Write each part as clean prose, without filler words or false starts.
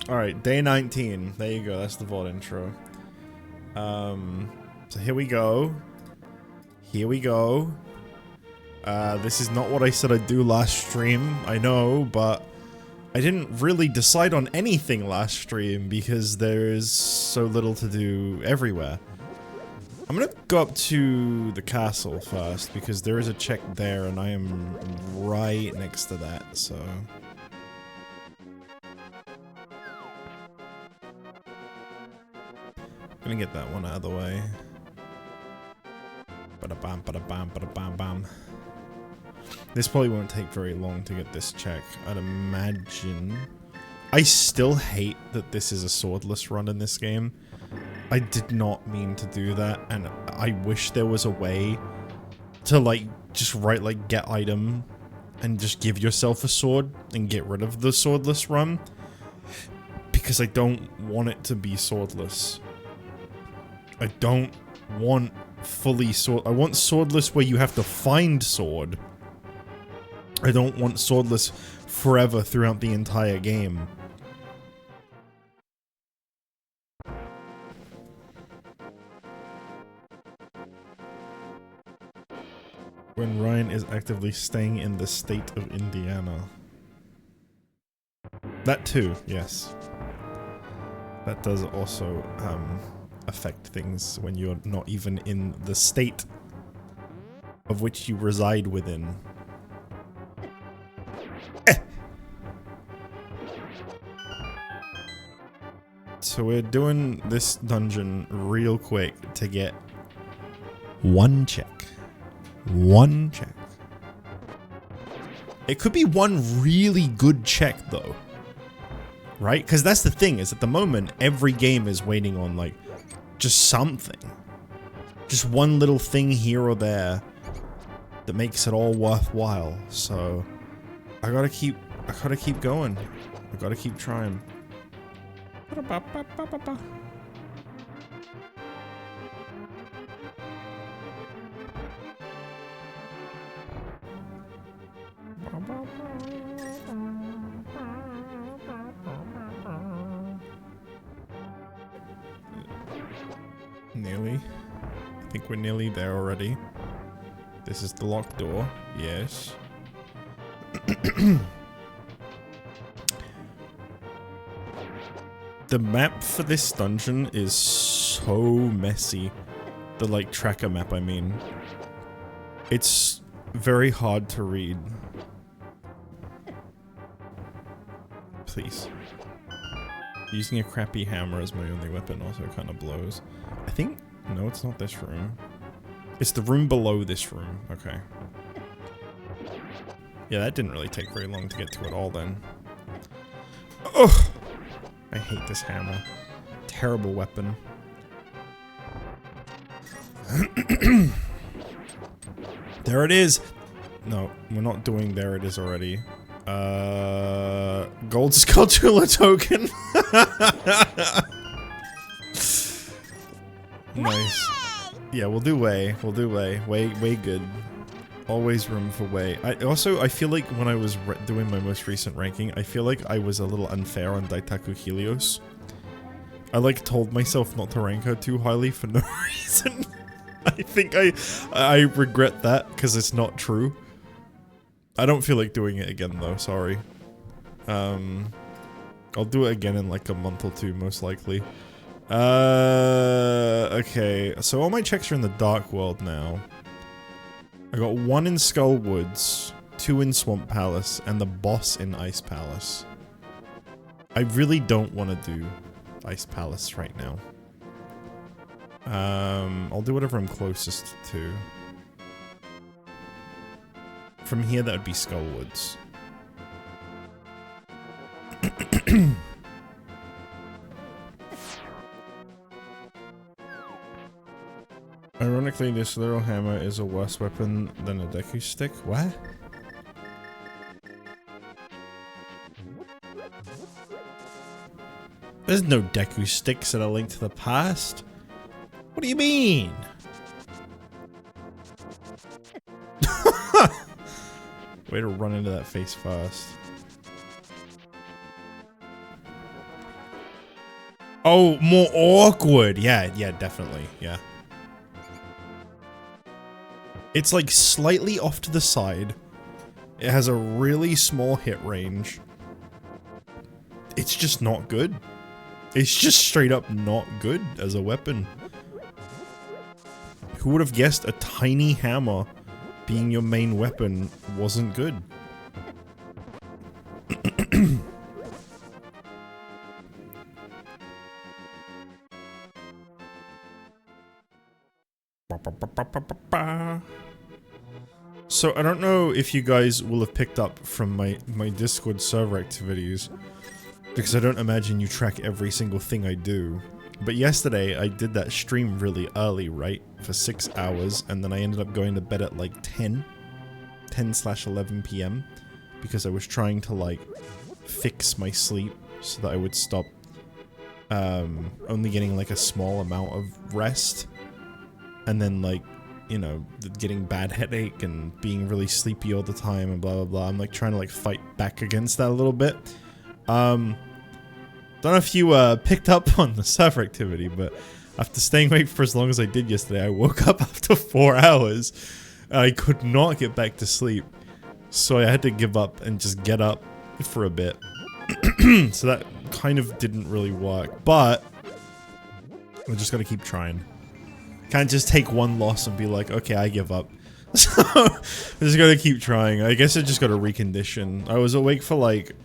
Alright, day 19. There you go, that's the VOD intro. So here we go. Here we go. This is not what I said I'd do last stream, I know, but I didn't really decide on anything last stream because there's so little to do everywhere. I'm gonna go up to the castle first because there is a check there and I am right next to that, so... Gonna get that one out of the way. Ba-da-bam, ba-da-bam, ba-da-bam-bam. This probably won't take very long to get this check, I'd imagine. I still hate that this is a swordless run in this game. I did not mean to do that, and I wish there was a way to, like, just write, like, get item, and just give yourself a sword, and get rid of the swordless run. Because I don't want it to be swordless. I don't want fully sword. I want swordless where you have to find sword. I don't want swordless forever throughout the entire game. When Ryan is actively staying in the state of Indiana. That too, yes. That does also, affect things when you're not even in the state of which you reside within. So we're doing this dungeon real quick to get one check. One check. It could be one really good check though. Right? Because that's the thing, is at the moment every game is waiting on like just something. Just one little thing here or there that makes it all worthwhile. So I gotta keep going. I gotta keep trying. Nearly. I think we're nearly there already. This is the locked door. Yes. The map for this dungeon is so messy. The, like, tracker map, I mean. It's very hard to read. Please. Using a crappy hammer as my only weapon also kind of blows. I think... No, it's not this room. It's the room below this room. Okay. Yeah, that didn't really take very long to get to at all then. Ugh! I hate this hammer. Terrible weapon. There it is! No, we're not doing there it is already. Gold Skulltula token! Nice. Yeah, we'll do way. We'll do way. Way good. Always room for way. I feel like when I was doing my most recent ranking, I feel like I was a little unfair on Daitaku Helios. I like told myself not to rank her too highly for no reason. I think I regret that because it's not true. I don't feel like doing it again though, sorry. I'll do it again in like a month or two most likely. Okay, so all my checks are in the Dark World now. I got 1 in Skull Woods, 2 in Swamp Palace, and the boss in Ice Palace. I really don't want to do Ice Palace right now. I'll do whatever I'm closest to. From here, that would be Skull Woods. Ironically, this little hammer is a worse weapon than a Deku stick. What? There's no Deku sticks that are linked to the past. What do you mean? Way to run into that face fast. Oh, more awkward. Yeah, definitely. Yeah. It's like slightly off to the side. It has a really small hit range. It's just not good. It's just straight up not good as a weapon. Who would have guessed a tiny hammer being your main weapon wasn't good? So I don't know if you guys will have picked up from my Discord server activities, because I don't imagine you track every single thing I do. But yesterday I did that stream really early, right? For 6 hours, and then I ended up going to bed at like 10/11 p.m. because I was trying to like fix my sleep so that I would stop only getting like a small amount of rest, and then like, you know, getting bad headache and being really sleepy all the time and blah blah blah. I'm like trying to like fight back against that a little bit. Don't know if you picked up on the server activity, but after staying awake for as long as I did yesterday, I woke up after 4 hours. I could not get back to sleep, so I had to give up and just get up for a bit. So that kind of didn't really work, but I just gotta keep trying. Can't just take one loss and be like, okay, I give up. So I just gotta keep trying. I guess I just gotta recondition. I was awake for like,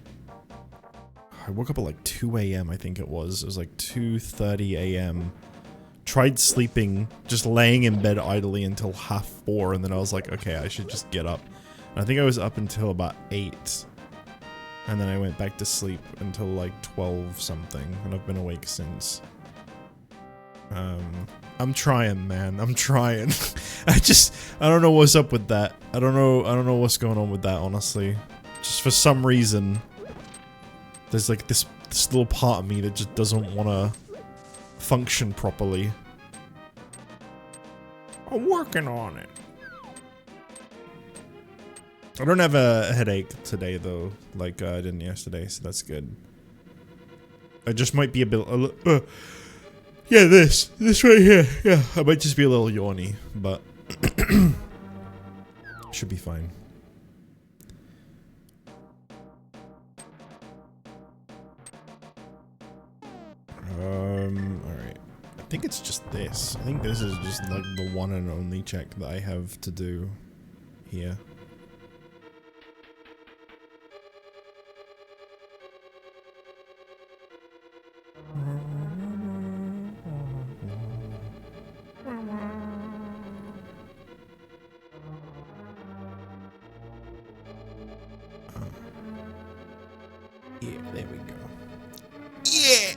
I woke up at like 2 a.m. I think it was. It was like 2:30 a.m. Tried sleeping, just laying in bed idly until 4:30, and then I was like, okay, I should just get up. And I think I was up until about 8. And then I went back to sleep until like 12 something, and I've been awake since. I'm trying, man. I'm trying. I don't know what's up with that. I don't know what's going on with that, honestly. Just for some reason, there's like this little part of me that just doesn't want to function properly. I'm working on it. I don't have a headache today though, like I didn't yesterday, so that's good. I just might be a bit, yeah, this right here, yeah, I might just be a little yawny, but should be fine. Alright. I think it's just this. I think this is just like the one and only check that I have to do here. Yeah, there we go. Yeah!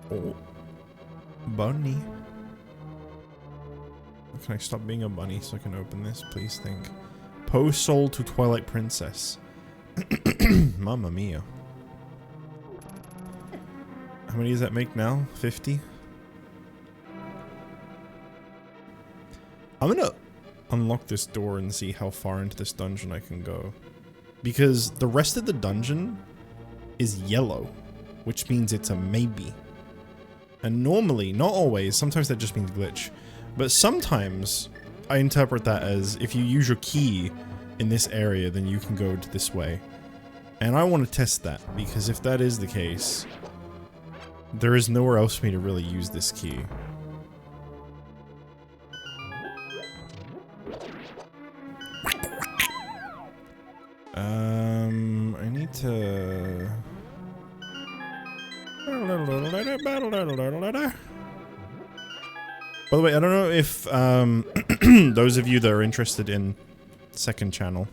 Oh. Bunny. Can I stop being a bunny so I can open this? Please think. Post soul to Twilight Princess. Mamma mia. How many does that make now? 50? I'm gonna unlock this door and see how far into this dungeon I can go. Because the rest of the dungeon is yellow, which means it's a maybe. And normally, not always, sometimes that just means glitch, but sometimes I interpret that as if you use your key in this area, then you can go to this way. And I want to test that, because if that is the case, there is nowhere else for me to really use this key. I need to... By the way, I don't know if those of you that are interested in second channel,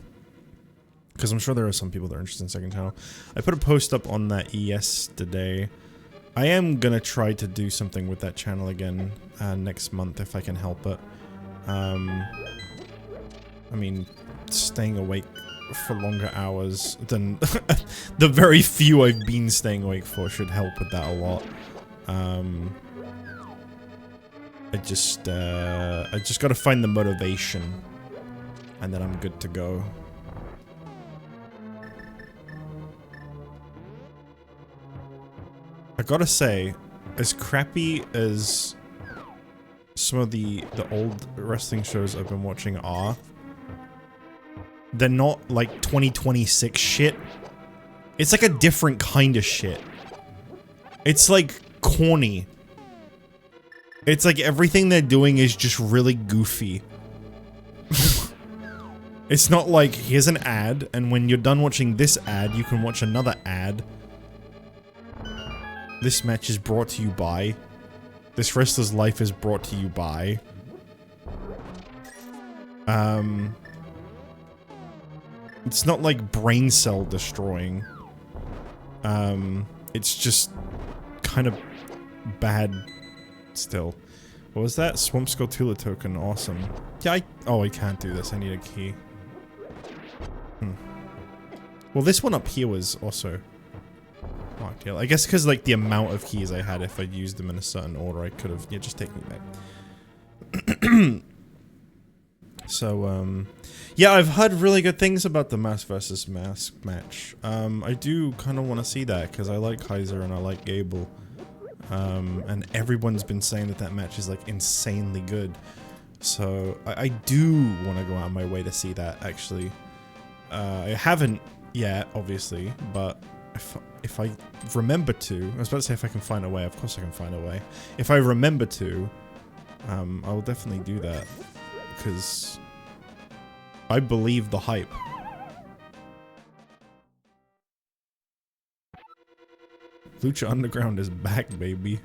because I'm sure there are some people that are interested in second channel, I put a post up on that yesterday. I am gonna try to do something with that channel again next month if I can help it. I mean, staying awake for longer hours than the very few I've been staying awake for should help with that a lot. I just gotta find the motivation, and then I'm good to go. I gotta say, as crappy as some of the old wrestling shows I've been watching are, they're not like 2026 shit. It's like a different kind of shit. It's like corny. It's like everything they're doing is just really goofy. It's not like, here's an ad, and when you're done watching this ad, you can watch another ad. This match is brought to you by. This wrestler's life is brought to you by. It's not like brain cell destroying. It's just kind of bad still. What was that? Swamp Skulltula token, awesome. Yeah, oh, I can't do this, I need a key. Well, this one up here was also marked yellow. I guess because, like, the amount of keys I had, if I used them in a certain order, I could have... Yeah, just take me back. So, yeah, I've heard really good things about the Mask vs. Mask match. I do kind of want to see that, because I like Kaiser and I like Gable. And everyone's been saying that that match is, like, insanely good. So, I do want to go out of my way to see that, actually. I haven't yet, obviously, but if I remember to... I was about to say if I can find a way, of course I can find a way. If I remember to, I will definitely do that, because I believe the hype. Lucha Underground is back, baby.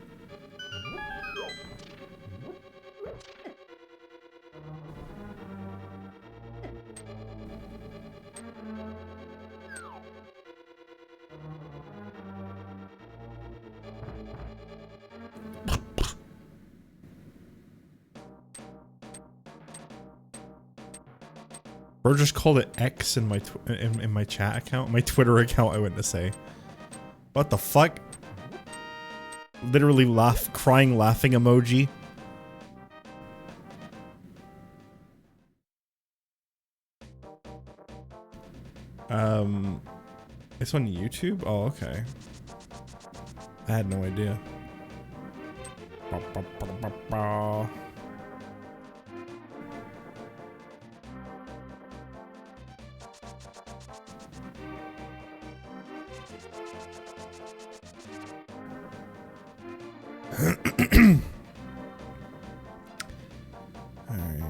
Bro just called it X in my in my chat account, my Twitter account. I went to say, what the fuck? Literally crying laughing emoji. It's on YouTube? Oh, okay. I had no idea. Alright.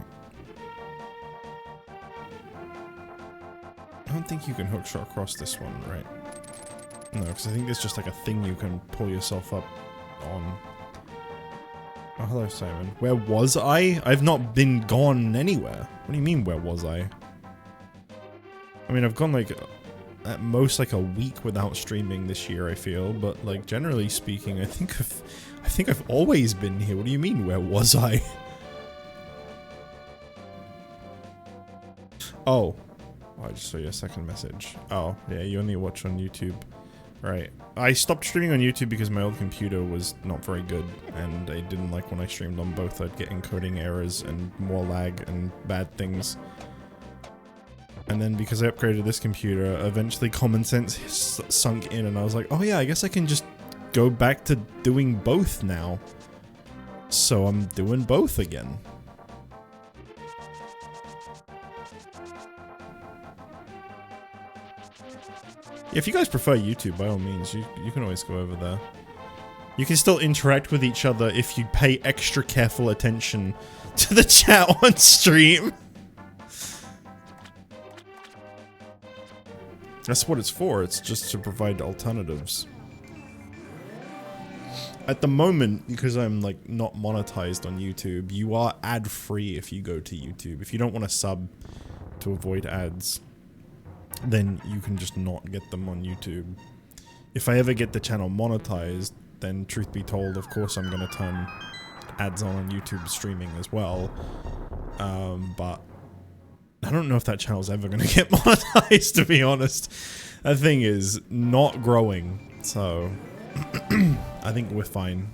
I don't think you can hookshot across this one, right? No, because I think there's just like a thing you can pull yourself up on. Oh, hello, Simon. Where was I? I've not been gone anywhere. What do you mean, where was I? I mean, I've gone like at most like a week without streaming this year, I feel, but like generally speaking, I think I've always been here. What do you mean, where was I? Oh. I just saw your second message. Oh, yeah, you only watch on YouTube. Right. I stopped streaming on YouTube because my old computer was not very good, and I didn't like when I streamed on both. I'd get encoding errors and more lag and bad things. And then because I upgraded this computer, eventually common sense sunk in, and I was like, oh yeah, I guess I can just go back to doing both now. So I'm doing both again. If you guys prefer YouTube, by all means, you can always go over there. You can still interact with each other if you pay extra careful attention to the chat on stream. That's what it's for, it's just to provide alternatives. At the moment, because I'm like not monetized on YouTube, you are ad-free if you go to YouTube. If you don't want to sub to avoid ads, then you can just not get them on YouTube. If I ever get the channel monetized, then truth be told, of course I'm gonna turn ads on YouTube streaming as well. But I don't know if that channel's ever gonna get monetized, to be honest. That thing is not growing, so I think we're fine.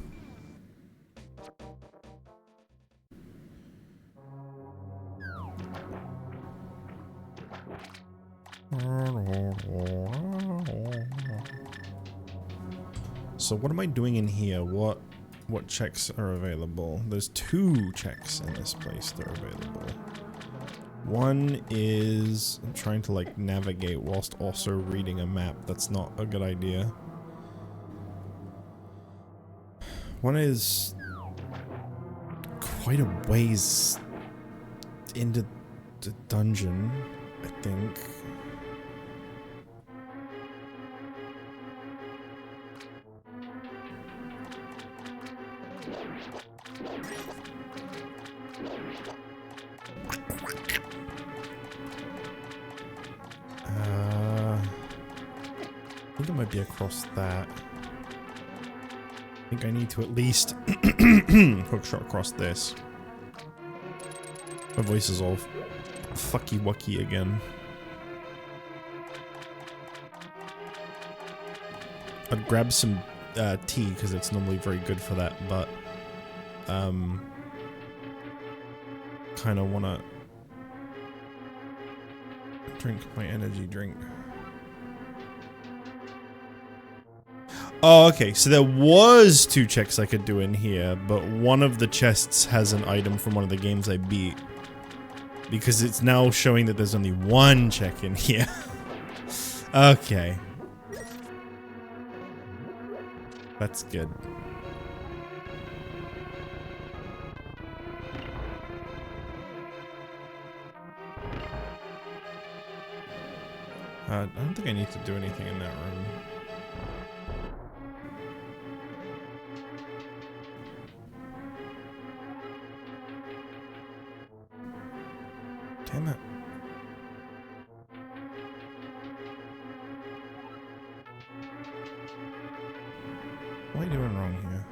So what am I doing in here? What checks are available? There's 2 checks in this place that are available. One is I'm trying to like navigate whilst also reading a map. That's not a good idea. One is quite a ways into the dungeon, I think. I think it might be across that. I think I need to at least hookshot across this. My voice is all fucky wucky again. I'd grab some tea because it's normally very good for that, but kind of want to drink my energy drink. Oh, okay, so there was 2 checks I could do in here, but one of the chests has an item from one of the games I beat. Because it's now showing that there's only 1 check in here. Okay. That's good. I don't think I need to do anything in that room. Damn it. What are you doing wrong here?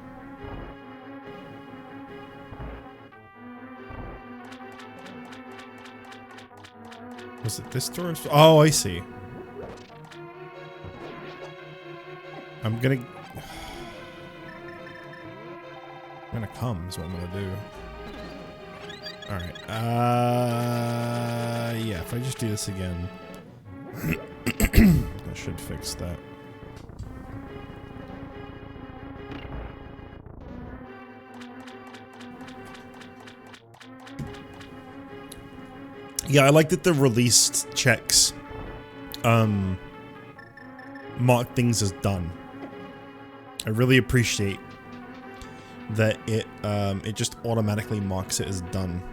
Was it this door? Oh, I see. I'm gonna come is what I'm gonna do. Alright, yeah, if I just do this again, that should fix that. Yeah, I like that the released checks, mark things as done. I really appreciate that it just automatically marks it as done.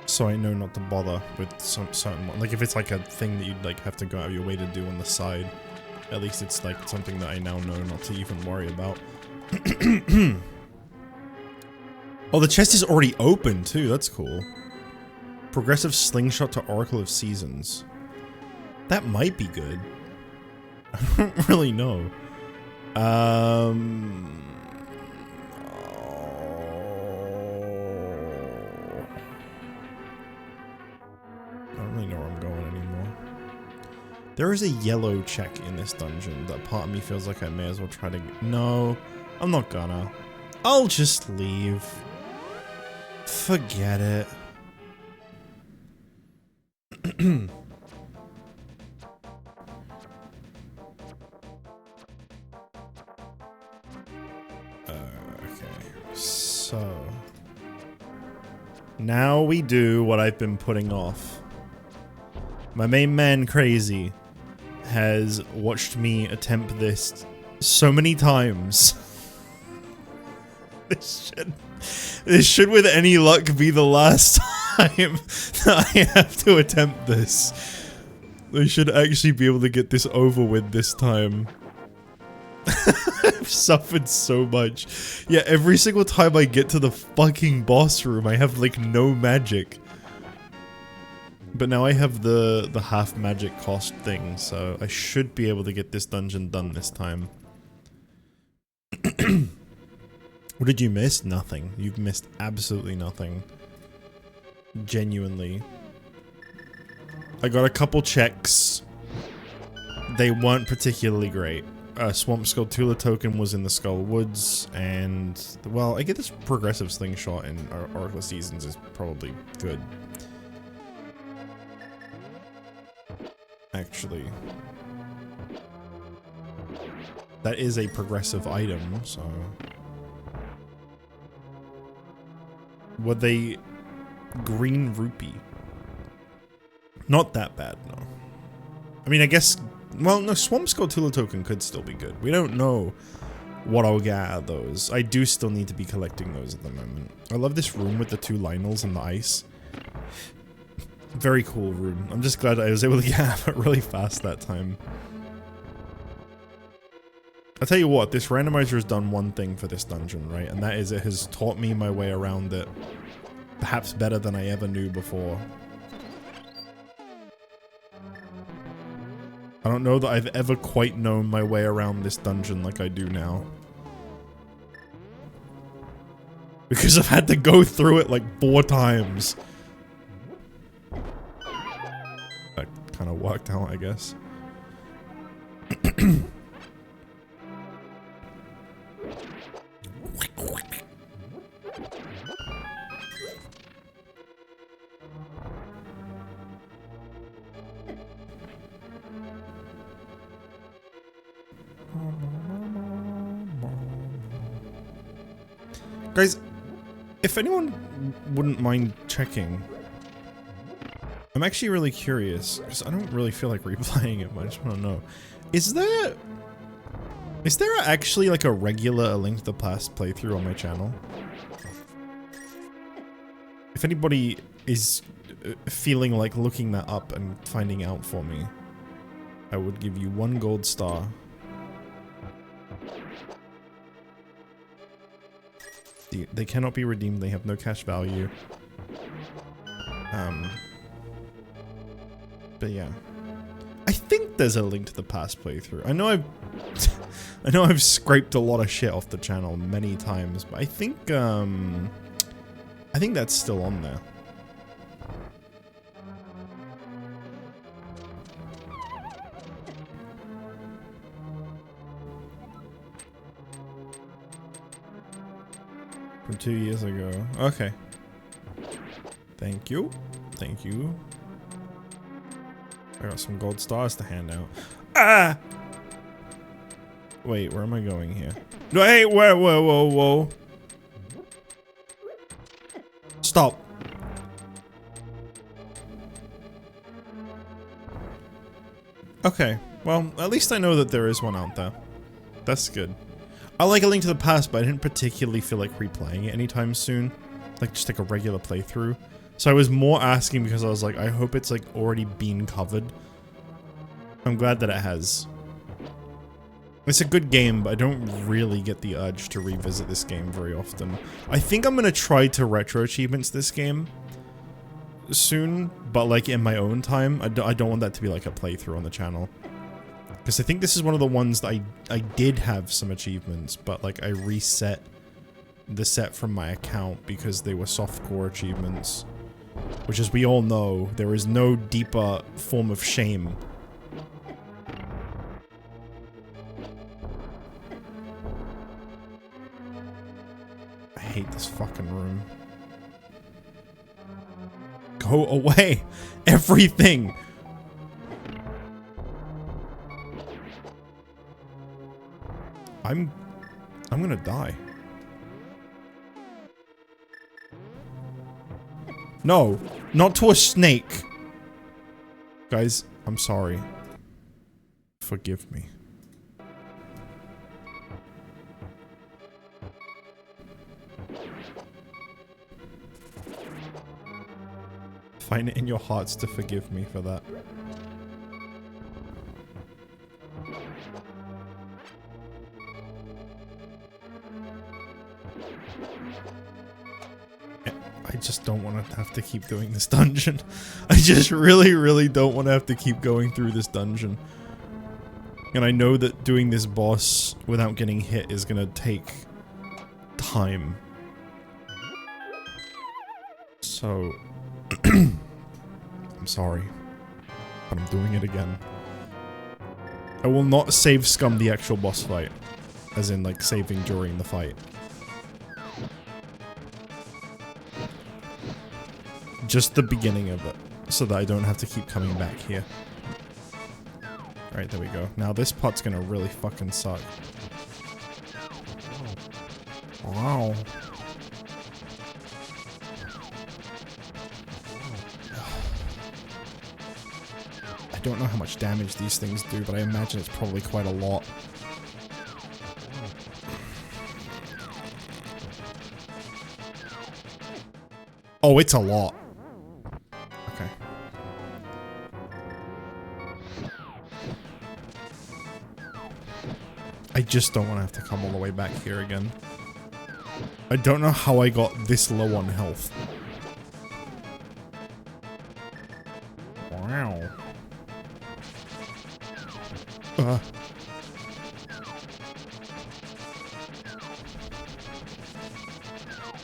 So I know not to bother with some certain one. Like if it's like a thing that you'd like have to go out of your way to do on the side, at least it's like something that I now know not to even worry about. Oh, the chest is already open too. That's cool. Progressive slingshot to Oracle of Seasons. That might be good. I don't really know. There is a yellow check in this dungeon that part of me feels like I may as well try to... No, I'm not gonna. I'll just leave. Forget it. Okay, so... Now we do what I've been putting off. My main man, Crazy, has watched me attempt this so many times. This should, with any luck, be the last time that I have to attempt this. I should actually be able to get this over with this time. I've suffered so much. Yeah, every single time I get to the fucking boss room, I have, like, no magic. But now I have the half magic cost thing, so I should be able to get this dungeon done this time. What did you miss? Nothing. You've missed absolutely nothing. Genuinely. I got a couple checks. They weren't particularly great. Swamp Skull Tula token was in the Skull Woods, and, well, I get this progressive slingshot in Oracle of Seasons is probably good. actually. That is a progressive item, so... Were they green rupee? Not that bad, no. I mean, I guess... Well, no, Swamp Skull Tula token could still be good. We don't know what I'll get out of those. I do still need to be collecting those at the moment. I love this room with the 2 Lionels and the ice. Very cool room. I'm just glad I was able to get out of it really fast that time. I'll tell you what, this randomizer has done one thing for this dungeon, right? And that is it has taught me my way around it. Perhaps better than I ever knew before. I don't know that I've ever quite known my way around this dungeon like I do now. Because I've had to go through it like 4 times. That kind of worked out, I guess. Guys, if anyone wouldn't mind checking, I'm actually really curious, because I don't really feel like replaying it much, I don't know. Is there actually like a regular A Link to the Past playthrough on my channel? If anybody is feeling like looking that up and finding out for me, I would give you 1 gold star. They cannot be redeemed, they have no cash value. But yeah. I think there's a Link to the Past playthrough. I know I've scraped a lot of shit off the channel many times, but I think that's still on there. From 2 years ago. Okay. Thank you. Thank you. I got some gold stars to hand out. Ah! Wait, where am I going here? Hey, whoa, whoa, whoa, whoa. Stop. Okay, well, at least I know that there is one out there. That's good. I like A Link to the Past, but I didn't particularly feel like replaying it anytime soon. Like, just like a regular playthrough. So I was more asking because I was like, I hope it's like already been covered. I'm glad that it has. It's a good game, but I don't really get the urge to revisit this game very often. I think I'm gonna try to retro achievements this game soon, but like in my own time. I don't want that to be like a playthrough on the channel. Because I think this is one of the ones that I did have some achievements, but like I reset the set from my account because they were softcore achievements. Which, as we all know, there is no deeper form of shame. I hate this fucking room. Go away! Everything! I'm gonna die. No, not to a snake. Guys, I'm sorry. Forgive me. Find it in your hearts to forgive me for that. I just don't want to have to keep doing this dungeon. I just really don't want to have to keep going through this dungeon. And I know that doing this boss without getting hit is gonna take time. So, I'm sorry, but I'm doing it again. I will not save scum the actual boss fight, as in like saving during the fight. Just the beginning of it, so that I don't have to keep coming back here. Right, there we go. Now this pot's gonna really fucking suck. Wow. I don't know how much damage these things do, but I imagine it's probably quite a lot. Oh, it's a lot. Okay. I just don't want to have to come all the way back here again. I don't know how I got this low on health. Wow.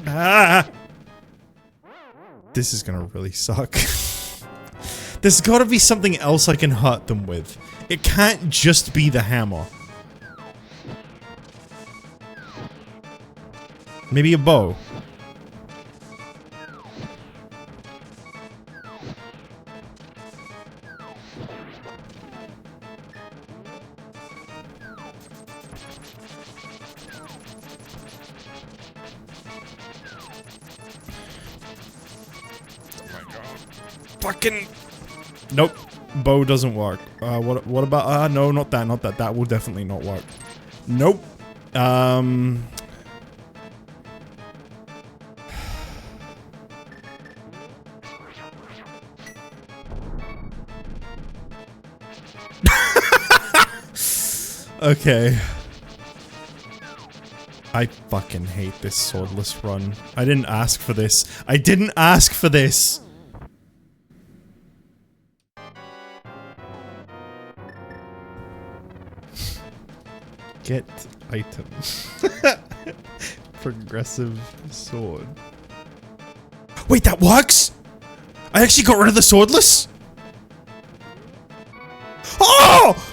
Ah! This is gonna really suck. There's gotta be something else I can hurt them with. It can't just be the hammer. Maybe a bow. Fucking nope, bow doesn't work. What about no, not that. That will definitely not work. Nope. Okay. I fucking hate this swordless run. I didn't ask for this. I didn't ask for this. Get item. Progressive sword. Wait, that works? I actually got rid of the swordless? Oh!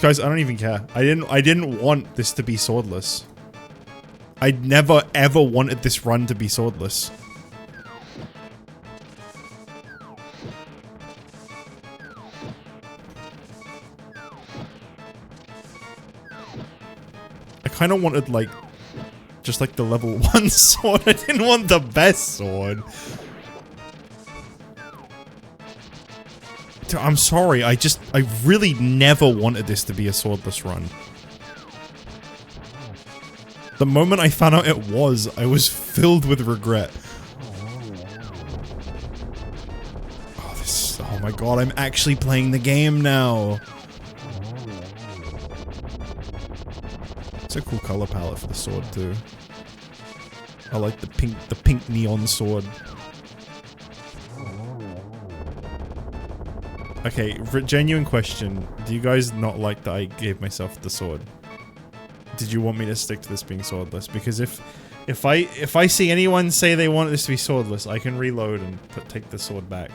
Guys, I don't even care. I didn't want this to be swordless. I never ever wanted this run to be swordless. I kind of wanted, like, just like the level 1 sword. I didn't want the best sword. I'm sorry, I really never wanted this to be a swordless run. The moment I found out it was, I was filled with regret. Oh my god, I'm actually playing the game now. It's a cool color palette for the sword too. I like the pink neon sword. Okay, genuine question. Do you guys not like that I gave myself the sword? Did you want me to stick to this being swordless? Because if I see anyone say they want this to be swordless, I can reload and take the sword back.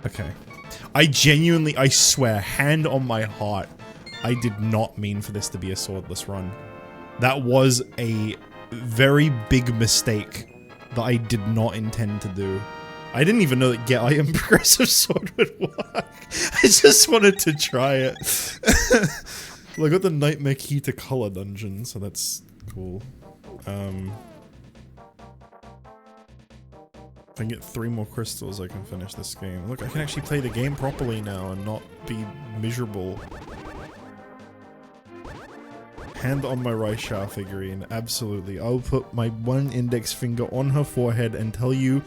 Okay. I genuinely, I swear, hand on my heart, I did not mean for this to be a swordless run. That was a very big mistake that I did not intend to do. I didn't even know that get item progressive sword would work. I just wanted to try it. Well, I got the nightmare key to color dungeon, so that's cool. If I can get 3 more crystals, I can finish this game. Look, I can actually play the game properly now and not be miserable. Hand on my Raisha figurine, absolutely. I'll put my one index finger on her forehead and tell you,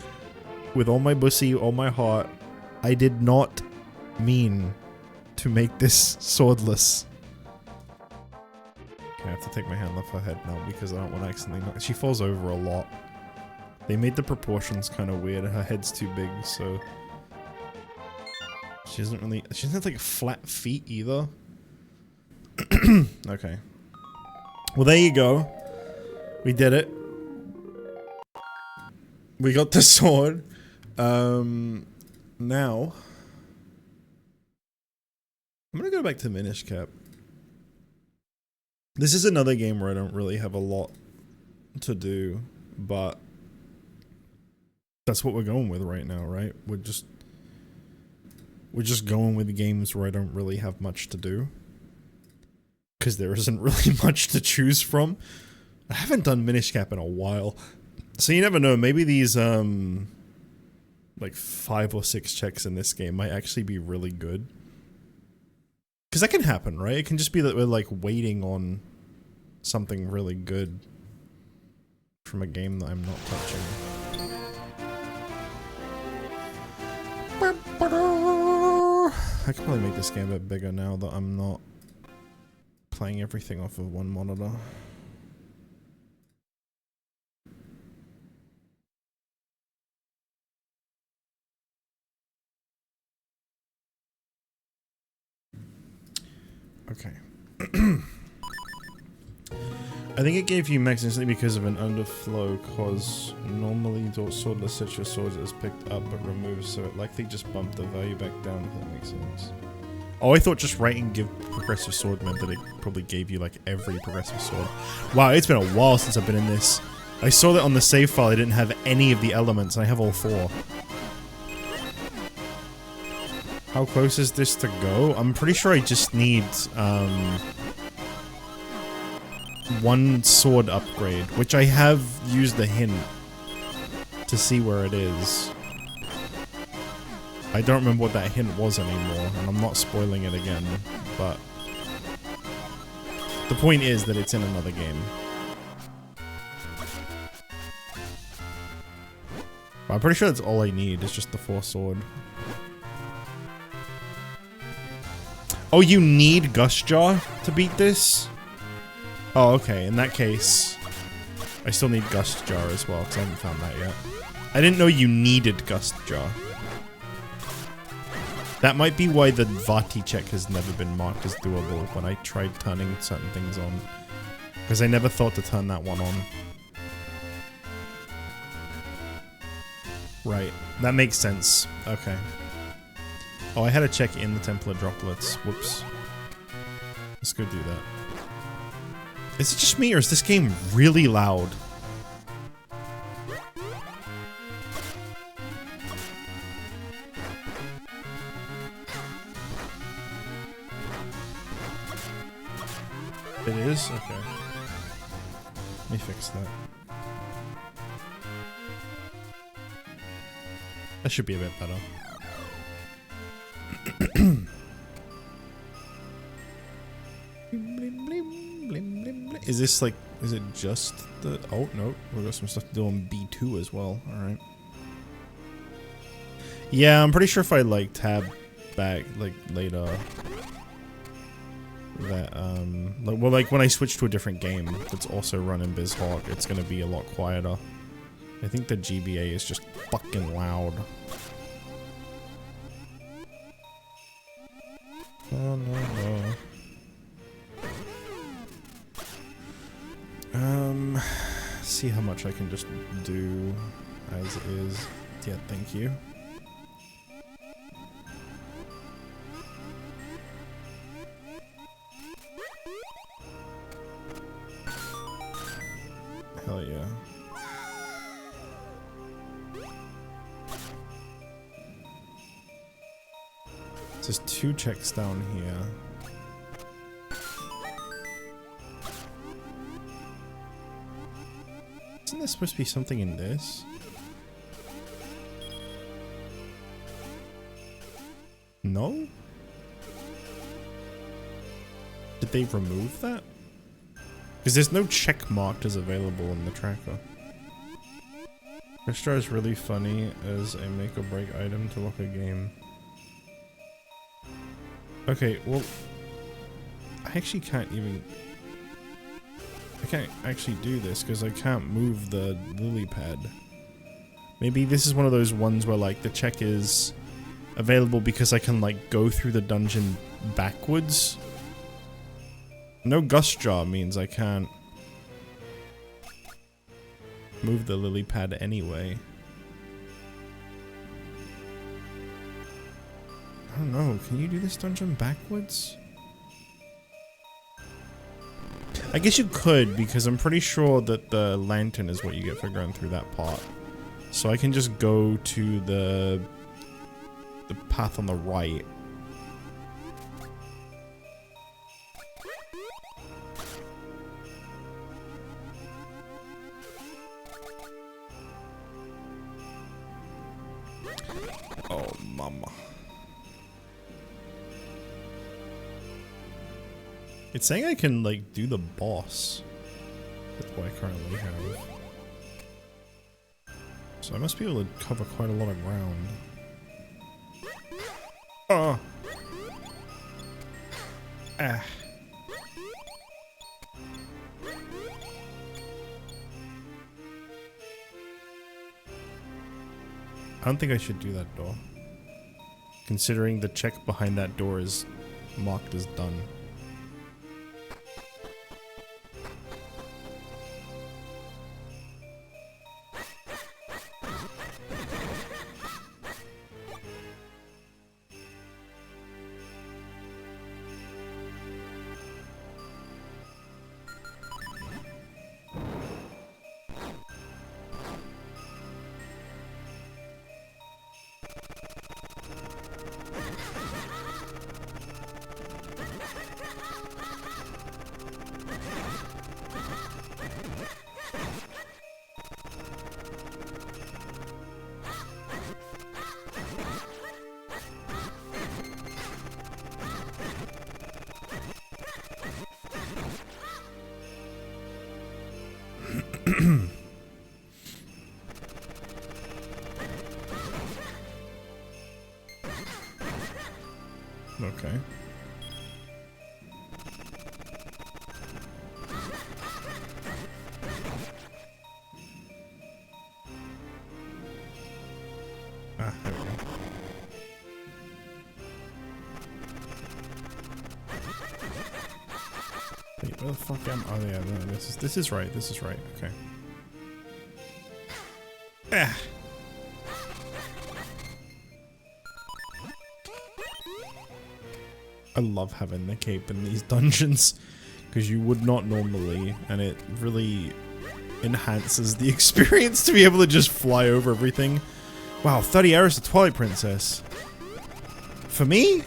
with all my pussy, all my heart, I did not mean to make this swordless. Okay, I have to take my hand off her head now because I don't want to accidentally knock. She falls over a lot. They made the proportions kind of weird. Her head's too big, so she doesn't have like flat feet either. Okay. Well, there you go. We did it. We got the sword. Now I'm gonna go back to Minish Cap. This is another game where I don't really have a lot to do, but that's what we're going with right now, right? We're just going with games where I don't really have much to do, because there isn't really much to choose from. I haven't done Minish Cap in a while, so you never know. Maybe these like 5 or 6 checks in this game might actually be really good. Because that can happen, right? It can just be that we're like waiting on something really good from a game that I'm not touching. I can probably make this game a bit bigger now that I'm not playing everything off of one monitor. Okay. I think it gave you max instantly because of an underflow, cause normally swordless sets your swords is picked up but removed, so it likely just bumped the value back down, if that makes sense. Oh, I thought just writing give progressive sword meant that it probably gave you like every progressive sword. Wow, it's been a while since I've been in this. I saw that on the save file I didn't have any of the elements, and I have all 4. How close is this to go? I'm pretty sure I just need, 1 sword upgrade, which I have used the hint to see where it is. I don't remember what that hint was anymore, and I'm not spoiling it again, but the point is that it's in another game. I'm pretty sure that's all I need, is just the 4 sword. Oh, you need Gustjaw to beat this? Oh, okay. In that case, I still need Gustjaw as well, because I haven't found that yet. I didn't know you needed Gustjaw. That might be why the Vati check has never been marked as doable when I tried turning certain things on. Because I never thought to turn that one on. Right. That makes sense. Okay. Oh, I had to check in the Templar droplets. Whoops. Let's go do that. Is it just me, or is this game really loud? It is? Okay. Let me fix that. That should be a bit better. Is this like, is it just the, oh no, we've got some stuff to do on B2 as well, alright. Yeah, I'm pretty sure if I like tab back like later, that like, well, like when I switch to a different game that's also running BizHawk, it's gonna be a lot quieter. I think the GBA is just fucking loud. Oh no. See how much I can just do as is. Yeah, thank you. Hell yeah. There's 2 checks down here. Isn't there supposed to be something in this? No? Did they remove that? Because there's no check marked as available in the tracker. Extra is really funny as a make or break item to lock a game. Okay, well, I actually can't even... I can't actually do this because I can't move the lily pad. Maybe this is one of those ones where like the check is available because I can like go through the dungeon backwards. No Gustjaw means I can't move the lily pad anyway. I don't know, can you do this dungeon backwards? I guess you could, because I'm pretty sure that the lantern is what you get for going through that part. So I can just go to the path on the right. Oh, mama. It's saying I can, like, do the boss with what I currently have. So I must be able to cover quite a lot of ground. Oh! Ah. I don't think I should do that door. Considering the check behind that door is marked as done. Okay. Ah, there we go. Wait, where the fuck am I? Oh yeah, no, this is right, this is right, okay. Ah. I love having the cape in these dungeons, because you would not normally, and it really enhances the experience to be able to just fly over everything. Wow, 30 arrows to Twilight Princess. For me?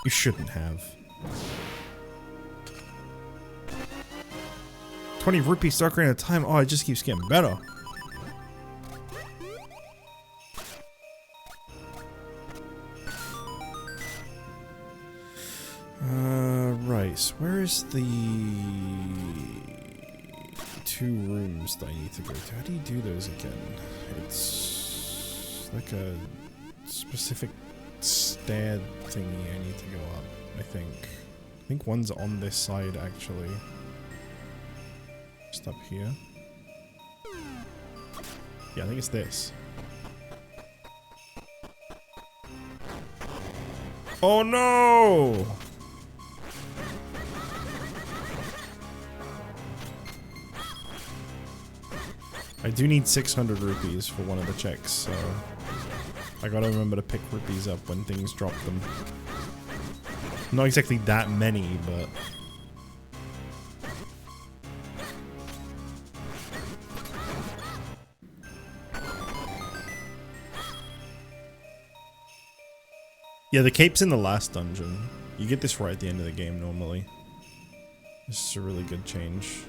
You shouldn't have. 20 rupees to Ocarina at a time. Oh, it just keeps getting better. Right, so where is the 2 rooms that I need to go to? How do you do those again? It's like a specific stair thingy I need to go up, I think. I think one's on this side, actually. Just up here. Yeah, I think it's this. Oh no! I do need 600 rupees for one of the checks, so I gotta remember to pick rupees up when things drop them. Not exactly that many, but... Yeah, the cape's in the last dungeon. You get this right at the end of the game normally. This is a really good change.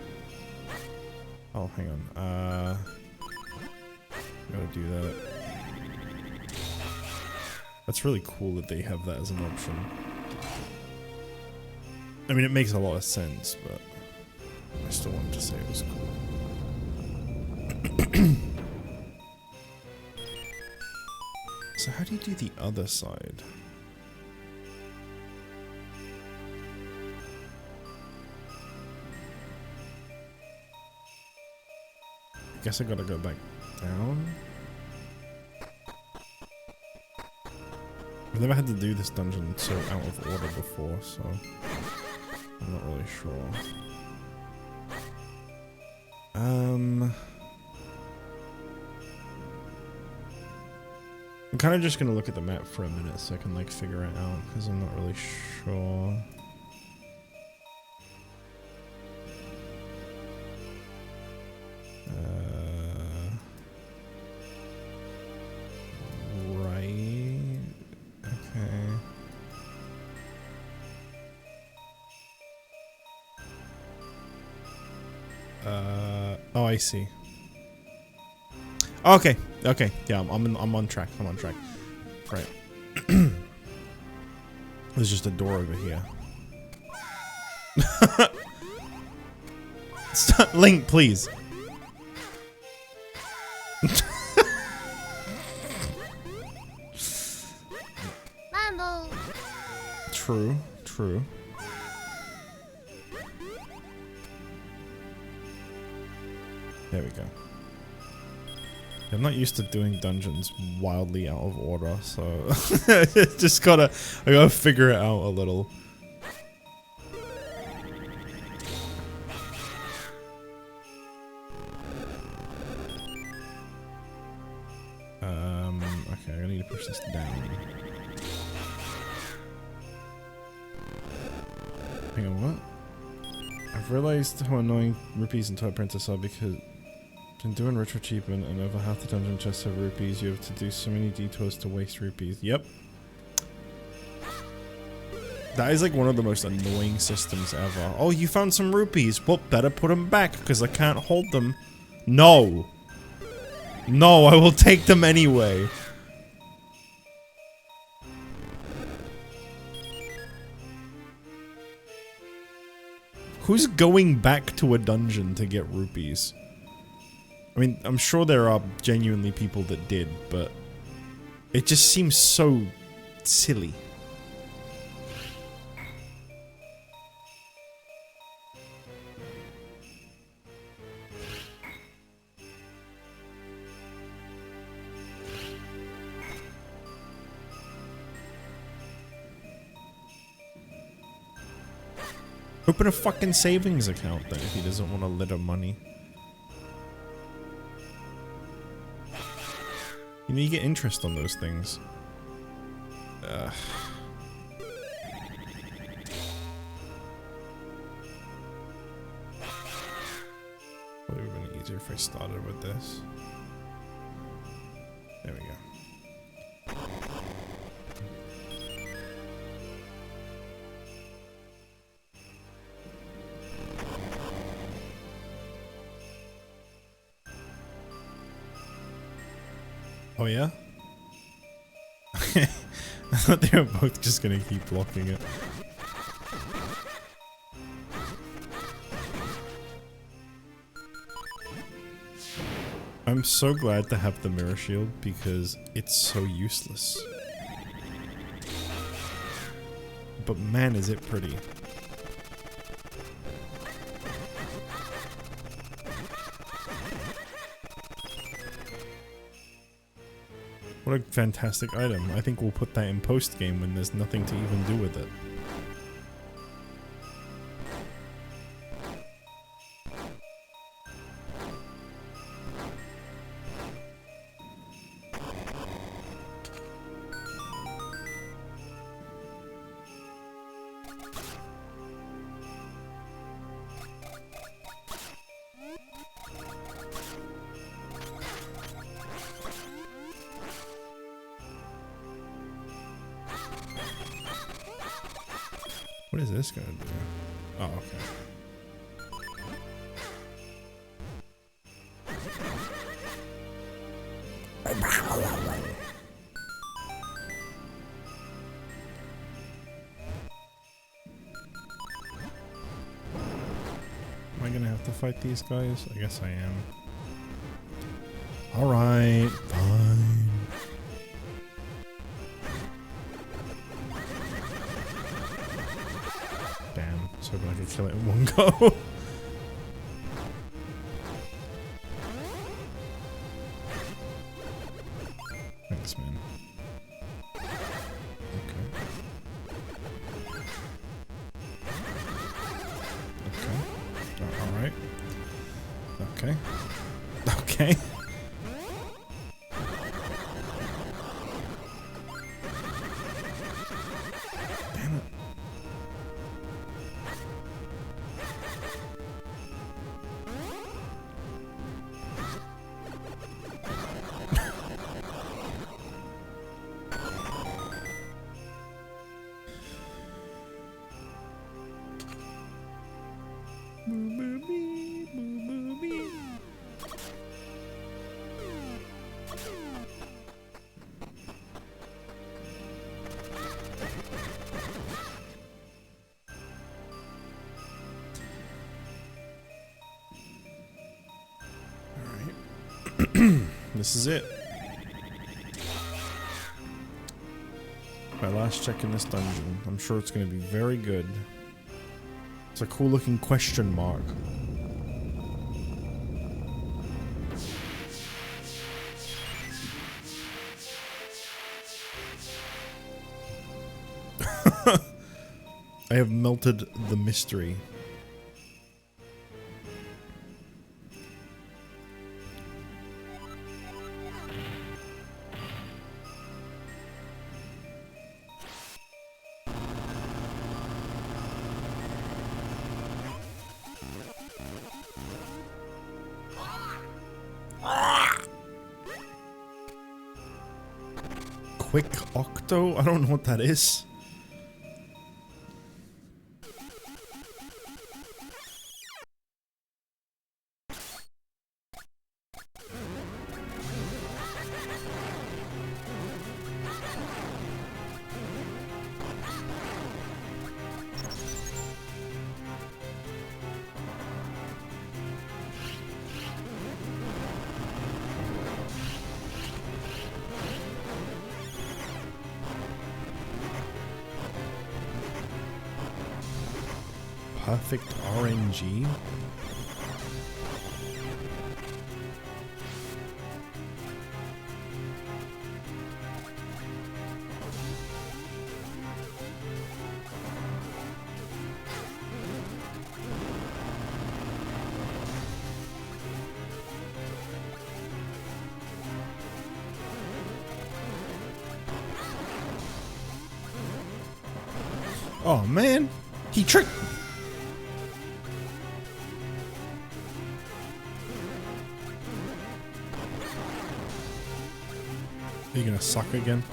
Oh, hang on. Gotta do that. That's really cool that they have that as an option. I mean, it makes a lot of sense, but I still wanted to say it was cool. So how do you do the other side? I guess I gotta go back down. I've never had to do this dungeon so out of order before, so I'm not really sure. I'm kind of just gonna look at the map for a minute so I can like figure it out, because I'm not really sure. Oh, I see. Okay. Okay. Yeah, I'm on track. I'm on track. Right. There's just a door over here. Stop, Link, please. Mambo. True. True. There we go. I'm not used to doing dungeons wildly out of order, so I gotta figure it out a little. Okay, I need to push this down. Hang on, what? I've realized how annoying rupees and Toy Princess are because been doing retro achievement and over half the dungeon chests have rupees. You have to do so many detours to waste rupees. Yep. That is like one of the most annoying systems ever. Oh, you found some rupees. Well, better put them back because I can't hold them. No. No, I will take them anyway. Who's going back to a dungeon to get rupees? I mean, I'm sure there are genuinely people that did, but it just seems so silly. Open a fucking savings account then if he doesn't want to litter money. You know, you get interest on those things. Probably would have been easier if I started with this. There we go. Oh yeah? I thought they were both just gonna keep blocking it. I'm so glad to have the mirror shield because it's so useless. But man, is it pretty. What a fantastic item. I think we'll put that in post-game when there's nothing to even do with it. What is this gonna do? Oh, okay. Am I gonna have to fight these guys? I guess I am. Alright, fine. So I could kill it in one go. Thanks, man. Okay. Okay. Alright. Okay. Okay. Damn it. This is it. My last check in this dungeon. I'm sure it's going to be very good. It's a cool looking question mark. I have melted the mystery. Quick Octo? I don't know what that is. Perfect RNG? Oh man, he tricked me. Are you gonna suck again?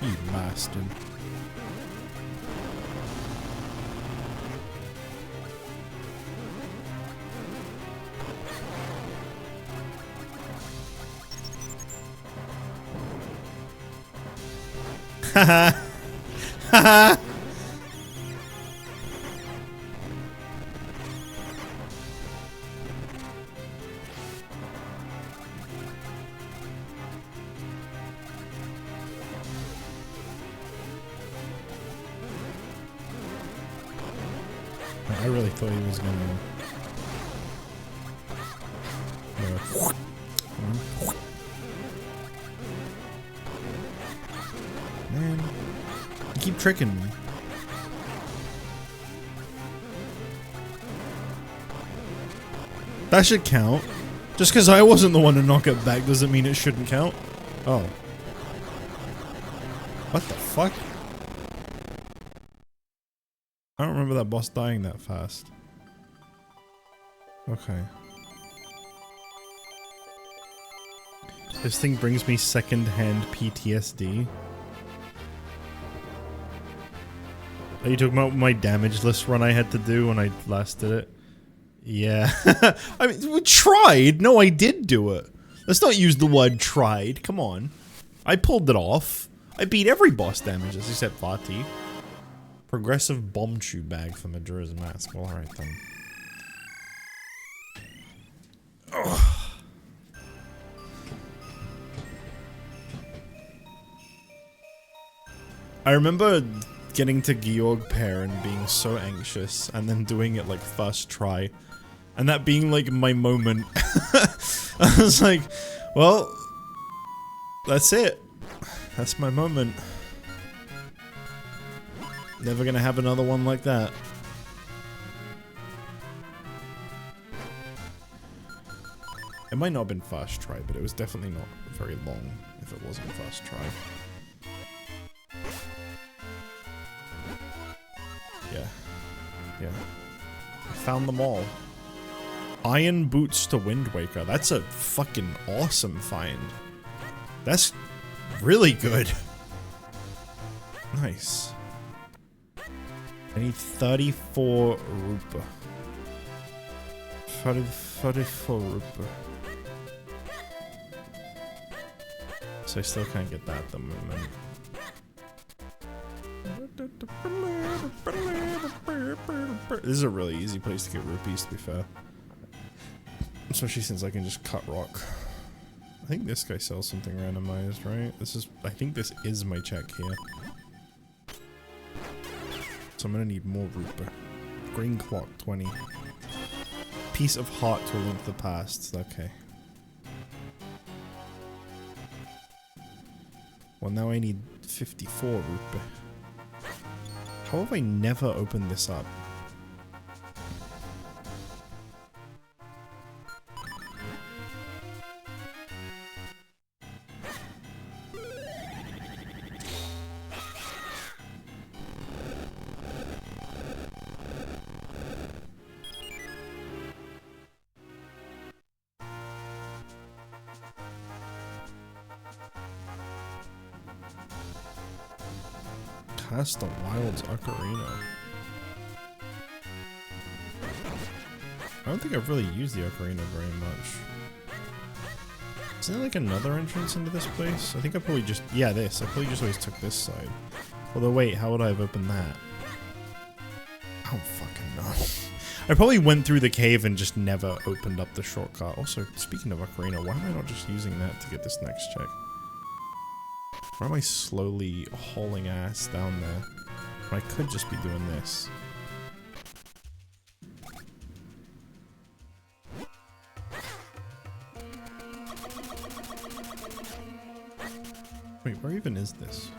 You bastard. Haha. Haha. I really thought he was gonna. Man, you keep tricking me. That should count. Just because I wasn't the one to knock it back doesn't mean it shouldn't count. Oh. What the fuck? I don't remember that boss dying that fast. Okay. This thing brings me second-hand PTSD. Are you talking about my damage list run I had to do when I last did it? Yeah. I mean, we tried. No, I did do it. Let's not use the word tried. Come on. I pulled it off. I beat every boss damages except Vati. Progressive bomb chew bag for Majora's Mask. Well, alright then. Ugh. I remember getting to Georg Pair and being so anxious and then doing it like first try. And that being like my moment. I was like, well, that's it. That's my moment. Never gonna have another one like that. It might not have been first try, but it was definitely not very long if it wasn't first try. Yeah. Yeah. I found them all. Iron boots to Wind Waker. That's a fucking awesome find. That's really good. Nice. I need 34 rupa. 34 rupa. So I still can't get that at the moment. This is a really easy place to get rupees, to be fair. Especially since I can just cut rock. I think this guy sells something randomized, right? I think this is my check here. So I'm gonna need more rupa. Green clock, 20. Piece of heart to link the past, okay. Well, now I need 54 rupa. How have I never opened this up? Cast the Wild's Ocarina. I don't think I've really used the Ocarina very much. Isn't there like another entrance into this place? I think I probably just... yeah, this. I probably just always took this side. Although wait, how would I have opened that? I don't fucking know. I probably went through the cave and just never opened up the shortcut. Also, speaking of Ocarina, why am I not just using that to get this next check? Why am I slowly hauling ass down there? I could just be doing this. Wait, where even is this?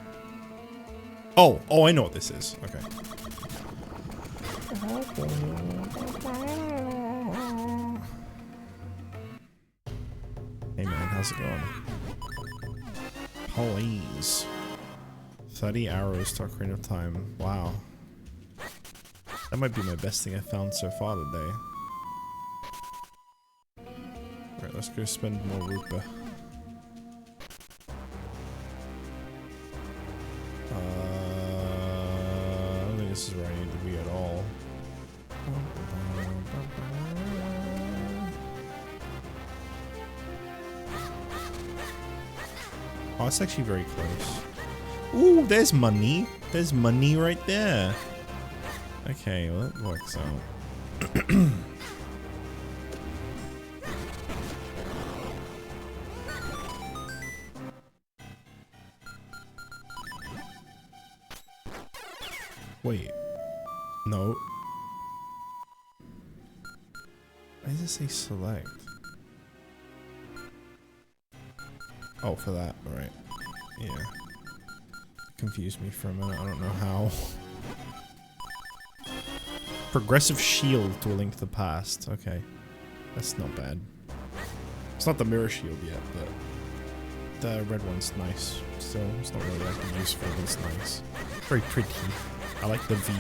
Oh, I know what this is. Okay. Hey man, how's it going? Please. 30 arrows to Ocarina of Time. Wow. That might be my best thing I found so far today. Alright, let's go spend more rupa. I don't think this is where I need to be at all. Oh, it's actually very close. Ooh, there's money. There's money right there. Okay, well that works out. Wait. No. Why does it say select? Oh, for that, right. Yeah. Confused me for a minute, I don't know how. Progressive shield to a link to the past. Okay. That's not bad. It's not the mirror shield yet, but the red one's nice. Still, it's not really that useful, but it's nice. Very pretty. I like the V.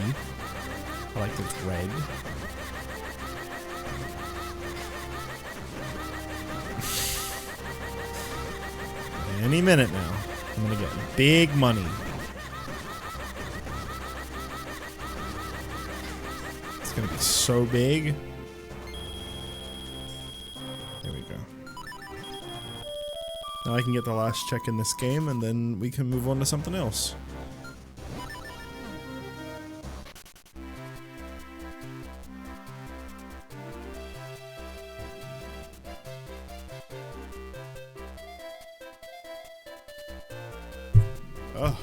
I like that it's red. Any minute now, I'm gonna get big money. It's gonna be so big. There we go. Now I can get the last check in this game, and then we can move on to something else. Ugh.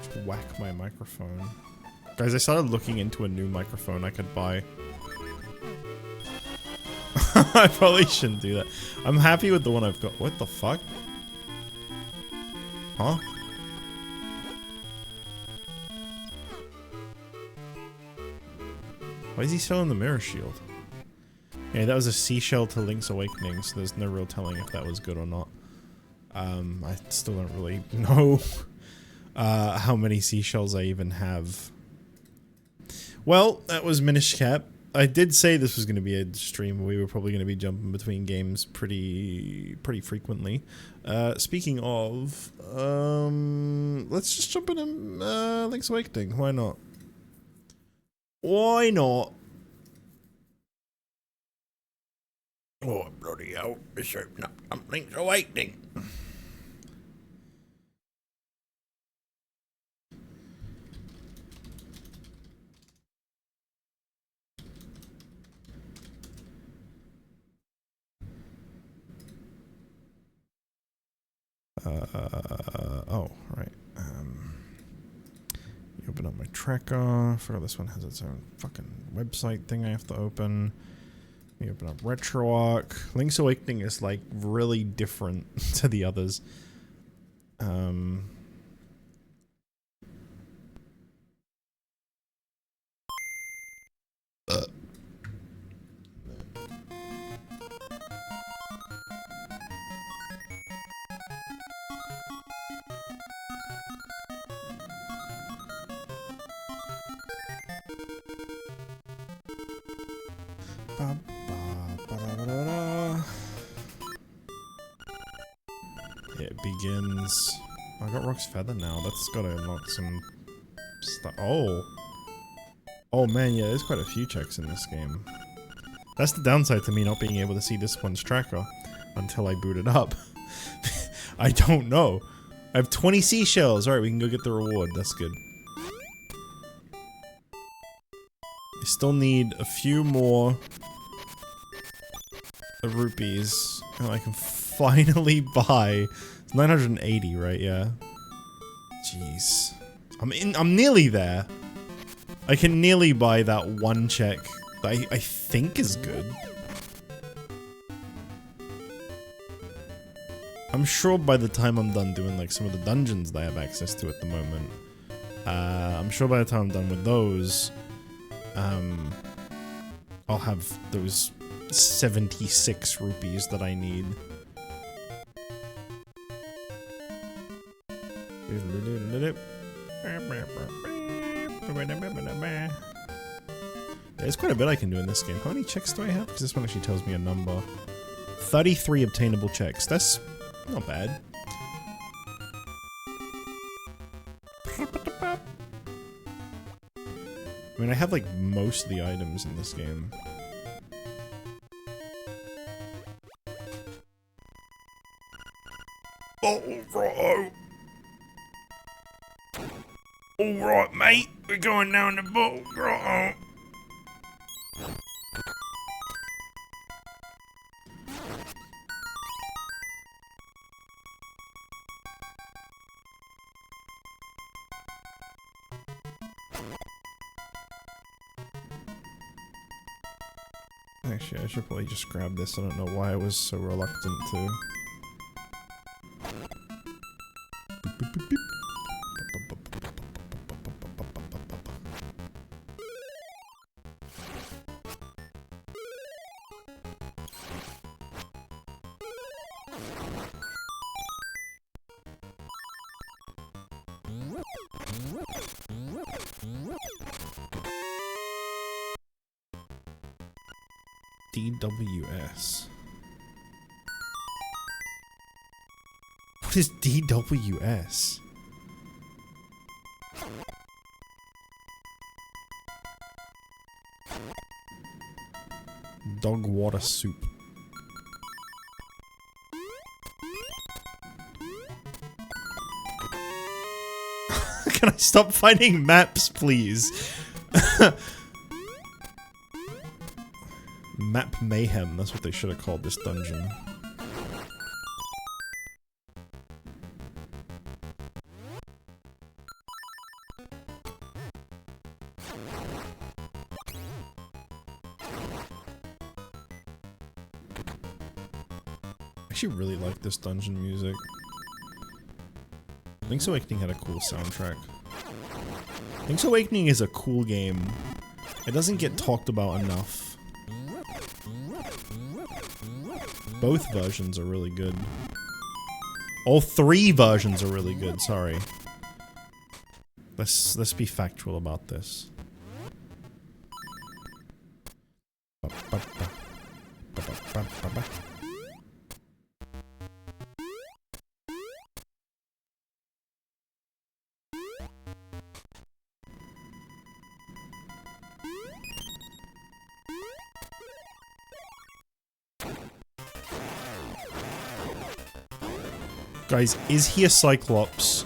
Just whack my microphone. Guys, I started looking into a new microphone I could buy. I probably shouldn't do that. I'm happy with the one I've got. What the fuck? Huh? Why is he selling the mirror shield? Yeah, that was a seashell to Link's Awakening, so there's no real telling if that was good or not. I still don't really know how many seashells I even have. Well, that was Minish Cap. I did say this was going to be a stream. We were probably going to be jumping between games pretty frequently. Speaking of, let's just jump into Link's Awakening. Why not? Why not? Oh, bloody hell. It's open up Link's Awakening. Oh, right. You open up my tracker. I forgot this one has its own fucking website thing I have to open. You open up RetroArch. Link's Awakening is like really different to the others. It begins. Oh, I got Rock's Feather now. That's gotta unlock some stuff. Oh. Oh man, yeah, there's quite a few checks in this game. That's the downside to me not being able to see this one's tracker until I boot it up. I don't know. I have 20 seashells. Alright, we can go get the reward. That's good. I still need a few more rupees, and I can finally buy. It's 980, right? Yeah. Jeez, I'm nearly there. I can nearly buy that one check that I think is good. I'm sure by the time I'm done doing like some of the dungeons that I have access to at the moment, I'm sure by the time I'm done with those, I'll have those 76 rupees that I need. There's quite a bit I can do in this game. How many checks do I have? Because this one actually tells me a number. 33 obtainable checks. That's not bad. I mean, I have like most of the items in this game. Alright. Alright, mate. We're going down the boat. Right. Actually, I should probably just grab this. I don't know why I was so reluctant to. DWS. What is DWS? Dog water soup. Can I stop finding maps, please? Map Mayhem, that's what they should have called this dungeon. I actually really like this dungeon music. Link's Awakening had a cool soundtrack. Link's Awakening is a cool game. It doesn't get talked about enough. Both versions are really good. All three versions are really good, sorry. Let's be factual about this. Guys, is he a Cyclops?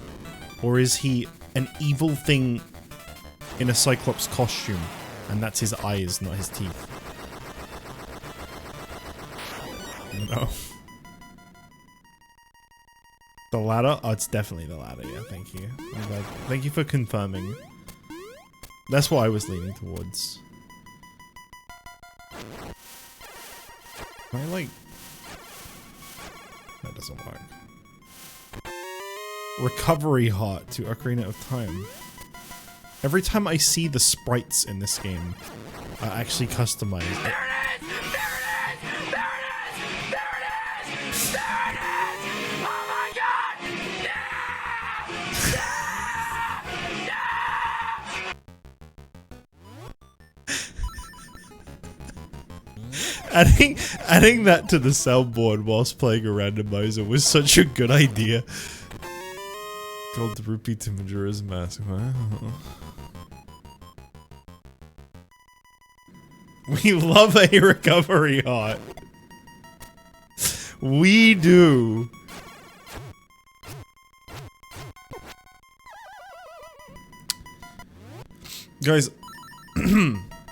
Or is he an evil thing in a Cyclops costume? And that's his eyes, not his teeth. No. The ladder? Oh, it's definitely the ladder. Yeah, thank you. I'm glad. Thank you for confirming. That's what I was leaning towards. Can I, like... That doesn't work. Recovery heart to Ocarina of Time. Every time I see the sprites in this game, I actually customize it. Adding that to the soundboard whilst playing a randomizer was such a good idea. Told the rupee to Majora's Mask. Wow. We love a recovery heart. We do. Guys,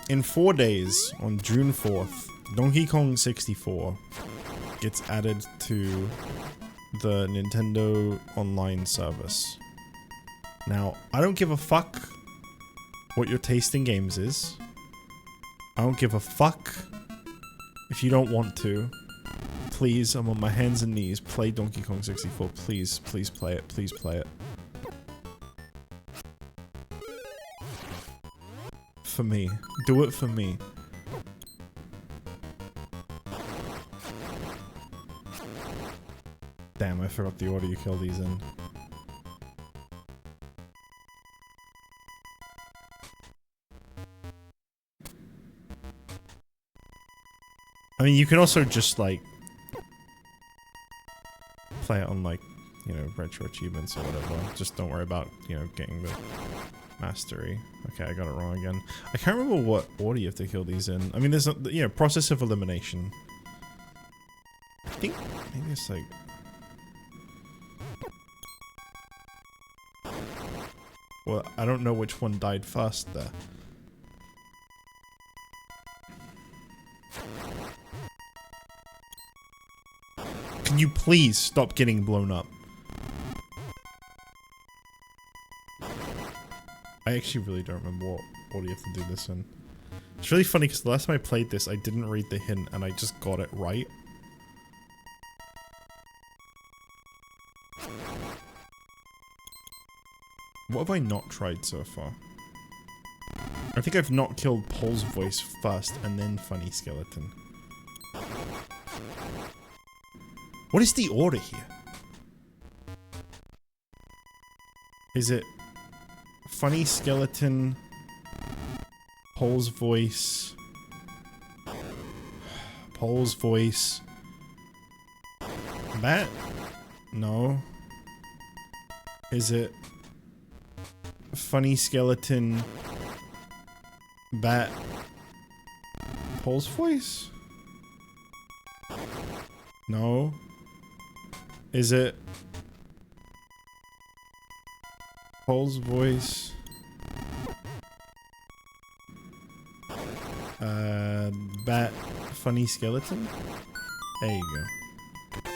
in 4 days, on June 4th, Donkey Kong 64 gets added to the Nintendo Online service. Now, I don't give a fuck what your taste in games is. I don't give a fuck if you don't want to. Please, I'm on my hands and knees, play Donkey Kong 64. Please, please play it. Please play it. For me. Do it for me. Damn, I forgot the order you kill these in. I mean, you can also just, like, play it on, like, you know, retro achievements or whatever. Just don't worry about, you know, getting the mastery. Okay, I got it wrong again. I can't remember what order you have to kill these in. I mean, there's, you know, process of elimination. I think maybe it's like... Well, I don't know which one died first there. Can you please stop getting blown up? I actually really don't remember what order you have to do this in. It's really funny because the last time I played this, I didn't read the hint and I just got it right. What have I not tried so far? I think I've not killed Paul's voice first and then Funny Skeleton. What is the order here? Is it Funny Skeleton, Paul's voice, Bat? No. Is it Funny Skeleton, Bat, Paul's voice? No. Is it Paul's voice? Bat, Funny Skeleton? There you go.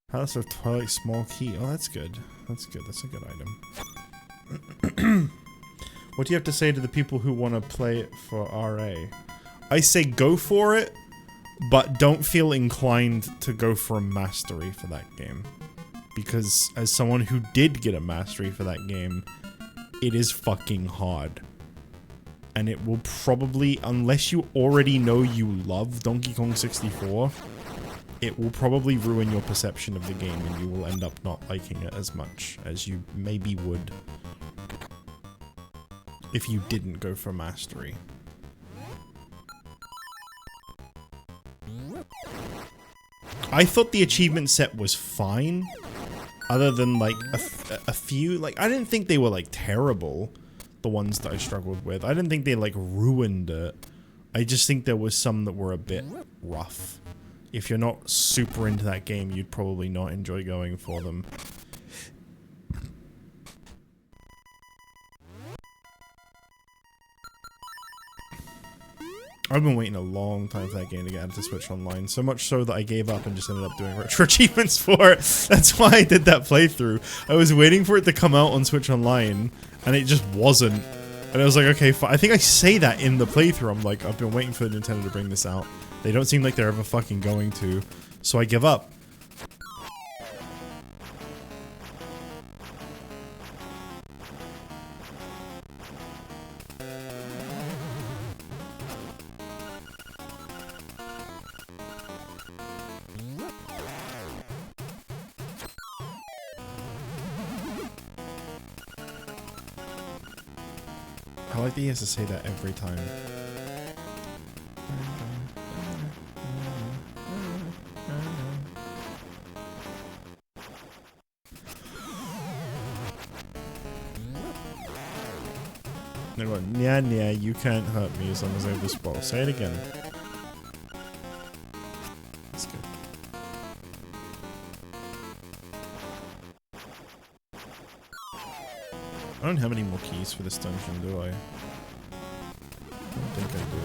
Palace of Twilight, small key. Oh, that's good. That's good. That's a good item. What do you have to say to the people who want to play it for RA? I say go for it, but don't feel inclined to go for a mastery for that game. Because as someone who did get a mastery for that game, it is fucking hard. And it will probably, unless you already know you love Donkey Kong 64, it will probably ruin your perception of the game and you will end up not liking it as much as you maybe would if you didn't go for mastery. I thought the achievement set was fine, other than like a few. Like, I didn't think they were like terrible, the ones that I struggled with. I didn't think they like ruined it. I just think there was some that were a bit rough. If you're not super into that game, you'd probably not enjoy going for them. I've been waiting a long time for that game to get added to Switch Online, so much so that I gave up and just ended up doing retro achievements for it. That's why I did that playthrough. I was waiting for it to come out on Switch Online, and it just wasn't. And I was like, okay, I think I say that in the playthrough. I'm like, I've been waiting for Nintendo to bring this out. They don't seem like they're ever fucking going to, so I give up. I like that he has to say that every time. They're going, yeah, you can't hurt me as long as I have this ball. Say it again. That's good. I don't have any more keys for this dungeon, do I? I don't think I do.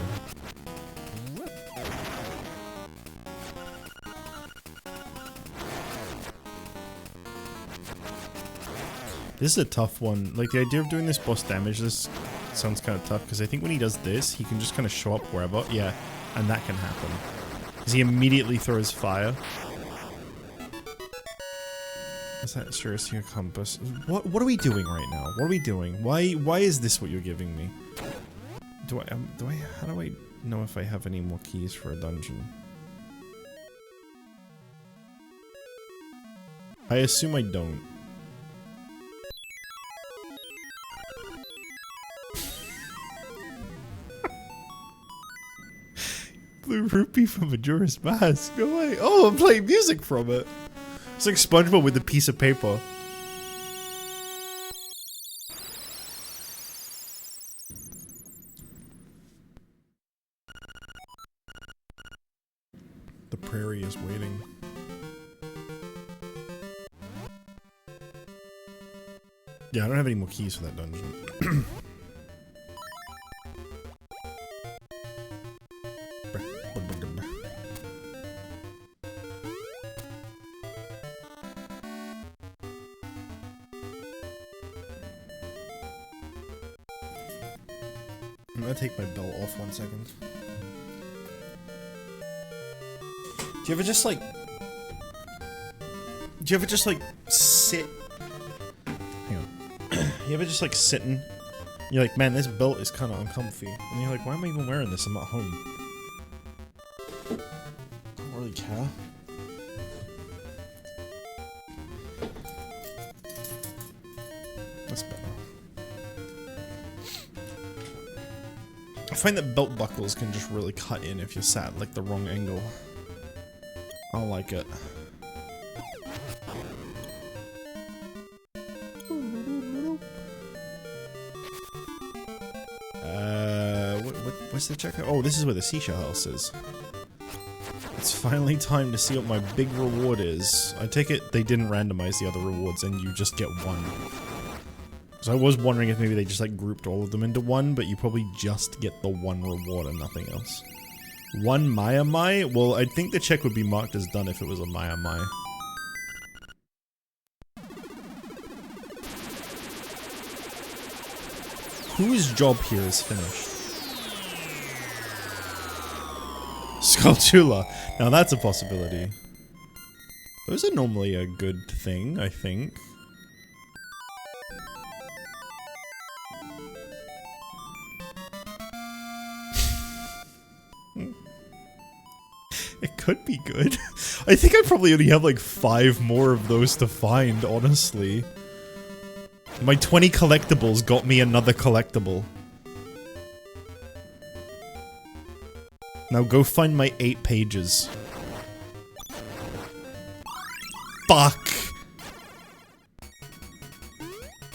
This is a tough one. Like, the idea of doing this boss damage, this sounds kind of tough, because I think when he does this, he can just kind of show up wherever. Yeah, and that can happen. Because he immediately throws fire. Is that seriously a compass? What are we doing right now? What are we doing? Why is this what you're giving me? How do I know if I have any more keys for a dungeon? I assume I don't. Blue rupee from Majora's Mask. No way. Oh, I'm playing music from it. It's like SpongeBob with a piece of paper. The prairie is waiting. Yeah, I don't have any more keys for that dungeon. I'm gonna take my belt off 1 second. Do you ever just like sit? Hang on. You ever just like sitting? You're like, man, this belt is kind of uncomfy, and you're like, why am I even wearing this? I'm at home. Don't really care. That's better. I find that belt buckles can just really cut in if you're sat at like the wrong angle. I don't like it. What's the checker? Oh, this is where the seashell house is. It's finally time to see what my big reward is. I take it they didn't randomize the other rewards and you just get one. So I was wondering if maybe they just like grouped all of them into one, but you probably just get the one reward and nothing else. One Maya Mai? Well, I think the check would be marked as done if it was a Maya Mai. Whose job here is finished? Skulltula. Now that's a possibility. Those are normally a good thing, I think. It could be good. I think I probably only have like 5 more of those to find, honestly. My 20 collectibles got me another collectible. Now go find my 8 pages. Fuck!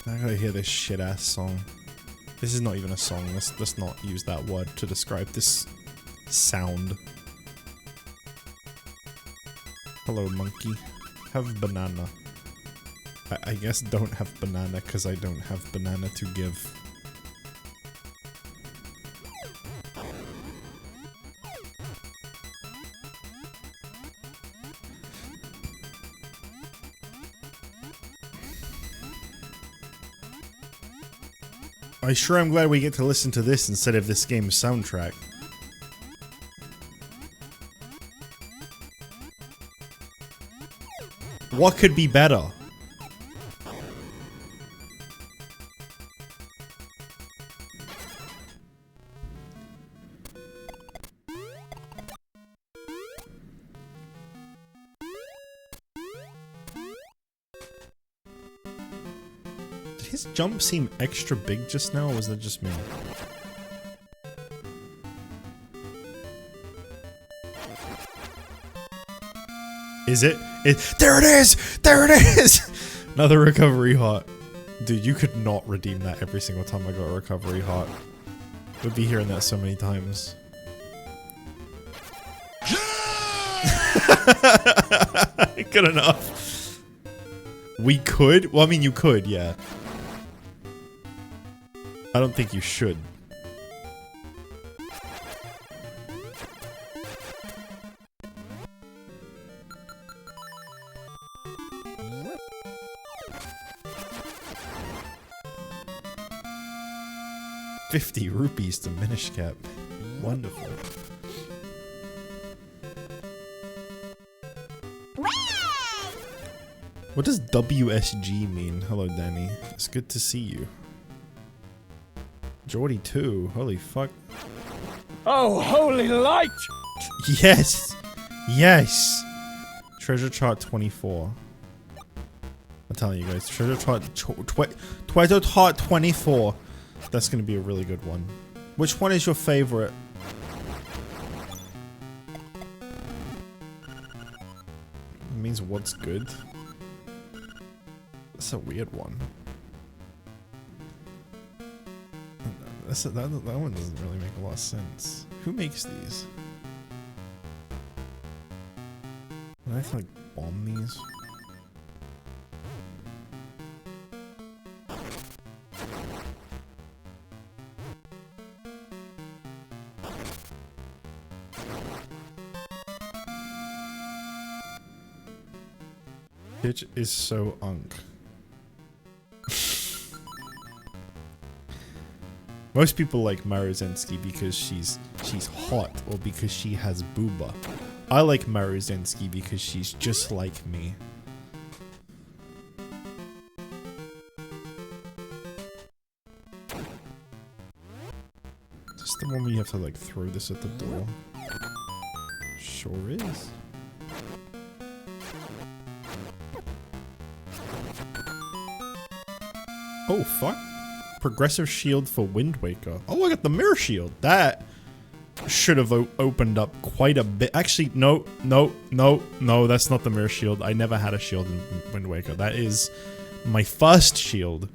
I gotta hear this shit-ass song. This is not even a song. Let's not use that word to describe this sound. Hello, monkey. Have banana. I guess don't have banana because I don't have banana to give. I sure am glad we get to listen to this instead of this game's soundtrack. What could be better? Did his jump seem extra big just now, or was that just me? Is it? There it is! There it is! Another recovery heart. Dude, you could not redeem that every single time I got a recovery heart. We'd be hearing that so many times. Good enough. We could? Well, I mean, you could, yeah. I don't think you should. ₹50 to Minish cap. Wonderful. What does WSG mean? Hello, Danny. It's good to see you. Jordy too. Holy fuck. Oh, holy light! Yes! Yes! Treasure chart 24. I'm telling you guys, treasure chart treasure chart 24. That's gonna be a really good one. Which one is your favorite? It means what's good? That's a weird one. That one doesn't really make a lot of sense. Who makes these? Would I have to like bomb these? Bitch is so unk. Most people like Maruzensky because she's hot or because she has booba. I like Maruzensky because she's just like me. Is this the one where you have to like throw this at the door? Sure is. Oh fuck. Progressive shield for Wind Waker. Oh, I got the mirror shield. That should have opened up quite a bit. Actually, no, that's not the mirror shield. I never had a shield in Wind Waker. That is my first shield.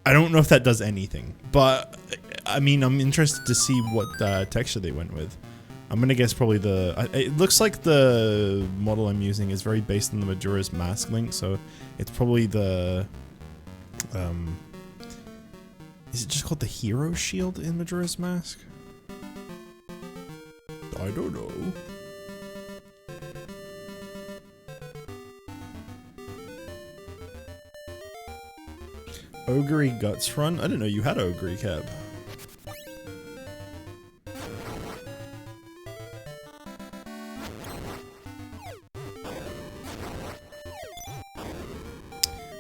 I don't know if that does anything, but I mean, I'm interested to see what texture they went with. I'm gonna guess probably the... it looks like the model I'm using is very based on the Majora's Mask link, so it's probably the... is it just called the Hero Shield in Majora's Mask? I don't know. Ogre Guts Run? I didn't know you had Ogre Cap.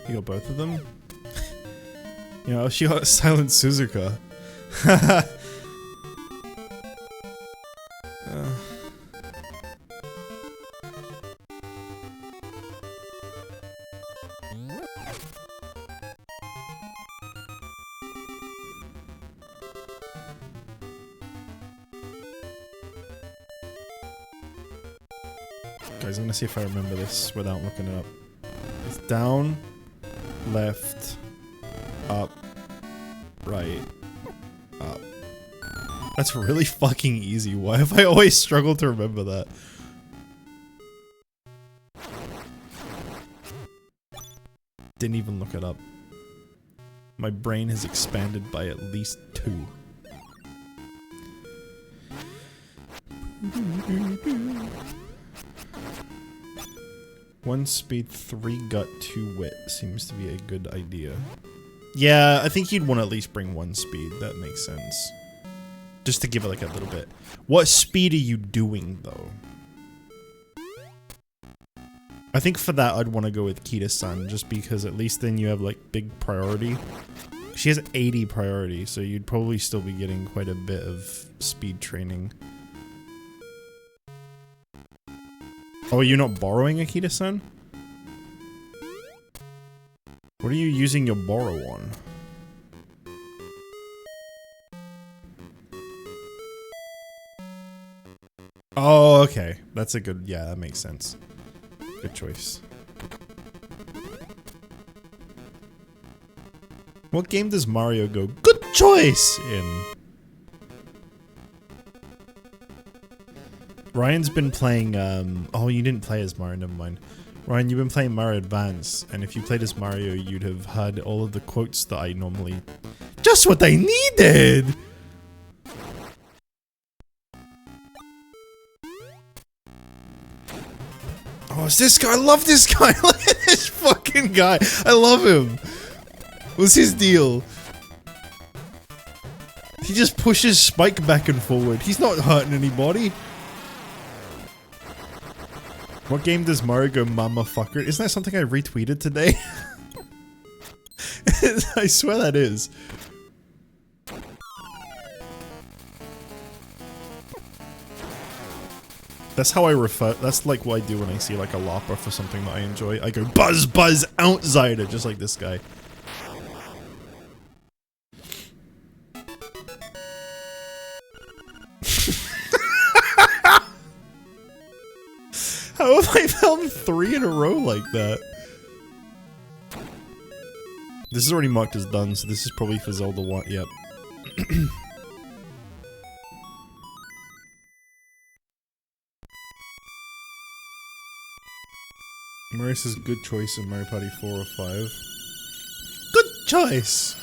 You got both of them? You know, she got Silent Suzuka. Guys, I'm gonna see if I remember this without looking it up. It's down, left, up, right, up. That's really fucking easy. Why have I always struggled to remember that? Didn't even look it up. My brain has expanded by at least 2. One speed, 3 gut, 2 wit seems to be a good idea. Yeah, I think you'd want to at least bring 1 speed. That makes sense. Just to give it like a little bit. What speed are you doing though? I think for that I'd want to go with Kita-san, just because at least then you have like big priority. She has 80 priority, so you'd probably still be getting quite a bit of speed training. Oh, you're not borrowing a Kita-san? What are you using your borrow on? Oh, okay. That's a good, yeah, that makes sense. Good choice. What game does Mario go, good choice, in? Ryan's been playing, oh, you didn't play as Mario, never mind. Ryan, you've been playing Mario Advance, and if you played as Mario, you'd have had all of the quotes that I normally... Just what I needed! Oh, it's this guy. I love this guy. Look at this fucking guy. I love him. What's his deal? He just pushes Spike back and forward. He's not hurting anybody. What game does Mario go mama fucker? Isn't that something I retweeted today? I swear that is. That's how I refer. That's like what I do when I see like a LARPer for something that I enjoy. I go buzz buzz outsider, just like this guy. How have I found 3 in a row like that? This is already marked as done, so this is probably for Zelda 1. Yep. Mario says good choice in Mario Party 4 or 5. Good choice!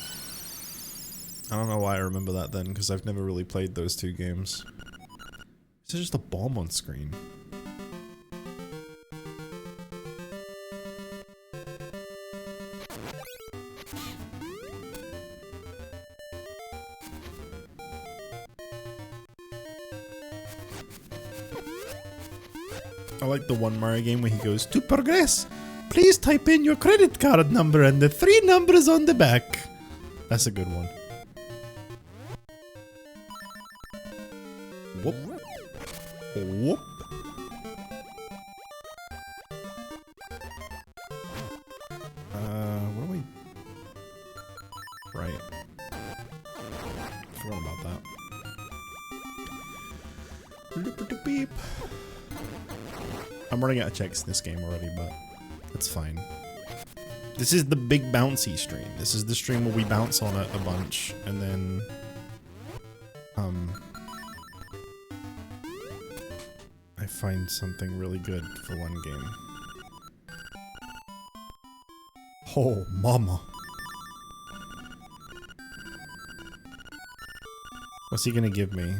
I don't know why I remember that then, because I've never really played those 2 games. Is there just a bomb on screen? I like the one Mario game where he goes, to progress, please type in your credit card number and the 3 numbers on the back. That's a good one. Whoop. Whoop. What do we... Right. Forgot about that. Beep. I'm running out of checks in this game already, but that's fine. This is the big bouncy stream. This is the stream where we bounce on it a bunch, and then... I find something really good for one game. Oh, mama. What's he gonna give me?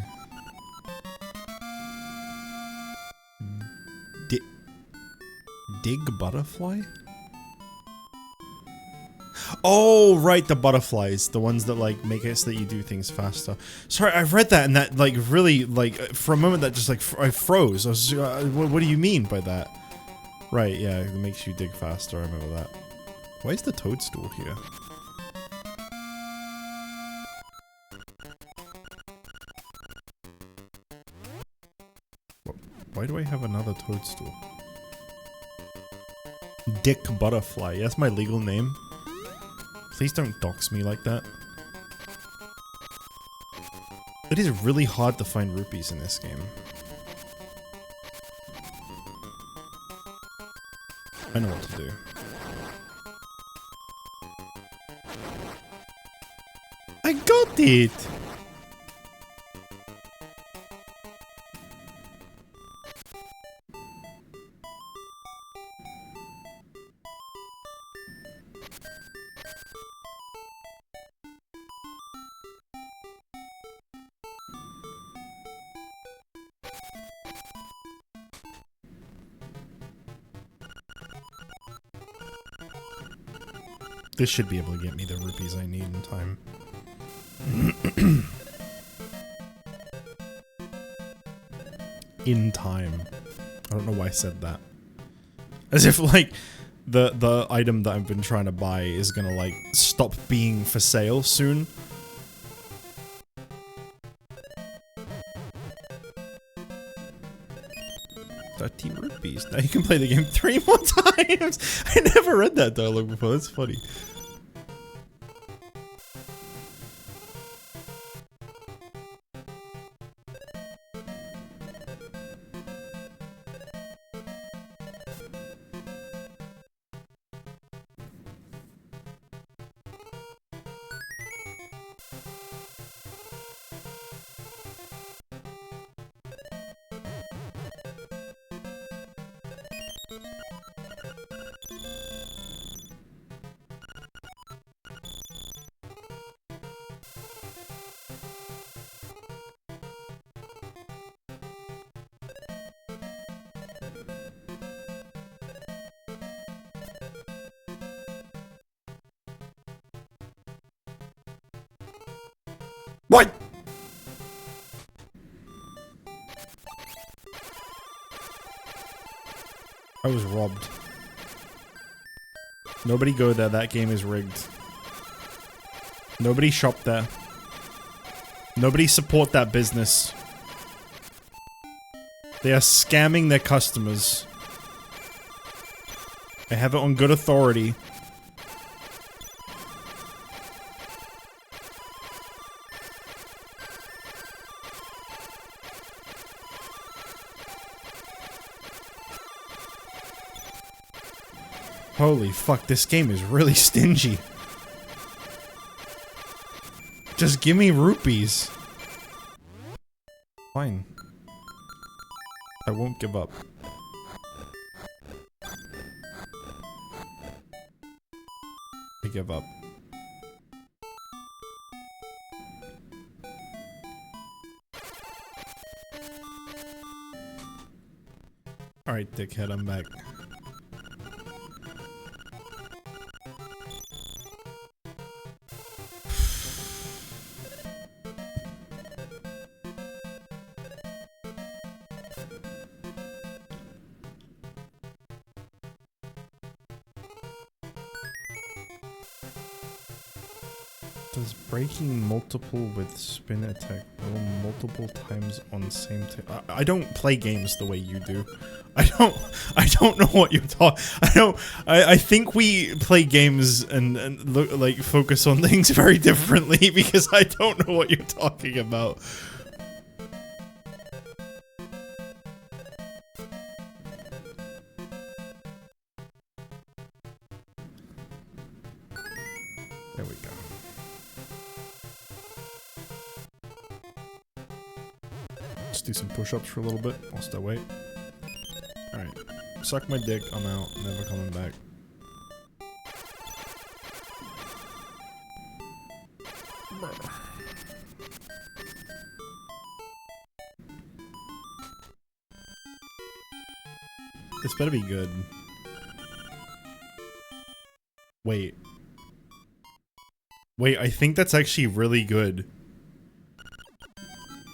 Dig butterfly? Oh, right, the butterflies. The ones that, like, make it so that you do things faster. Sorry, I've read that and that, like, really, like, for a moment that just, like, I froze. I was what do you mean by that? Right, yeah, it makes you dig faster. I remember that. Why is the toadstool here? Why do I have another toadstool? Dick Butterfly. Yeah, that's my legal name. Please don't dox me like that. It is really hard to find rupees in this game. I know what to do. I got it! This should be able to get me the rupees I need in time. In time. I don't know why I said that. As if, like, the item that I've been trying to buy is gonna, like, stop being for sale soon. ₹30. Now you can play the game 3 more times! I never read that dialogue before, that's funny. What? I was robbed. Nobody go there, that game is rigged. Nobody shop there. Nobody support that business. They are scamming their customers. I have it on good authority. Holy fuck, this game is really stingy. Just give me rupees. Fine. I won't give up. I give up. Alright, dickhead, I'm back. Does breaking multiple with spin attack roll multiple times on same I don't play games the way you do. I don't know what you're talking. I think we play games and look, like, focus on things very differently because I don't know what you're talking about. There we go. Let's do some push-ups for a little bit whilst I wait. Alright. Suck my dick, I'm out, never coming back. This better be good. Wait. Wait, I think that's actually really good.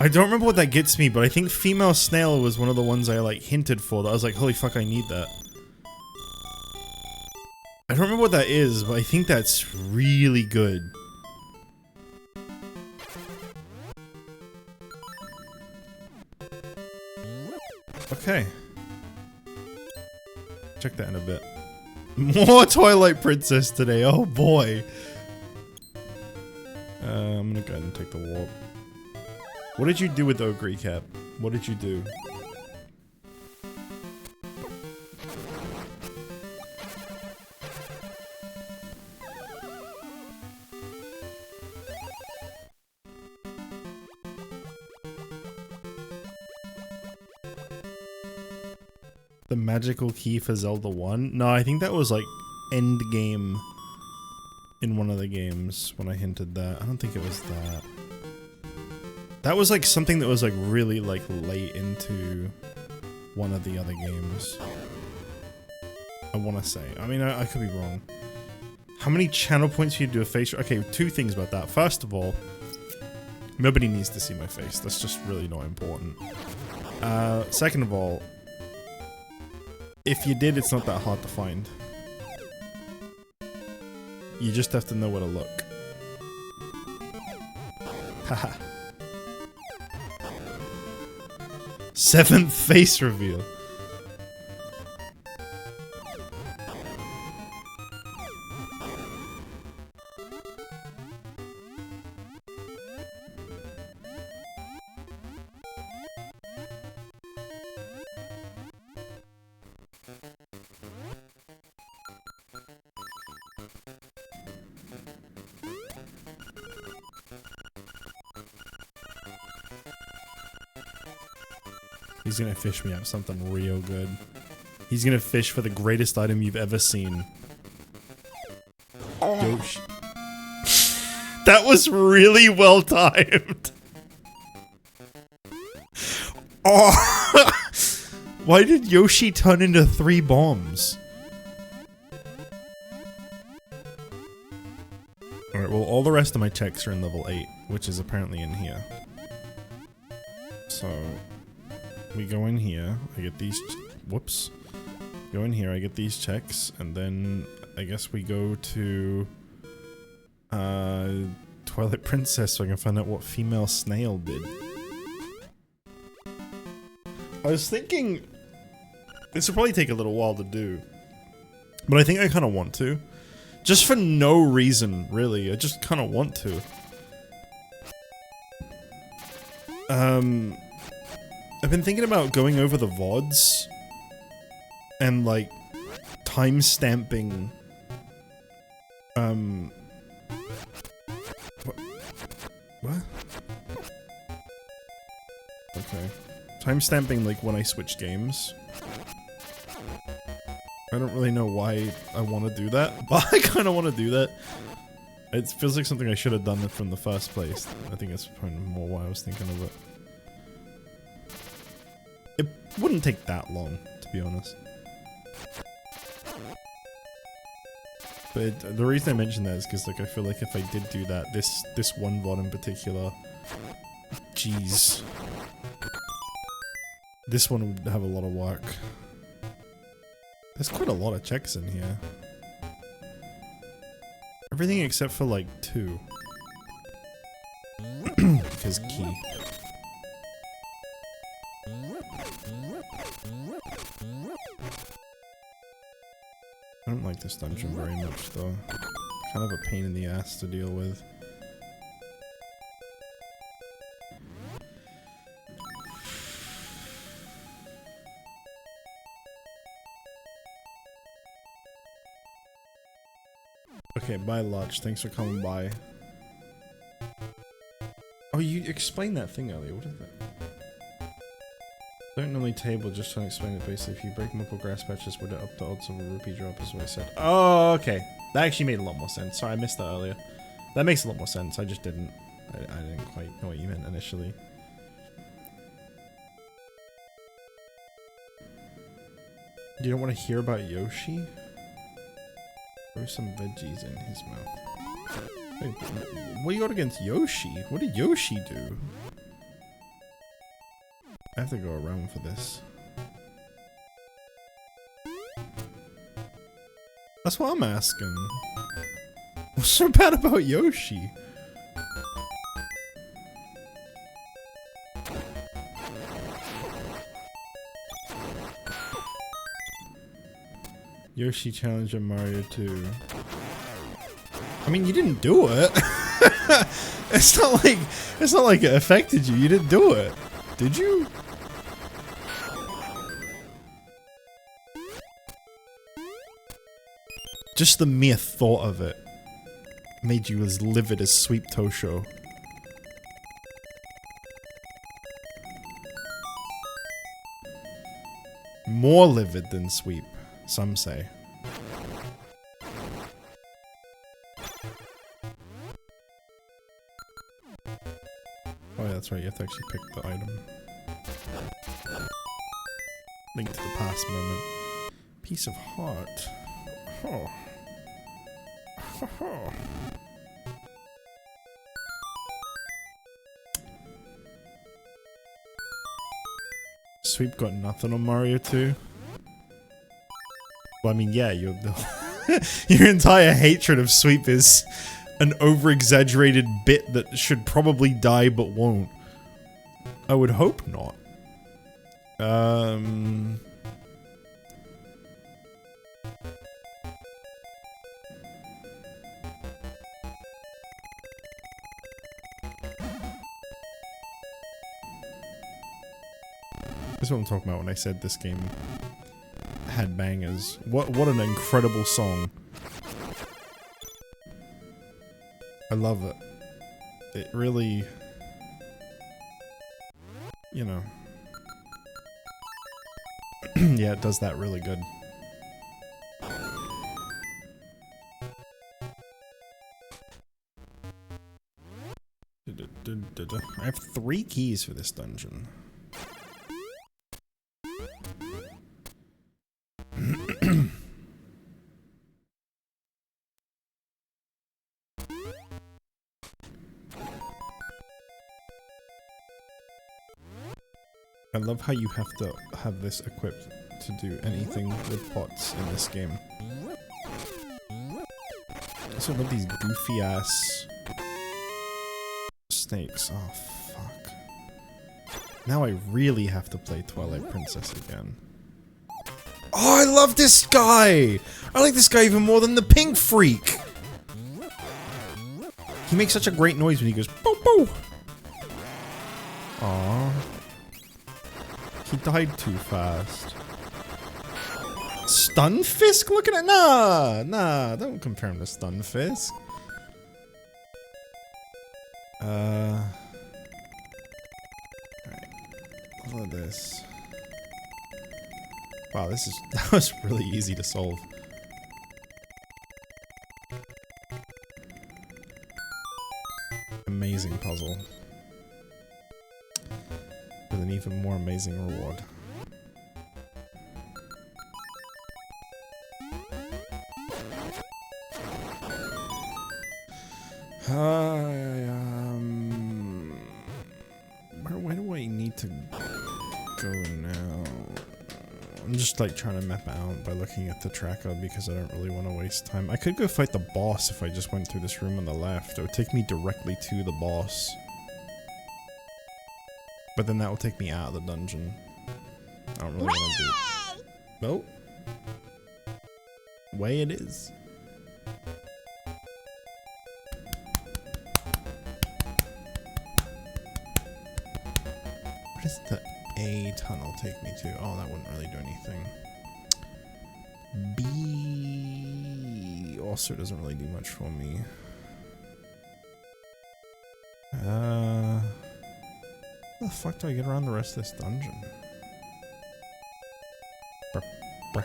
I don't remember what that gets me, but I think female snail was one of the ones I, like, hinted for that I was like, holy fuck, I need that. I don't remember what that is, but I think that's really good. Okay. Check that in a bit. More Twilight Princess today, oh boy. I'm gonna go ahead and take the warp. What did you do with Ogre Cap? What did you do? The magical key for Zelda 1? No, I think that was like end game in one of the games when I hinted that. I don't think it was that. That was like something that was like really like late into one of the other games. I want to say. I mean, I could be wrong. How many channel points do you do a face? Okay, two things about that. First of all, nobody needs to see my face. That's just really not important. Second of all, if you did, it's not that hard to find. You just have to know where to look. Haha. 7th face reveal. He's gonna fish me out something real good. He's gonna fish for the greatest item you've ever seen. Yoshi. That was really well timed. Oh! Why did Yoshi turn into 3 bombs? Alright, well, all the rest of my checks are in level 8, which is apparently in here. So... we go in here, I get these, whoops. Go in here, I get these checks, and then I guess we go to Twilight Princess so I can find out what female snail did. I was thinking this will probably take a little while to do, but I think I kind of want to. Just for no reason, really. I just kind of want to. I've been thinking about going over the VODs and like time-stamping what? Okay. Time-stamping like when I switch games. I don't really know why I want to do that, but I kind of want to do that. It feels like something I should have done from the first place. I think that's probably more why I was thinking of it. It wouldn't take that long, to be honest. But the reason I mention that is because like I feel like if I did do that, this one VOD in particular, jeez, this one would have a lot of work. There's quite a lot of checks in here. Everything except for like 2. Because key. I don't like this dungeon very much though. Kind of a pain in the ass to deal with. Okay, bye Lodge, thanks for coming by. Oh, you explained that thing earlier, what is that? Don't normally table, just trying to explain it basically. If you break multiple grass patches, would it up the odds of a rupee drop is what I said. Oh, okay. That actually made a lot more sense. Sorry, I missed that earlier. That makes a lot more sense, I just didn't. I didn't quite know what you meant initially. You don't want to hear about Yoshi? Throw some veggies in his mouth. Wait, what do you got against Yoshi? What did Yoshi do? I have to go around for this. That's what I'm asking. What's so bad about Yoshi? Yoshi Challenger Mario 2. I mean, you didn't do it. It's not like it affected you. You didn't do it. Did you? Just the mere thought of it made you as livid as Sweep Tosho. More livid than Sweep, some say. Oh yeah, that's right, you have to actually pick the item. Link to the past moment. Piece of heart. Oh. Sweep got nothing on Mario 2. Well, I mean, yeah, your entire hatred of Sweep is an over-exaggerated bit that should probably die but won't. I would hope not. That's what I'm talking about when I said this game had bangers. What an incredible song. I love it. It really, you know. Yeah, it does that really good. I have 3 keys for this dungeon. I love how you have to have this equipped to do anything with pots in this game. I also love these goofy ass snakes. Oh fuck. Now I really have to play Twilight Princess again. Oh, I love this guy! I like this guy even more than the pink freak! He makes such a great noise when he goes boo boo! Aww. He died too fast. Stunfisk? Look at it! Nah, don't compare him to Stunfisk. Alright. Look at this. Wow, that was really easy to solve. Amazing puzzle. With an even more amazing reward. Where do I need to go now? I'm just like trying to map it out by looking at the tracker because I don't really want to waste time. I could go fight the boss if I just went through this room on the left. It would take me directly to the boss. But then that will take me out of the dungeon. I don't really want to do it. Nope. Way it is. What does the A tunnel take me to? Oh, that wouldn't really do anything. B also doesn't really do much for me. How the fuck do I get around the rest of this dungeon? Brr, brr.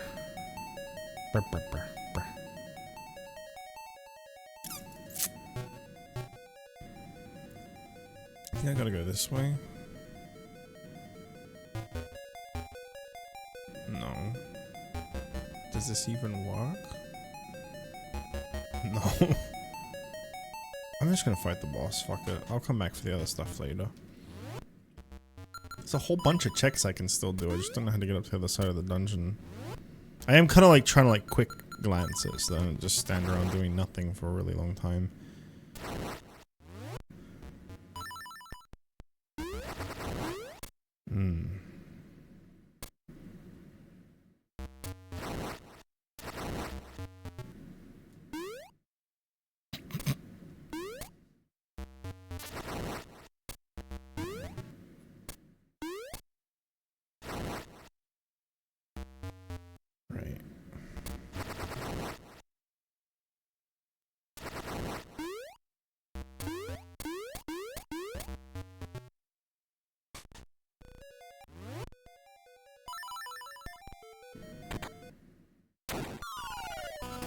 Brr, brr, brr, brr. I think I gotta go this way. No. Does this even work? No. I'm just gonna fight the boss, fuck it. I'll come back for the other stuff later. There's a whole bunch of checks I can still do, I just don't know how to get up to the other side of the dungeon. I am kind of like trying to like quick glances, so I don't just stand around doing nothing for a really long time.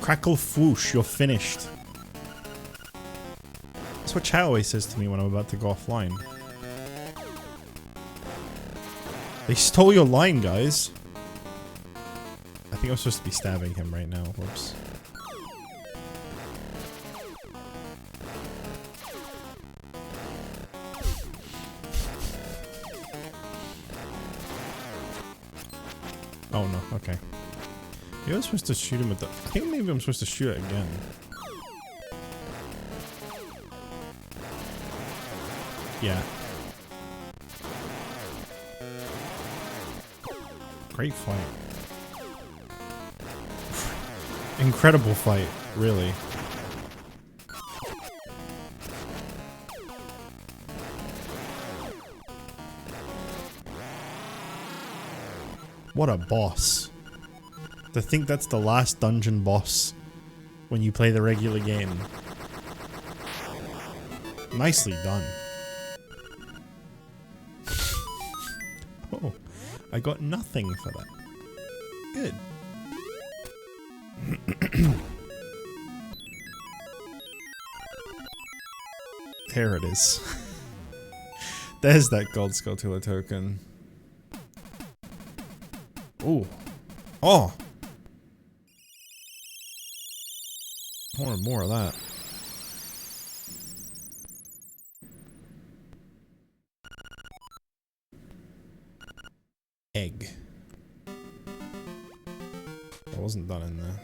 Crackle fwoosh, you're finished. That's what chat always says to me when I'm about to go offline. They stole your line, guys. I think I'm supposed to be stabbing him right now. Whoops. Oh no, okay. Maybe I'm supposed to shoot him with the... I think maybe I'm supposed to shoot it again. Yeah. Great fight. Incredible fight, really. What a boss. To think that's the last dungeon boss when you play the regular game. Nicely done. Oh, I got nothing for that. Good. There it is. There's that gold Skulltula token. Ooh. Oh! I wanted more of that. Egg. I wasn't done in there.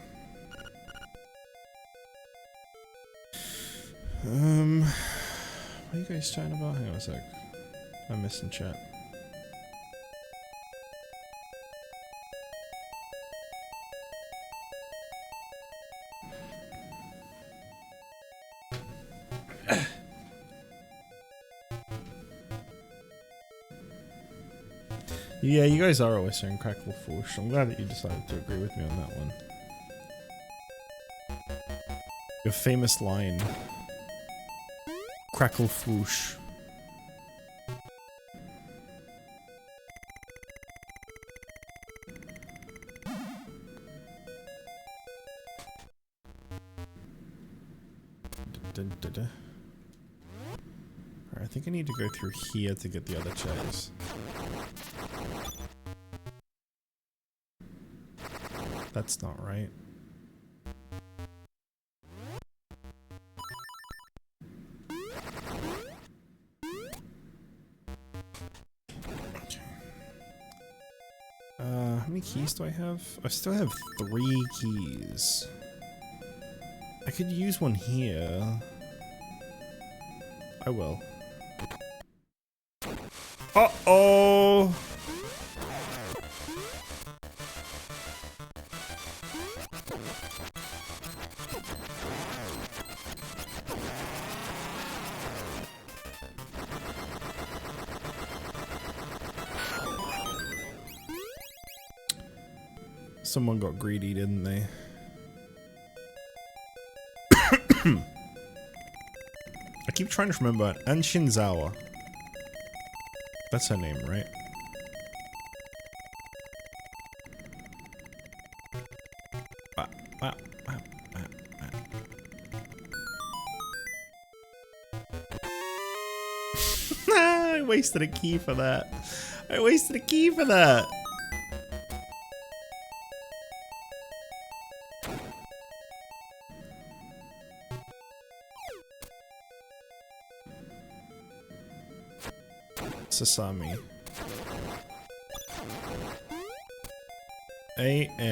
What are you guys chatting about? Hang on a sec. I'm missing chat. Yeah, you guys are always saying crackle foosh. I'm glad that you decided to agree with me on that one. Your famous line. Crackle foosh. Alright, I think I need to go through here to get the other checks. That's not right. Okay. How many keys do I have? I still have 3 keys. I could use one here. I will. Uh-oh! Someone got greedy, didn't they? I keep trying to remember Anshinzawa. That's her name, right? I wasted a key for that. I wasted a key for that. Sasami. Anshinzawa.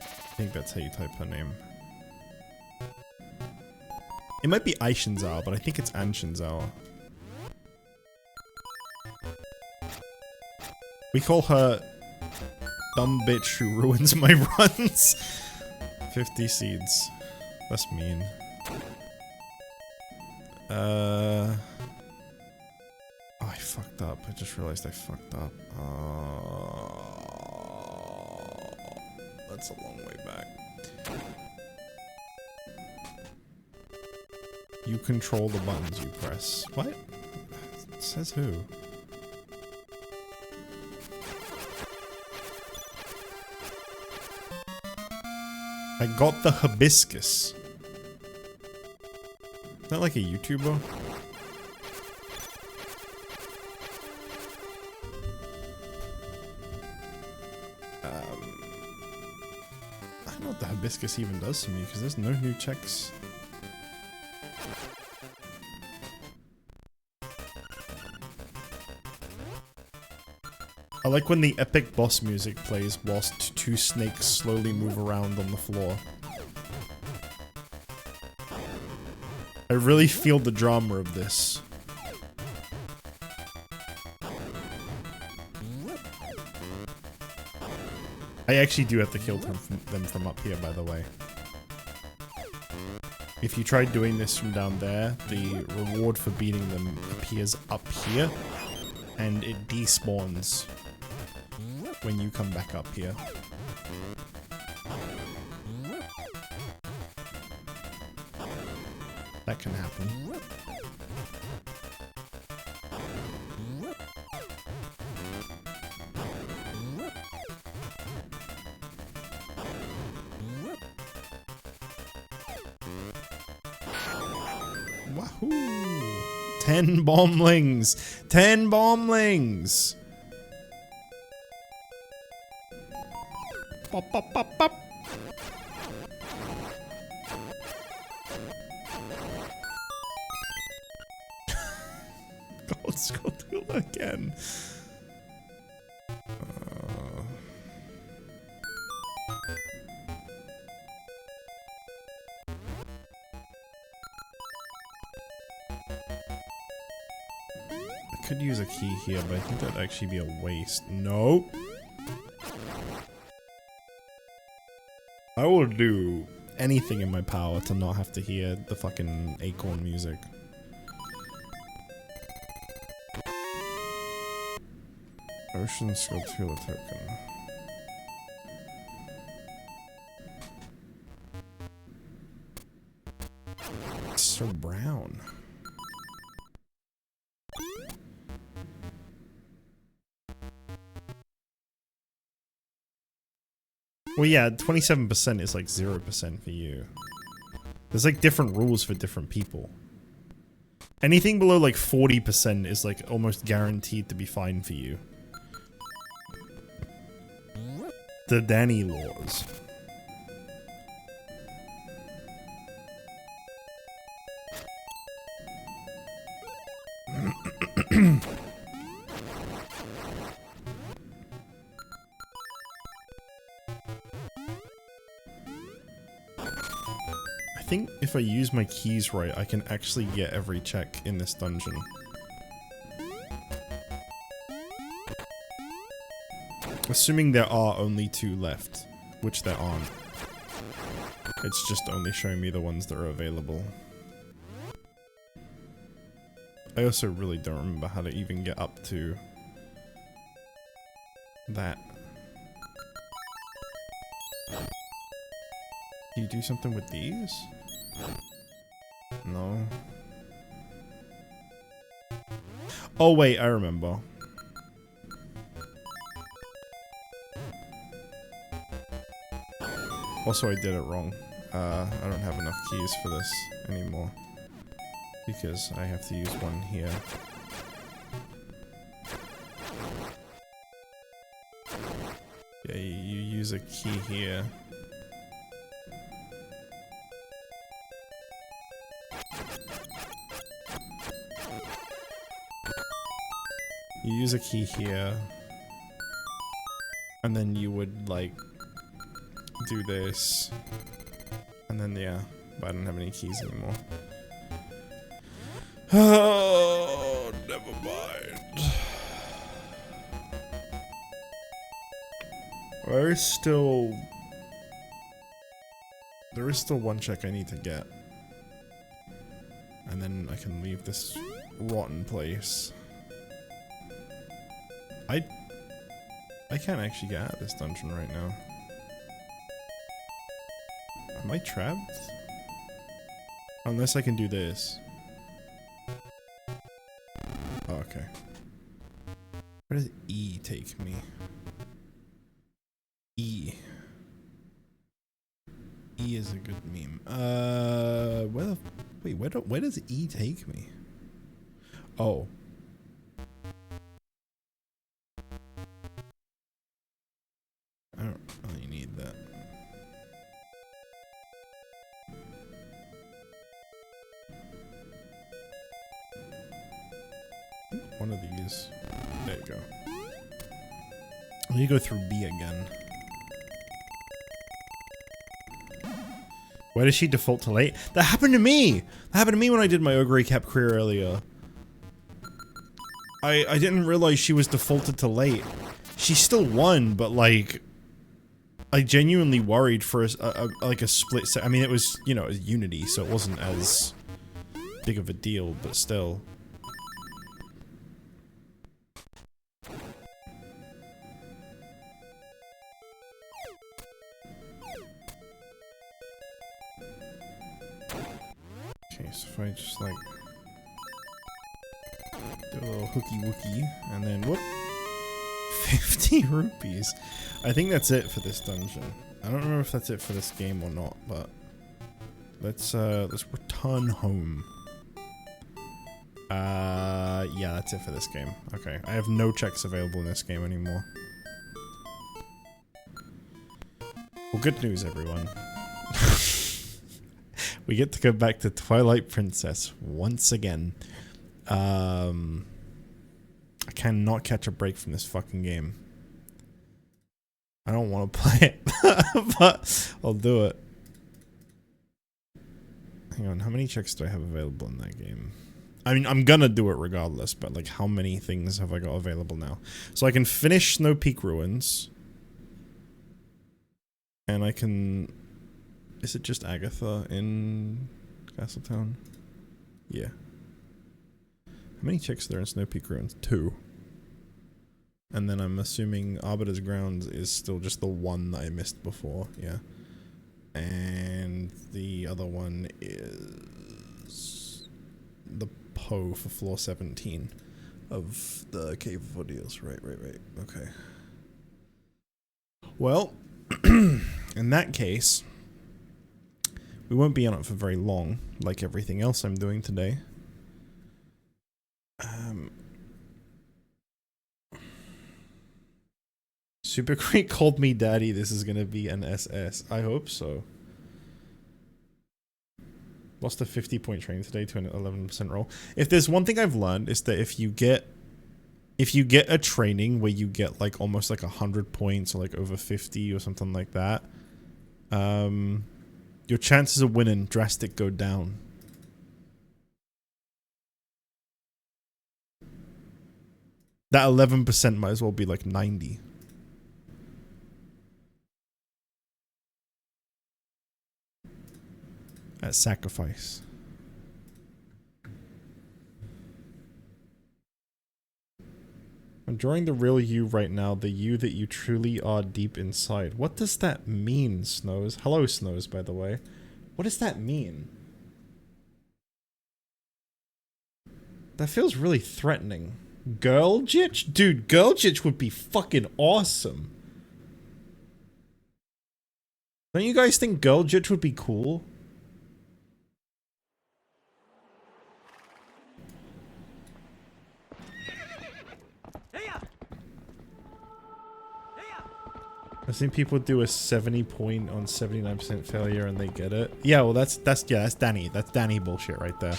I think that's how you type her name. It might be Aishinzawa, but I think it's Anshinzawa. We call her dumb bitch who ruins my runs. 50 seeds. That's mean. Oh, I fucked up. I just realized I fucked up. That's a long way back. You control the buttons you press. What? It says who? I got the hibiscus. Is that like a YouTuber? I don't know what the hibiscus even does to me because there's no new checks. like when the epic boss music plays whilst two snakes slowly move around on the floor. I really feel the drama of this. I actually do have to kill them from up here, by the way. If you try doing this from down there, the reward for beating them appears up here, and it despawns when you come back up here. That can happen. Wahoo! 10 bombings! 10 bombings! Pop, pop, pop, pop! God, Scott again. I could use a key here, but I think that'd actually be a waste. Nope. I will do anything in my power to not have to hear the fucking acorn music. Ocean Sculptura token. It's so brown. Well, yeah, 27% is like 0% for you. There's like different rules for different people. Anything below like 40% is like almost guaranteed to be fine for you. The Danny laws. I think if I use my keys right, I can actually get every check in this dungeon. Assuming there are only 2 left, which there aren't. It's just only showing me the ones that are available. I also really don't remember how to even get up to that. Do you do something with these? No. Oh wait, I remember. Also, I did it wrong. I don't have enough keys for this anymore. Because I have to use one here. Yeah, you use a key here. You use a key here. And then you would, like, do this. And then, yeah, but I don't have any keys anymore. Oh, never mind. There is still one check I need to get. And then I can leave this rotten place. I can't actually get out of this dungeon right now. Am I trapped? Unless I can do this. Oh, okay. Where does E take me? E. E is a good meme. Where does E take me? Oh. I don't really need that. One of these. There you go. Let me go through B again. Why does she default to late? That happened to me! That happened to me when I did my Ogre Cap career earlier. I didn't realize she was defaulted to late. She still won, but like... I genuinely worried for like a split set. I mean, it was, you know, it was Unity, so it wasn't as big of a deal, but still. Okay, so if I just like do a little hooky wookie, and then whoop, 50 rupees. I think that's it for this dungeon. I don't remember if that's it for this game or not, but let's return home. Yeah, that's it for this game. Okay, I have no checks available in this game anymore. Well, good news, everyone. We get to go back to Twilight Princess once again. I cannot catch a break from this fucking game. I don't want to play it, but I'll do it. Hang on, how many checks do I have available in that game? I mean, I'm gonna do it regardless, but like, how many things have I got available now? So I can finish Snow Peak Ruins. And I can... Is it just Agatha in Castletown? Yeah. How many checks are there in Snow Peak Ruins? 2. And then I'm assuming Arbiter's Grounds is still just the one that I missed before, yeah. And the other one is the Poe for floor 17 of the Cave of Ordeals. Right. Okay. Well, in that case, we won't be on it for very long, like everything else I'm doing today. Super Creek called me daddy. This is gonna be an SS. I hope so. Lost a 50-point training today to an 11% roll. If there's one thing I've learned, is that if you get a training where you get like almost like 100 points or like over 50 or something like that, your chances of winning drastic go down. That 11% might as well be like 90. At sacrifice. I'm drawing the real you right now, the you that you truly are deep inside. What does that mean, Snows? Hello, Snows, by the way. What does that mean? That feels really threatening. JustJich? Dude, JustJich would be fucking awesome. Don't you guys think JustJich would be cool? I've seen people do a 70 point on 79% failure and they get it. Yeah, well that's Danny. That's Danny bullshit right there.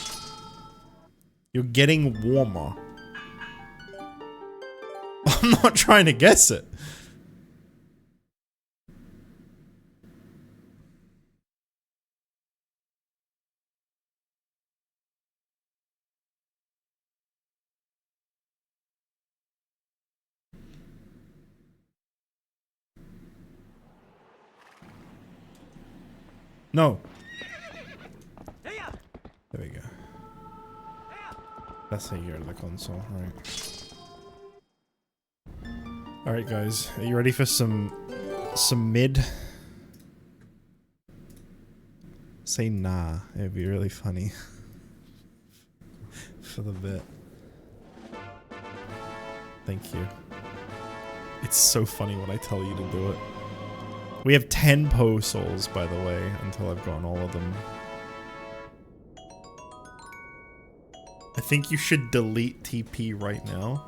You're getting warmer. I'm not trying to guess it. No. There we go. That's how you go to the console, right? Alright guys, are you ready for some mid? Say nah, it'd be really funny. For the bit. Thank you. It's so funny when I tell you to do it. We have 10 Poe souls, by the way, until I've gotten all of them. I think you should delete TP right now.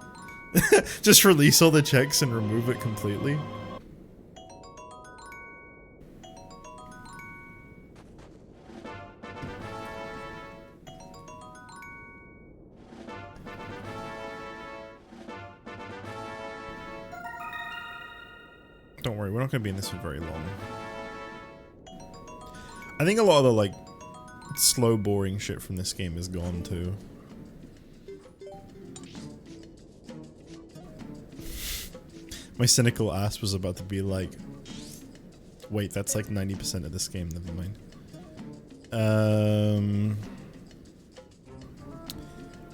Just release all the checks and remove it completely. Don't worry, we're not going to be in this for very long. I think a lot of the, like, slow, boring shit from this game is gone, too. My cynical ass was about to be like, wait, that's like 90% of this game, never mind.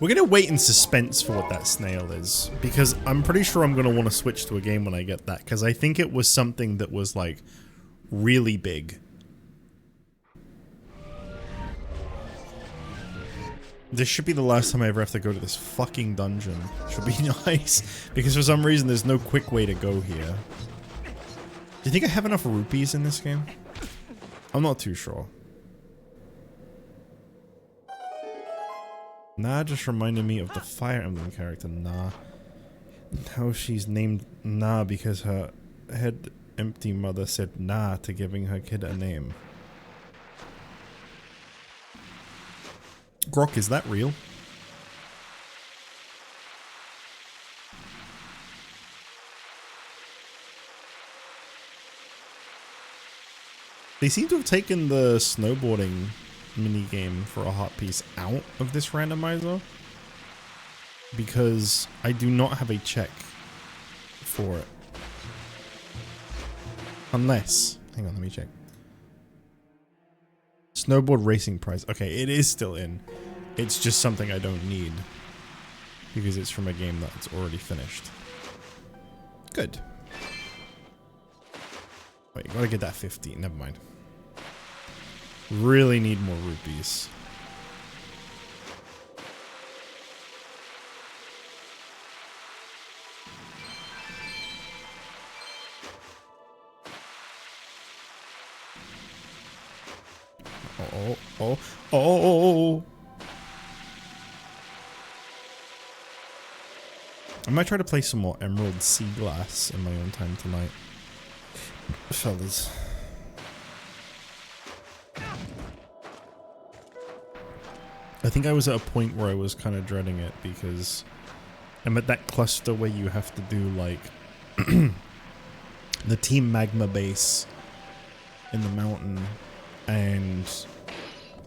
We're gonna wait in suspense for what that snail is, because I'm pretty sure I'm gonna want to switch to a game when I get that, because I think it was something that was like really big. This should be the last time I ever have to go to this fucking dungeon. Should be nice, because for some reason there's no quick way to go here. Do you think I have enough rupees in this game? I'm not too sure. Nah just reminded me of the Fire Emblem character, Nah. How she's named Nah because her head empty mother said nah to giving her kid a name. Grok, is that real? They seem to have taken the snowboarding minigame for a hot piece out of this randomizer, because I do not have a check for it. Unless, hang on, let me check. Snowboard racing prize. Okay, it is still in. It's just something I don't need because it's from a game that's already finished. Good. Wait, gotta get that 15. Never mind. Really need more rupees. Oh. I might try to play some more Emerald Sea Glass in my own time tonight. Fellas. I think I was at a point where I was kind of dreading it because I'm at that cluster where you have to do like the Team Magma base in the mountain and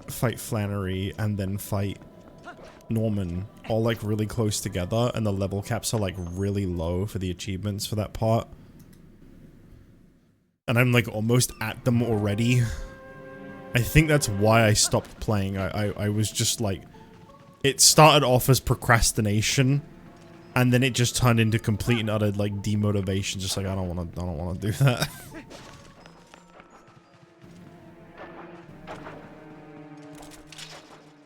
fight Flannery and then fight Norman all like really close together, and the level caps are like really low for the achievements for that part. And I'm like almost at them already. I think that's why I stopped playing. I was just like, it started off as procrastination, and then it just turned into complete and utter like demotivation. Just like I don't want to do that.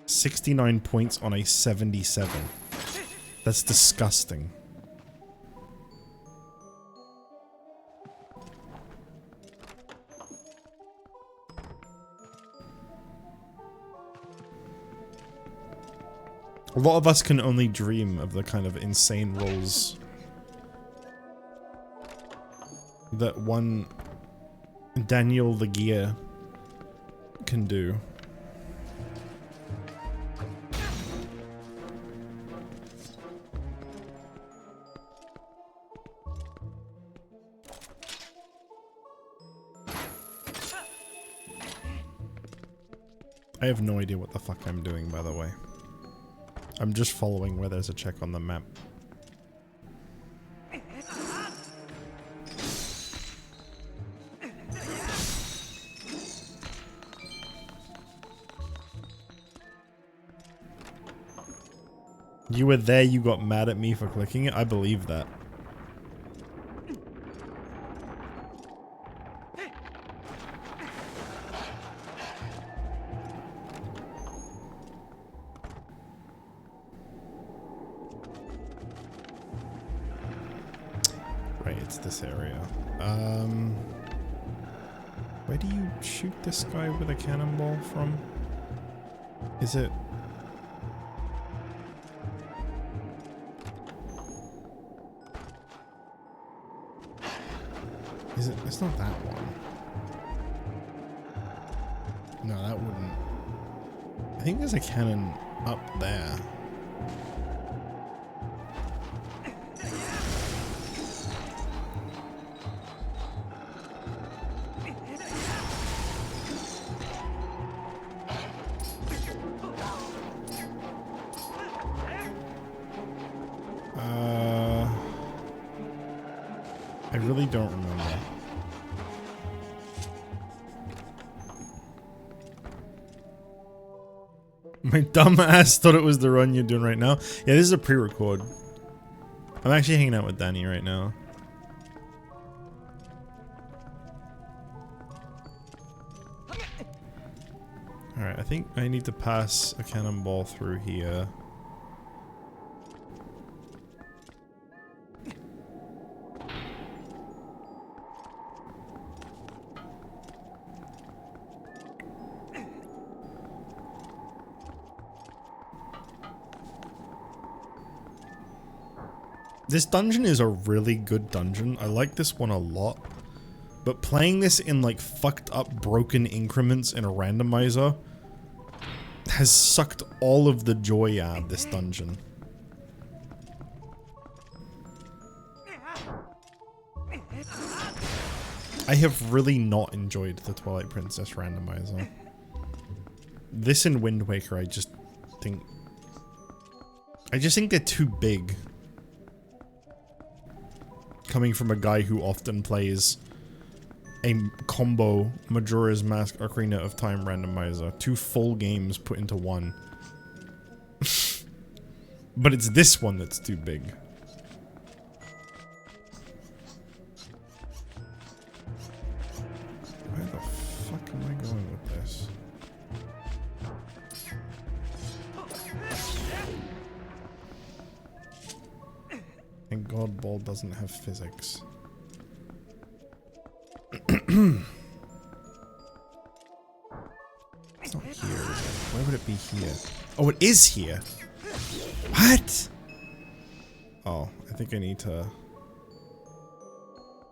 $69 points on a 77. That's disgusting. A lot of us can only dream of the kind of insane rolls that one Daniel the Gear can do. I have no idea what the fuck I'm doing, by the way. I'm just following where there's a check on the map. You were there, you got mad at me for clicking it? I believe that. Right, it's this area. Where do you shoot this guy with a cannonball from? Is it... Is it? It's not that one. No, that wouldn't. I think there's a cannon up there. I really don't remember. My dumb ass thought it was the run you're doing right now. Yeah, this is a pre-record. I'm actually hanging out with Danny right now. Alright, I think I need to pass a cannonball through here. This dungeon is a really good dungeon. I like this one a lot. But playing this in like fucked up broken increments in a randomizer has sucked all of the joy out of this dungeon. I have really not enjoyed the Twilight Princess randomizer. This and Wind Waker, I just think they're too big. Coming from a guy who often plays a combo Majora's Mask Ocarina of Time randomizer. 2 full games put into one. But it's this one that's too big. Where the fuck am I going with this? Thank God ball doesn't have physics. It's not here, is it? Where would it be here? Oh, it is here! What? Oh, I think I need to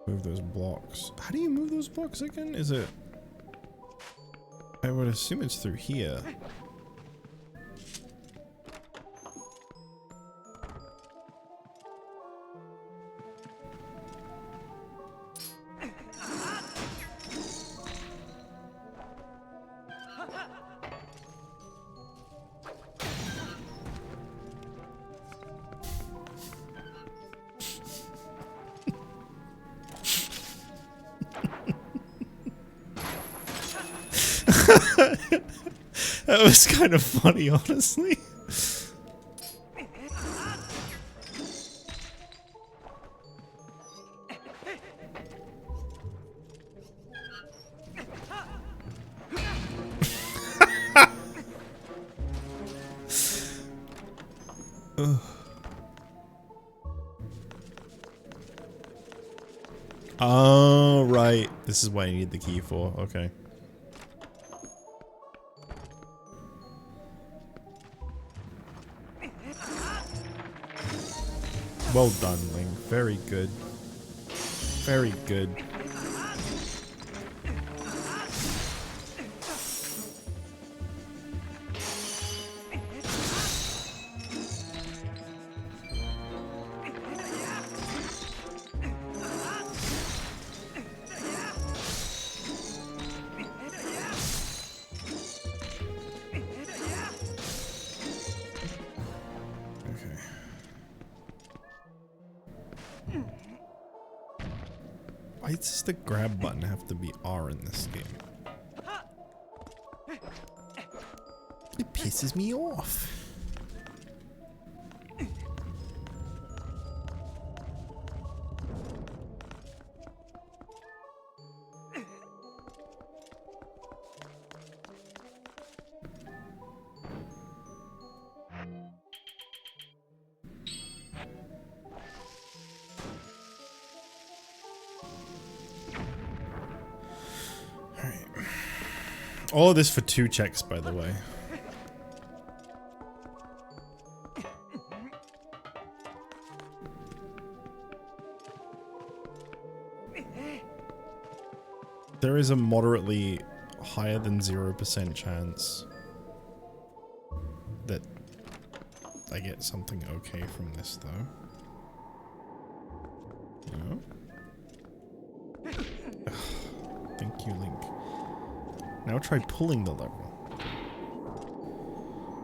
move those blocks. How do you move those blocks again? Is it... I would assume it's through here. That was kind of funny, honestly. Oh, right. This is what I need the key for. Okay. Well done, Link. Very good. Very good. Why does the grab button have to be R in this game? It pisses me off. All of this for 2 checks, by the way. There is a moderately higher than 0% chance that I get something okay from this, though. You know? Thank you, Link. Now try pulling the lever.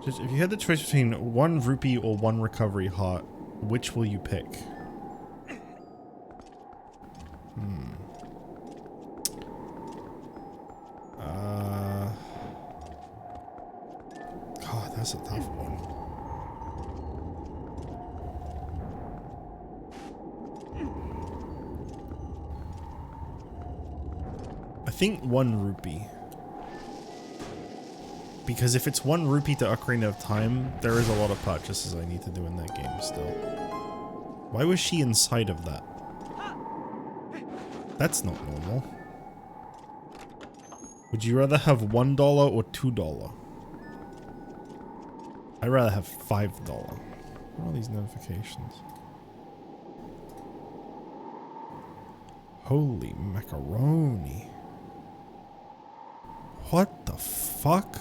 Just if you had the choice between 1 rupee or 1 recovery heart, which will you pick? God, that's a tough one. I think 1 rupee. Because if it's 1 rupee to Ocarina of Time, there is a lot of purchases I need to do in that game still. Why was she inside of that? That's not normal. Would you rather have $1 or $2? I'd rather have $5. What are all these notifications? Holy macaroni. What the fuck?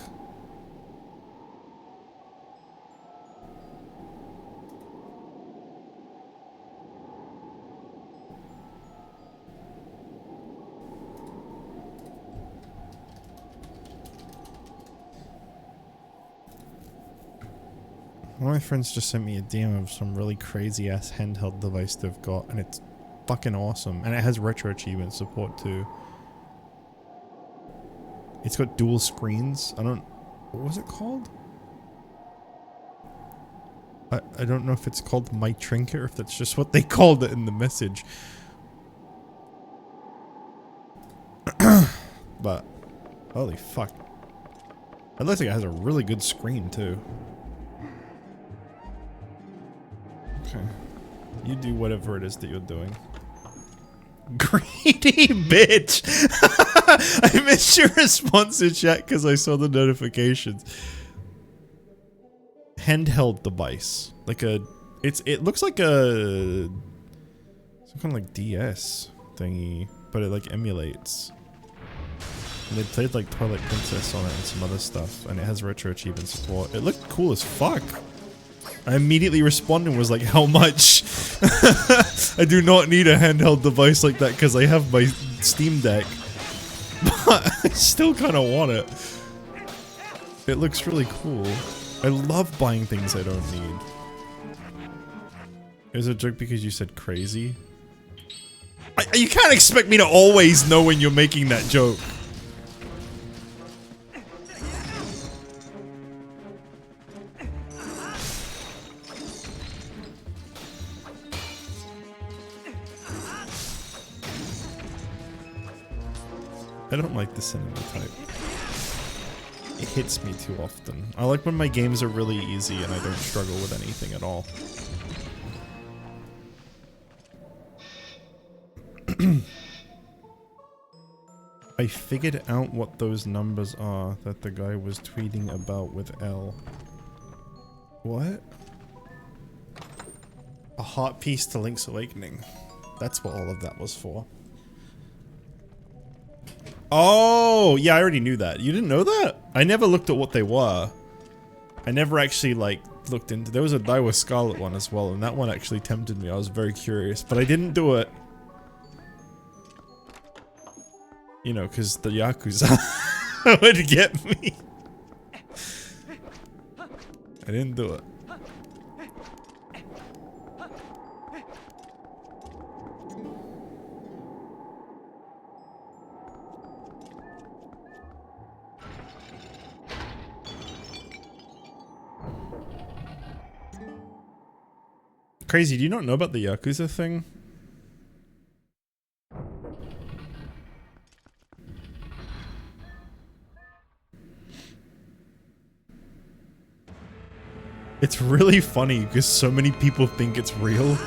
One of my friends just sent me a DM of some really crazy ass handheld device they've got, and it's fucking awesome. And it has retro achievement support too. It's got dual screens. What was it called? I don't know if it's called My Trinket or if that's just what they called it in the message. But, holy fuck. It looks like it has a really good screen too. Okay. You do whatever it is that you're doing. Greedy bitch! I missed your response in chat because I saw the notifications. Handheld device. Like a... It looks like a... some kind of like DS thingy. But it like emulates. And they played like Twilight Princess on it and some other stuff. And it has retro achievement support. It looked cool as fuck. I immediately responded and was like, how much? I do not need a handheld device like that because I have my Steam Deck. But I still kind of want it. It looks really cool. I love buying things I don't need. It was a joke because you said crazy. You can't expect me to always know when you're making that joke. I don't like the cinema type. It hits me too often. I like when my games are really easy and I don't struggle with anything at all. I figured out what those numbers are that the guy was tweeting about with L. What? A heart piece to Link's Awakening. That's what all of that was for. Oh, yeah, I already knew that. You didn't know that? I never looked at what they were. I never actually, like, looked into... There was a Die with Scarlet one as well, and that one actually tempted me. I was very curious, but I didn't do it. You know, because the Yakuza would get me. I didn't do it. Crazy, do you not know about the Yakuza thing? It's really funny because so many people think it's real.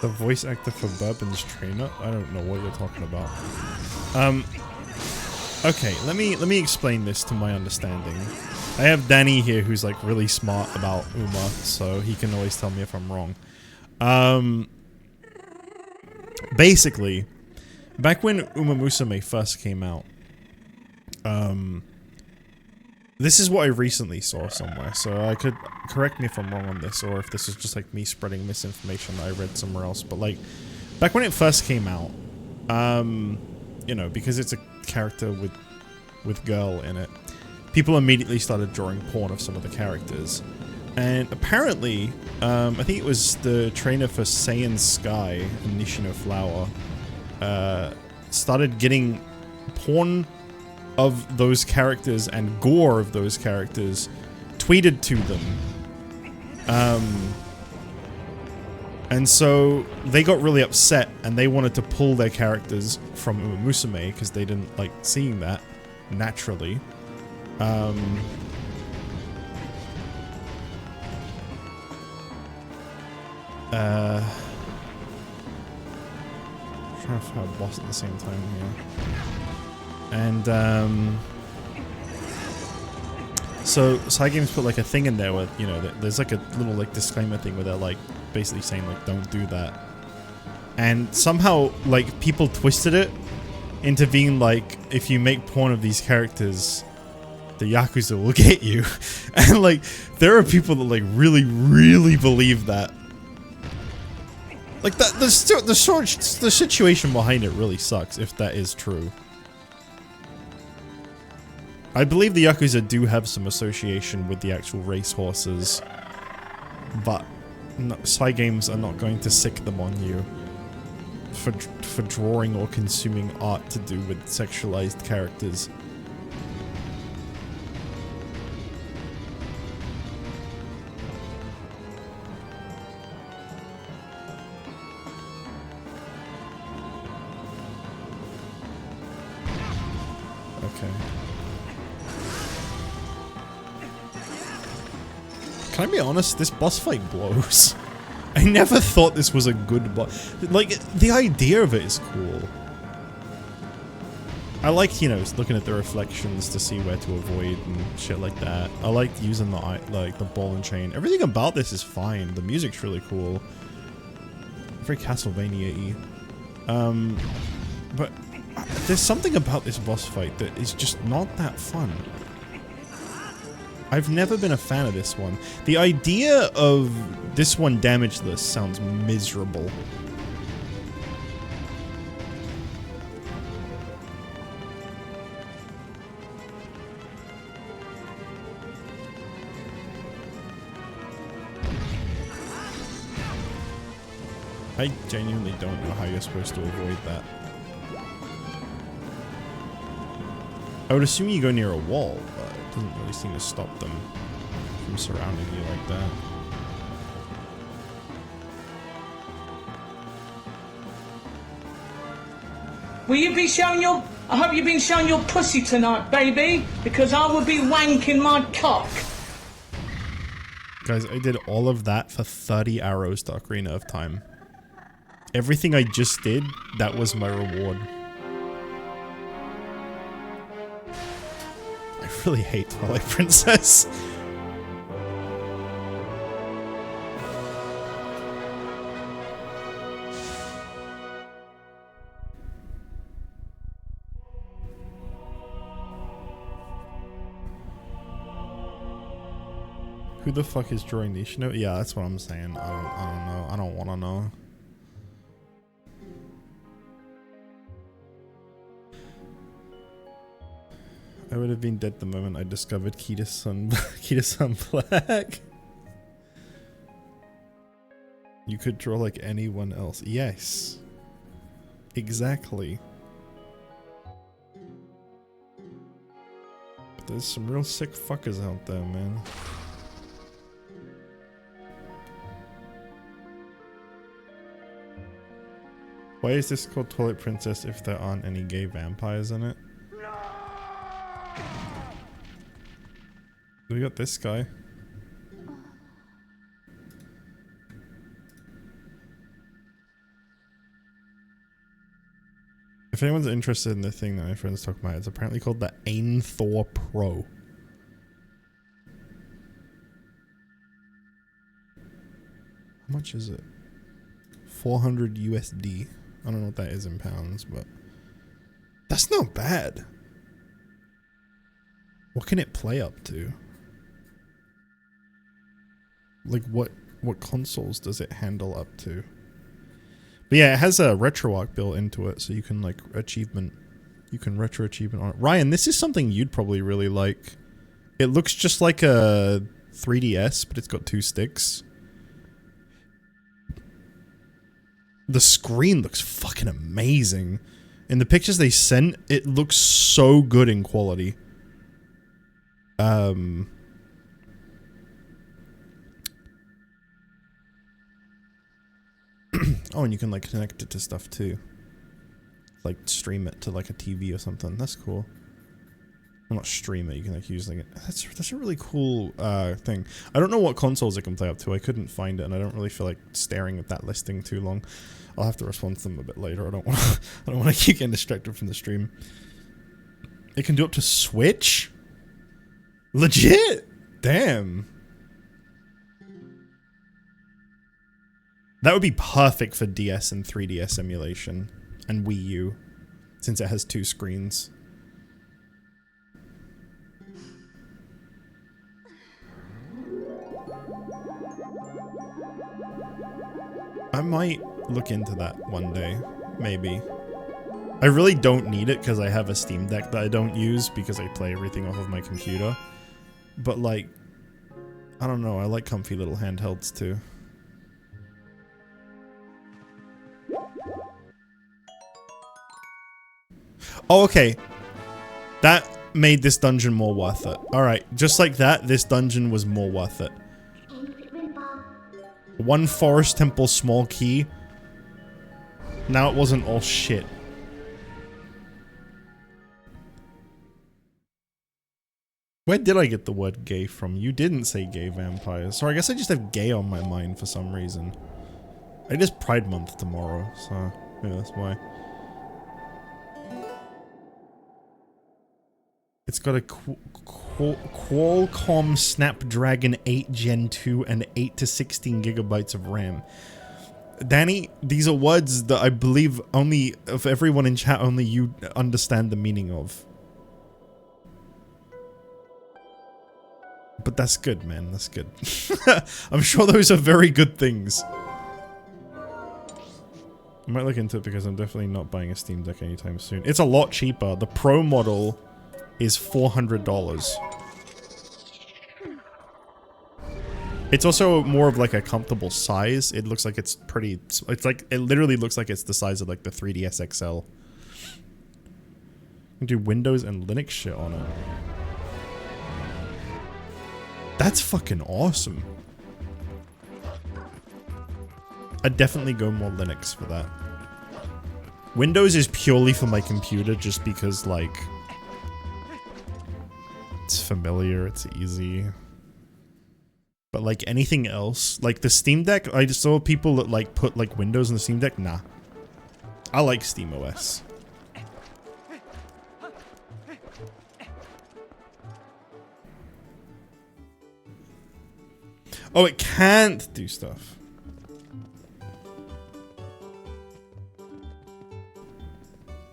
The voice actor for Bourbon's trainer? I don't know what you're talking about. Okay, let me explain this to my understanding. I have Danny here who's like really smart about Uma, so he can always tell me if I'm wrong. Basically, back when Uma Musume first came out, this is what I recently saw somewhere, so I could correct me if I'm wrong on this, or if this is just like me spreading misinformation that I read somewhere else, but like, back when it first came out, you know, because it's a character with girl in it, people immediately started drawing porn of some of the characters. And apparently, I think it was the trainer for Saiyan Sky and Nishino Flower, started getting porn of those characters and gore of those characters tweeted to them. And so they got really upset and they wanted to pull their characters from Uma Musume because they didn't like seeing that naturally. Trying to find a boss at the same time here. And so Cygames put like a thing in there where, you know, there's like a little like disclaimer thing where they're like basically saying like don't do that. And somehow like people twisted it into being like if you make porn of these characters, the Yakuza will get you. And like there are people that like really believe that. Like that the situation behind it really sucks if that is true. I believe the Yakuza do have some association with the actual racehorses, but no, Cygames are not going to sick them on you for drawing or consuming art to do with sexualized characters. Okay. Can I be honest? This boss fight blows. I never thought this was a good boss. Like, the idea of it is cool. I like, you know, looking at the reflections to see where to avoid and shit like that. I like using the ball and chain. Everything about this is fine. The music's really cool. Very Castlevania-y. But there's something about this boss fight that is just not that fun. I've never been a fan of this one. The idea of this one damageless sounds miserable. I genuinely don't know how you're supposed to avoid that. I would assume you go near a wall, but it doesn't really seem to stop them from surrounding you like that. Will you be showing your... I hope you've been showing your pussy tonight, baby, because I will be wanking my cock. Guys, I did all of that for 30 arrows to Ocarina of Time. Everything I just did, that was my reward. I really hate Twilight Princess. Who the fuck is drawing these? Yeah, that's what I'm saying. I don't know. I don't want to know. I would have been dead the moment I discovered Kita-san Black. You could draw like anyone else. Yes. Exactly. But there's some real sick fuckers out there, man. Why is this called Twilight Princess if there aren't any gay vampires in it? We got this guy. If anyone's interested in the thing that my friend's talking about, it's apparently called the Ainthor Pro. How much is it? 400 USD. I don't know what that is in pounds, but that's not bad. What can it play up to? Like what consoles does it handle up to? But yeah, it has a RetroArch built into it, so you can like achievement You can retro achievement on it. Ryan, this is something you'd probably really like. It looks just like a 3DS, but it's got 2 sticks. The screen looks fucking amazing. In the pictures they sent, it looks so good in quality. Oh, and you can like connect it to stuff too. Like stream it to like a TV or something. That's cool. Well, not stream it, you can like use like that's a really cool thing. I don't know what consoles it can play up to. I couldn't find it and I don't really feel like staring at that listing too long. I'll have to respond to them a bit later. I don't want to keep getting distracted from the stream. It can do up to Switch? Legit? Damn. That would be perfect for DS and 3DS emulation and Wii U, since it has 2 screens. I might look into that one day, maybe. I really don't need it because I have a Steam Deck that I don't use because I play everything off of my computer. But like, I don't know, I like comfy little handhelds too. Oh, okay. That made this dungeon more worth it. Alright, just like that, this dungeon was more worth it. 1 forest temple small key. Now it wasn't all shit. Where did I get the word gay from? You didn't say gay vampires. Sorry, I guess I just have gay on my mind for some reason. It is Pride Month tomorrow, so yeah, that's why. It's got a Qualcomm Snapdragon 8 Gen 2 and 8 to 16 gigabytes of RAM. Danny, these are words that I believe only, of everyone in chat, only you understand the meaning of. But that's good, man. That's good. I'm sure those are very good things. I might look into it because I'm definitely not buying a Steam Deck anytime soon. It's a lot cheaper. The Pro model is $400. It's also more of like a comfortable size. It looks like it's pretty, it's like, it literally looks like it's the size of like the 3DS XL. You can do Windows and Linux shit on it. That's fucking awesome. I'd definitely go more Linux for that. Windows is purely for my computer just because like, it's familiar, it's easy. But like anything else, like the Steam Deck, I just saw people that like put like Windows on the Steam Deck. Nah. I like SteamOS. Oh, it can't do stuff.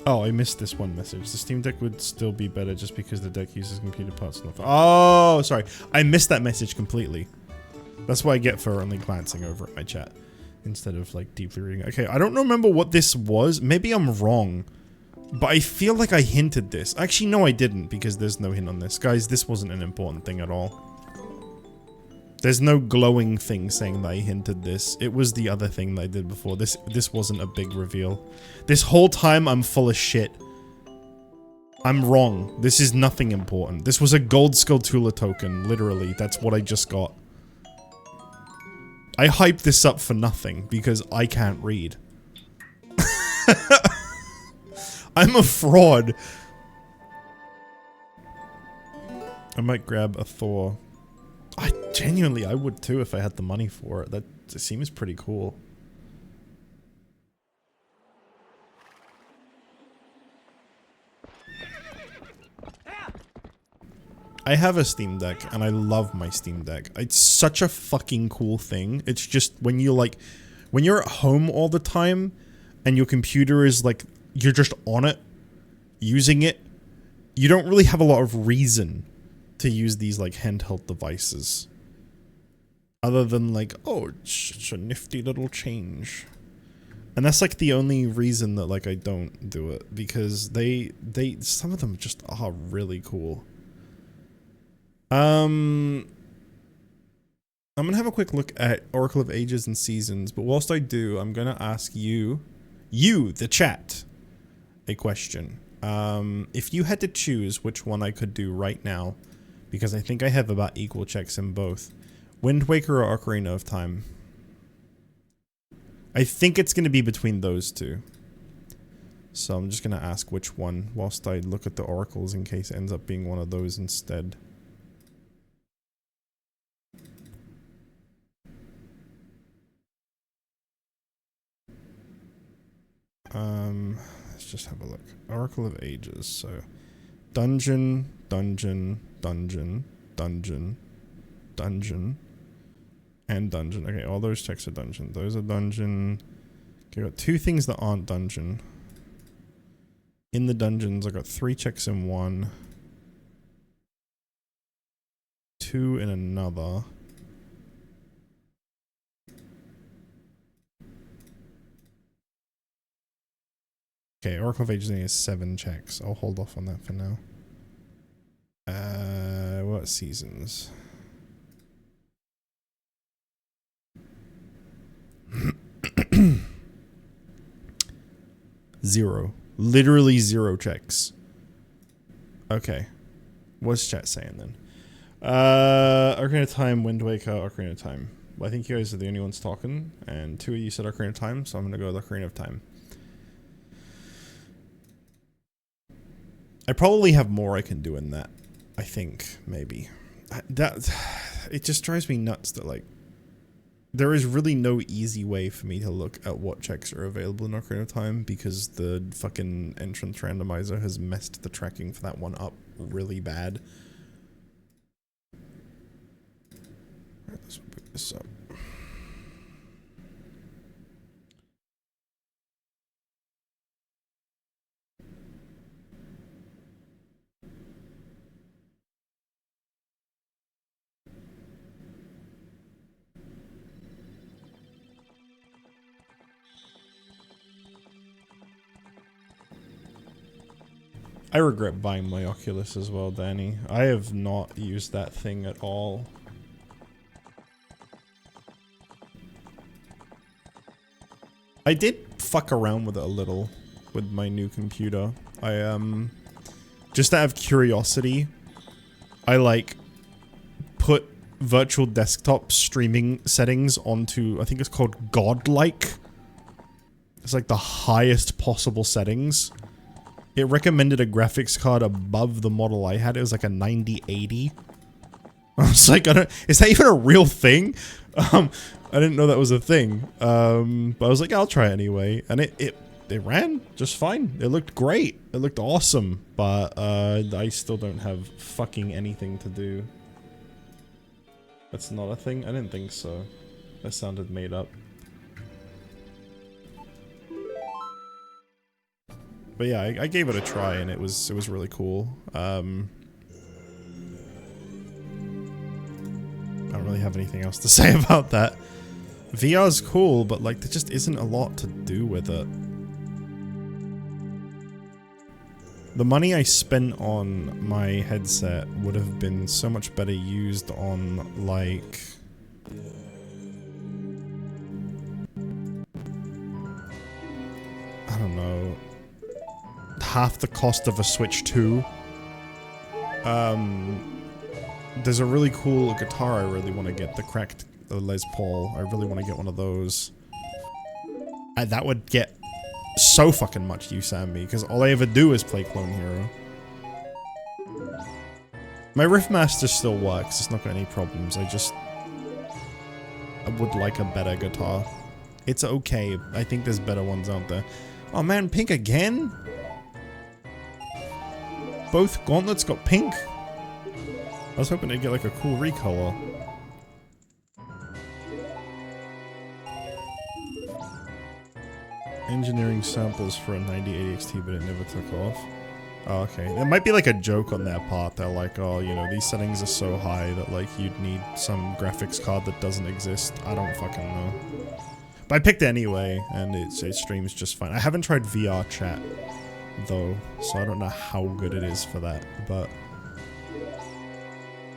Oh, I missed this one message. The Steam Deck would still be better just because the deck uses computer parts. Oh, sorry. I missed that message completely. That's what I get for only glancing over at my chat instead of like deeply reading. Okay, I don't remember what this was. Maybe I'm wrong, but I feel like I hinted this. Actually, no, I didn't because there's no hint on this. Guys, this wasn't an important thing at all. There's no glowing thing saying that I hinted this. It was the other thing that I did before. This wasn't a big reveal. This whole time I'm full of shit. I'm wrong. This is nothing important. This was a gold Skulltula token, literally. That's what I just got. I hyped this up for nothing because I can't read. I'm a fraud. I might grab a Thor. I would too if I had the money for it. That seems pretty cool. I have a Steam Deck and I love my Steam Deck. It's such a fucking cool thing. It's just when you like, when you're at home all the time and your computer is like, you're just on it, using it, you don't really have a lot of reason to use these like handheld devices. Other than like, oh, it's a nifty little change. And that's like the only reason that like I don't do it, because some of them just are really cool. I'm gonna have a quick look at Oracle of Ages and Seasons, but whilst I do, I'm gonna ask you, the chat, a question. If you had to choose which one I could do right now, because I think I have about equal checks in both, Wind Waker or Ocarina of Time? I think it's gonna be between those two. So I'm just gonna ask which one, whilst I look at the oracles in case it ends up being one of those instead. Let's just have a look. Oracle of Ages, so dungeon, dungeon, dungeon, dungeon, dungeon, and dungeon. Okay, all those checks are dungeon. Those are dungeon. Okay, I got 2 things that aren't dungeon. In the dungeons, I got 3 checks in one. 2 in another. Okay, Oracle of Ages only has 7 checks. I'll hold off on that for now. What seasons? Zero. Literally 0 checks. Okay. What's chat saying then? Ocarina of Time, Wind Waker, Ocarina of Time. Well, I think you guys are the only ones talking, and 2 of you said Ocarina of Time, so I'm gonna go with Ocarina of Time. I probably have more I can do in that. I think, maybe. It just drives me nuts that, like, there is really no easy way for me to look at what checks are available in Ocarina of Time, because the fucking entrance randomizer has messed the tracking for that one up really bad. Alright, let's boot this up. I regret buying my Oculus as well, Danny. I have not used that thing at all. I did fuck around with it a little with my new computer. I just out of curiosity, I like put virtual desktop streaming settings onto, I think it's called godlike. It's like the highest possible settings. It recommended a graphics card above the model I had. It was like a 9080. I was like, is that even a real thing? I didn't know that was a thing. But I was like, I'll try it anyway. And it ran just fine. It looked great. It looked awesome. But I still don't have fucking anything to do. That's not a thing? I didn't think so. That sounded made up. But yeah, I gave it a try and it was really cool. I don't really have anything else to say about that. VR's cool, but like there just isn't a lot to do with it. The money I spent on my headset would have been so much better used on like I don't know, half the cost of a Switch 2. There's a really cool guitar I really want to get, the Les Paul. I really want to get one of those. That would get so fucking much use out of me, because all I ever do is play Clone Hero. My Riffmaster still works, it's not got any problems, I would like a better guitar. It's okay, I think there's better ones out there. Oh man, pink again? Both gauntlets got pink? I was hoping to get like a cool recolor. Engineering samples for a 9080 XT, but it never took off. Oh, okay. It might be like a joke on their part. They're like, oh, you know, these settings are so high that like you'd need some graphics card that doesn't exist. I don't fucking know. But I picked it anyway, and it streams just fine. I haven't tried VR chat, though, so I don't know how good it is for that, but...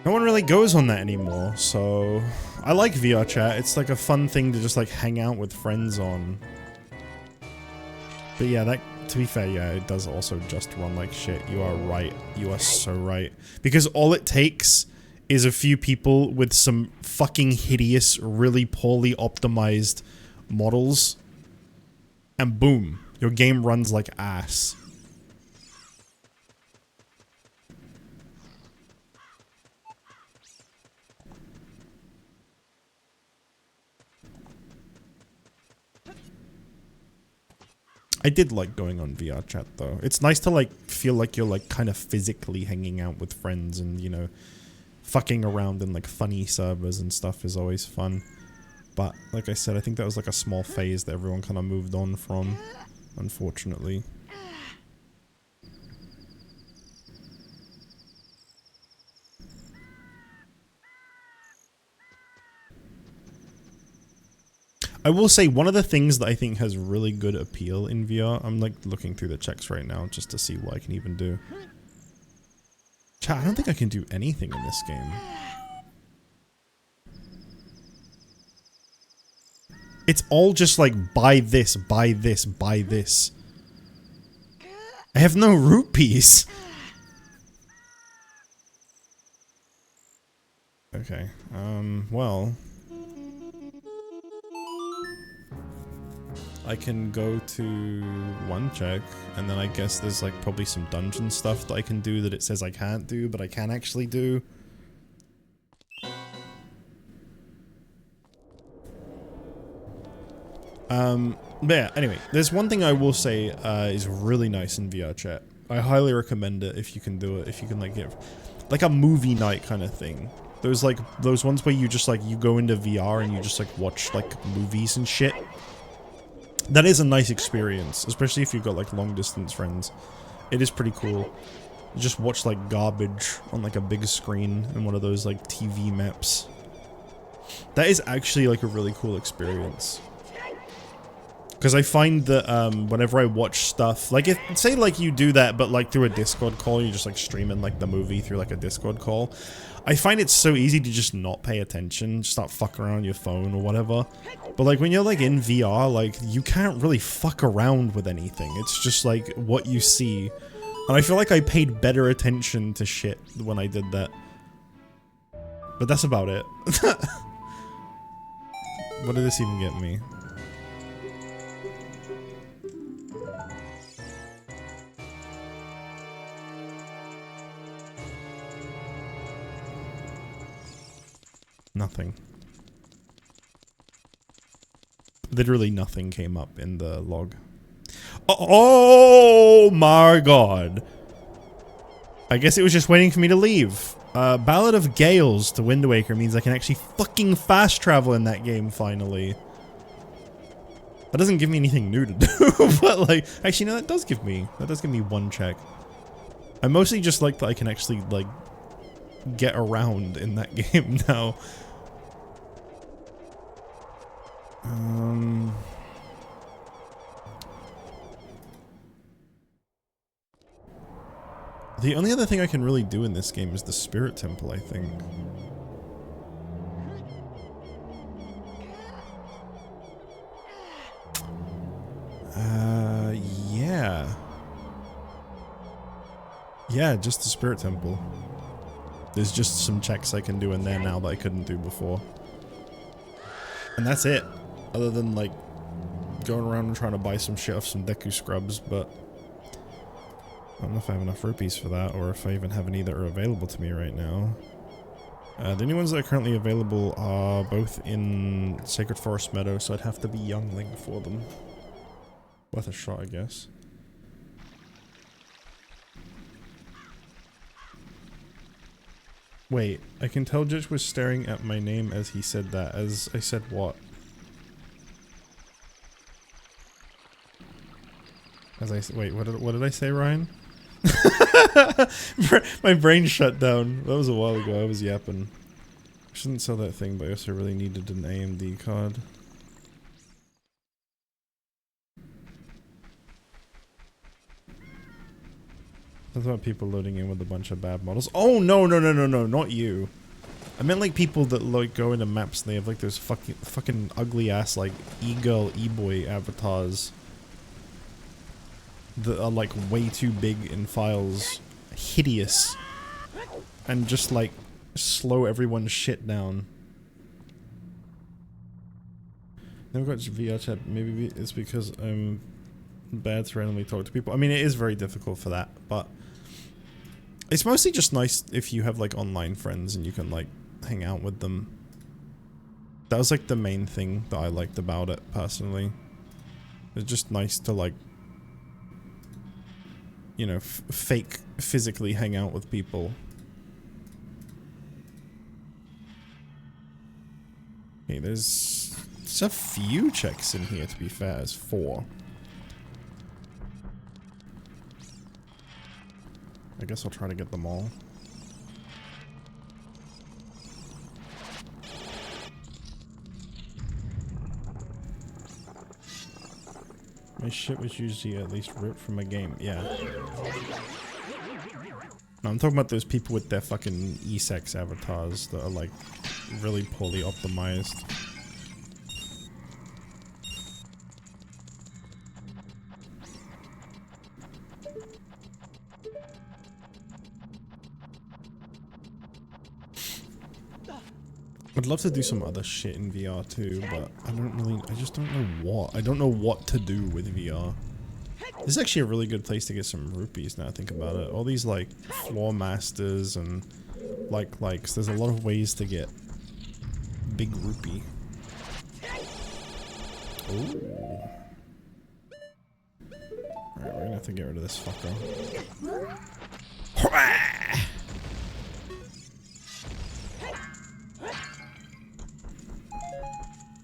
No one really goes on that anymore, so... I like VR chat. It's like a fun thing to just like hang out with friends on. But yeah, that... To be fair, yeah, it does also just run like shit. You are right. You are so right. Because all it takes is a few people with some fucking hideous, really poorly optimized models, and boom, your game runs like ass. I did like going on VR chat though. It's nice to like feel like you're like kind of physically hanging out with friends, and you know, fucking around in like funny servers and stuff is always fun. But like I said, I think that was like a small phase that everyone kind of moved on from, unfortunately. I will say one of the things that I think has really good appeal in VR, I'm like looking through the checks right now just to see what I can even do. Chat, I don't think I can do anything in this game. It's all just like, buy this, buy this, buy this. I have no rupees. Okay, well... I can go to one check, and then I guess there's like probably some dungeon stuff that I can do that it says I can't do, but I can actually do. But yeah, anyway, there's one thing I will say is really nice in VR chat. I highly recommend it if you can do it, if you can like get like a movie night kind of thing. There's like those ones where you just like, you go into VR and you just like watch like movies and shit. That is a nice experience, especially if you've got like long distance friends. It is pretty cool. You just watch like garbage on like a big screen in one of those like TV maps. That is actually like a really cool experience. Because I find that whenever I watch stuff, like if, say like you do that but like through a Discord call, you just like streaming like the movie through like a Discord call. I find it so easy to just not pay attention, just start fucking around on your phone or whatever. But like when you're like in VR, like you can't really fuck around with anything. It's just like what you see. And I feel like I paid better attention to shit when I did that. But that's about it. What did this even get me? Nothing. Literally nothing came up in the log. Oh my god. I guess it was just waiting for me to leave. Ballad of Gales to Wind Waker means I can actually fucking fast travel in that game finally. That doesn't give me anything new to do, but like, actually no, that does give me one check. I mostly just like that I can actually like get around in that game now. The only other thing I can really do in this game is the Spirit Temple, I think. Yeah. Yeah, just the Spirit Temple. There's just some checks I can do in there now that I couldn't do before. And that's it. Other than, like, going around and trying to buy some shit off some Deku scrubs, but I don't know if I have enough rupees for that, or if I even have any that are available to me right now. The only ones that are currently available are both in Sacred Forest Meadow, so I'd have to be Youngling for them. Worth a shot, I guess. Wait, I can tell JustJich was staring at my name as he said that. As I said what? As I wait, what did I say, Ryan? My brain shut down. That was a while ago. I was yapping. I shouldn't sell that thing, but I also really needed an AMD card. That's about people loading in with a bunch of bad models. Oh, no, no, no, no, no, not you. I meant like people that like go into maps and they have like those fucking ugly ass like e-girl, e-boy avatars that are like way too big in files, hideous, and just like slow everyone's shit down. Never got VR chat. Maybe it's because I'm bad to randomly talk to people. I mean, it is very difficult for that, but it's mostly just nice if you have like online friends and you can like hang out with them. That was like the main thing that I liked about it personally. It's just nice to like, you know, fake physically hang out with people. Okay, there's a few checks in here to be fair. There's 4. I guess I'll try to get them all. My shit was usually at least ripped from a game. Yeah. No, I'm talking about those people with their fucking e-sex avatars that are like really poorly optimized. I'd love to do some other shit in VR too, but I just don't know what. I don't know what to do with VR. This is actually a really good place to get some rupees now I think about it. All these like floor masters and likes. There's a lot of ways to get big rupee. Ooh. Alright, we're gonna have to get rid of this fucker.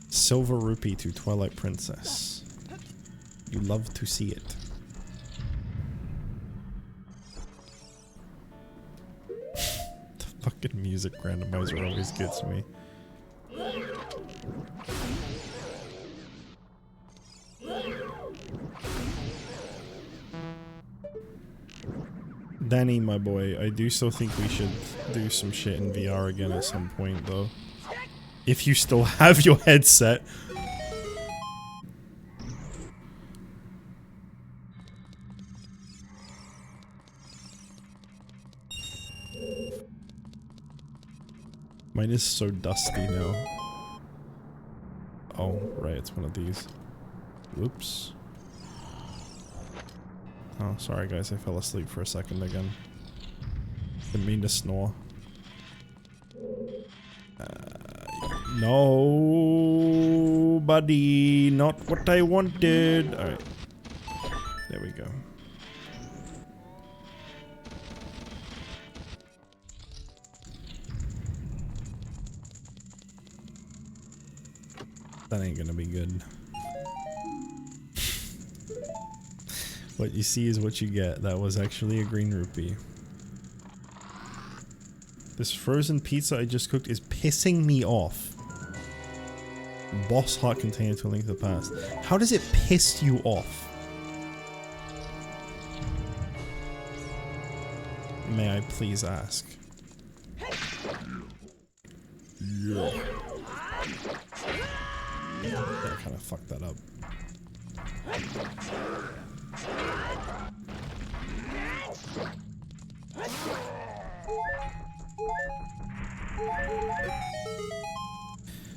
Silver rupee to Twilight Princess. You love to see it. The fucking music randomizer always gets me. Danny, my boy, I do still think we should do some shit in VR again at some point, though. If you still have your headset. Mine is so dusty now. Oh, right, it's one of these. Oops. Oh, sorry guys, I fell asleep for a second again. Didn't mean to snore. No, buddy, not what I wanted. Alright. There we go. That ain't gonna be good. What you see is what you get. That was actually a green rupee. This frozen pizza I just cooked is pissing me off. Boss heart container to a link to the past. How does it piss you off? May I please ask? Yeah. I kind of fucked that up.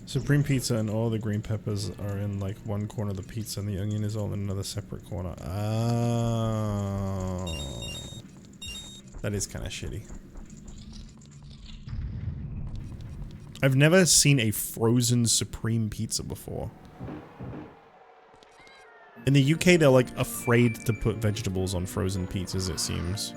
Supreme pizza and all the green peppers are in like one corner of the pizza and the onion is all in another separate corner. Oh. That is kind of shitty. I've never seen a frozen supreme pizza before. In the UK, they're like afraid to put vegetables on frozen pizzas, it seems.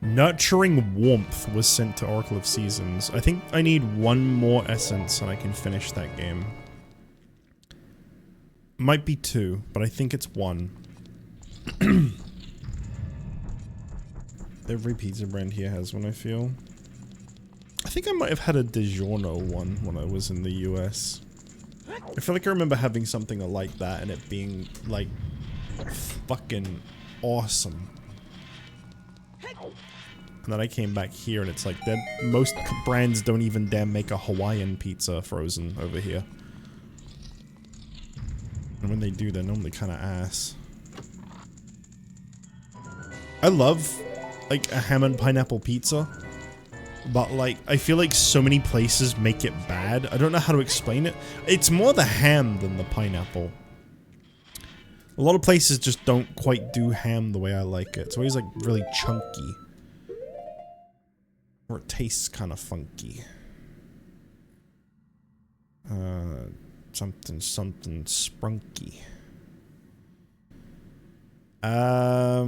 Nurturing Warmth was sent to Oracle of Seasons. I think I need one more essence and I can finish that game. Might be 2, but I think it's 1. Every pizza brand here has one, I feel. I think I might have had a DiGiorno one when I was in the US. I feel like I remember having something like that and it being, like, fucking awesome. And then I came back here and it's like, most brands don't even dare make a Hawaiian pizza frozen over here. And when they do, they're normally kind of ass. I love, like, a ham and pineapple pizza. But, like, I feel like so many places make it bad. I don't know how to explain it. It's more the ham than the pineapple. A lot of places just don't quite do ham the way I like it. It's always, like, really chunky. Or it tastes kind of funky. Something sprunky. I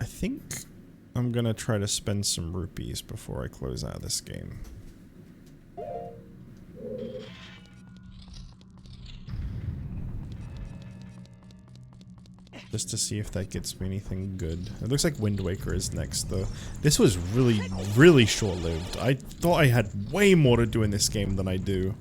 think I'm gonna try to spend some rupees before I close out this game. Just to see if that gets me anything good. It looks like Wind Waker is next though. This was really, really short-lived. I thought I had way more to do in this game than I do.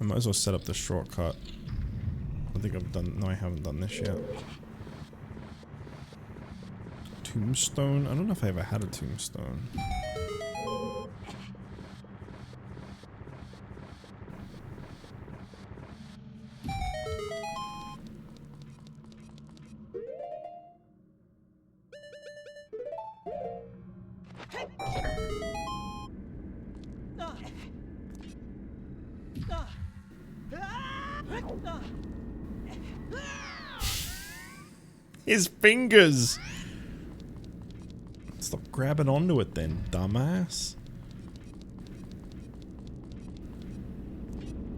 I might as well set up the shortcut. I think I've done... No, I haven't done this yet. Tombstone? I don't know if I ever had a tombstone. His fingers! Stop grabbing onto it then, dumbass.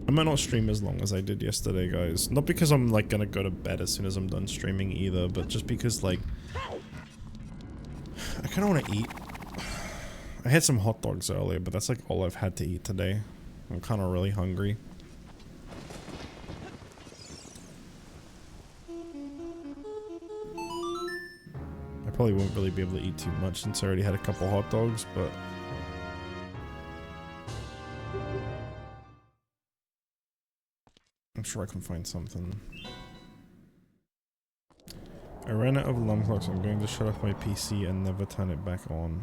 I might not stream as long as I did yesterday, guys. Not because I'm, like, gonna go to bed as soon as I'm done streaming either, but just because, like... I kinda wanna eat. I had some hot dogs earlier, but that's, like, all I've had to eat today. I'm kinda really hungry. Probably won't really be able to eat too much since I already had a couple hot dogs, but... I'm sure I can find something. I ran out of alarm clocks. I'm going to shut off my PC and never turn it back on.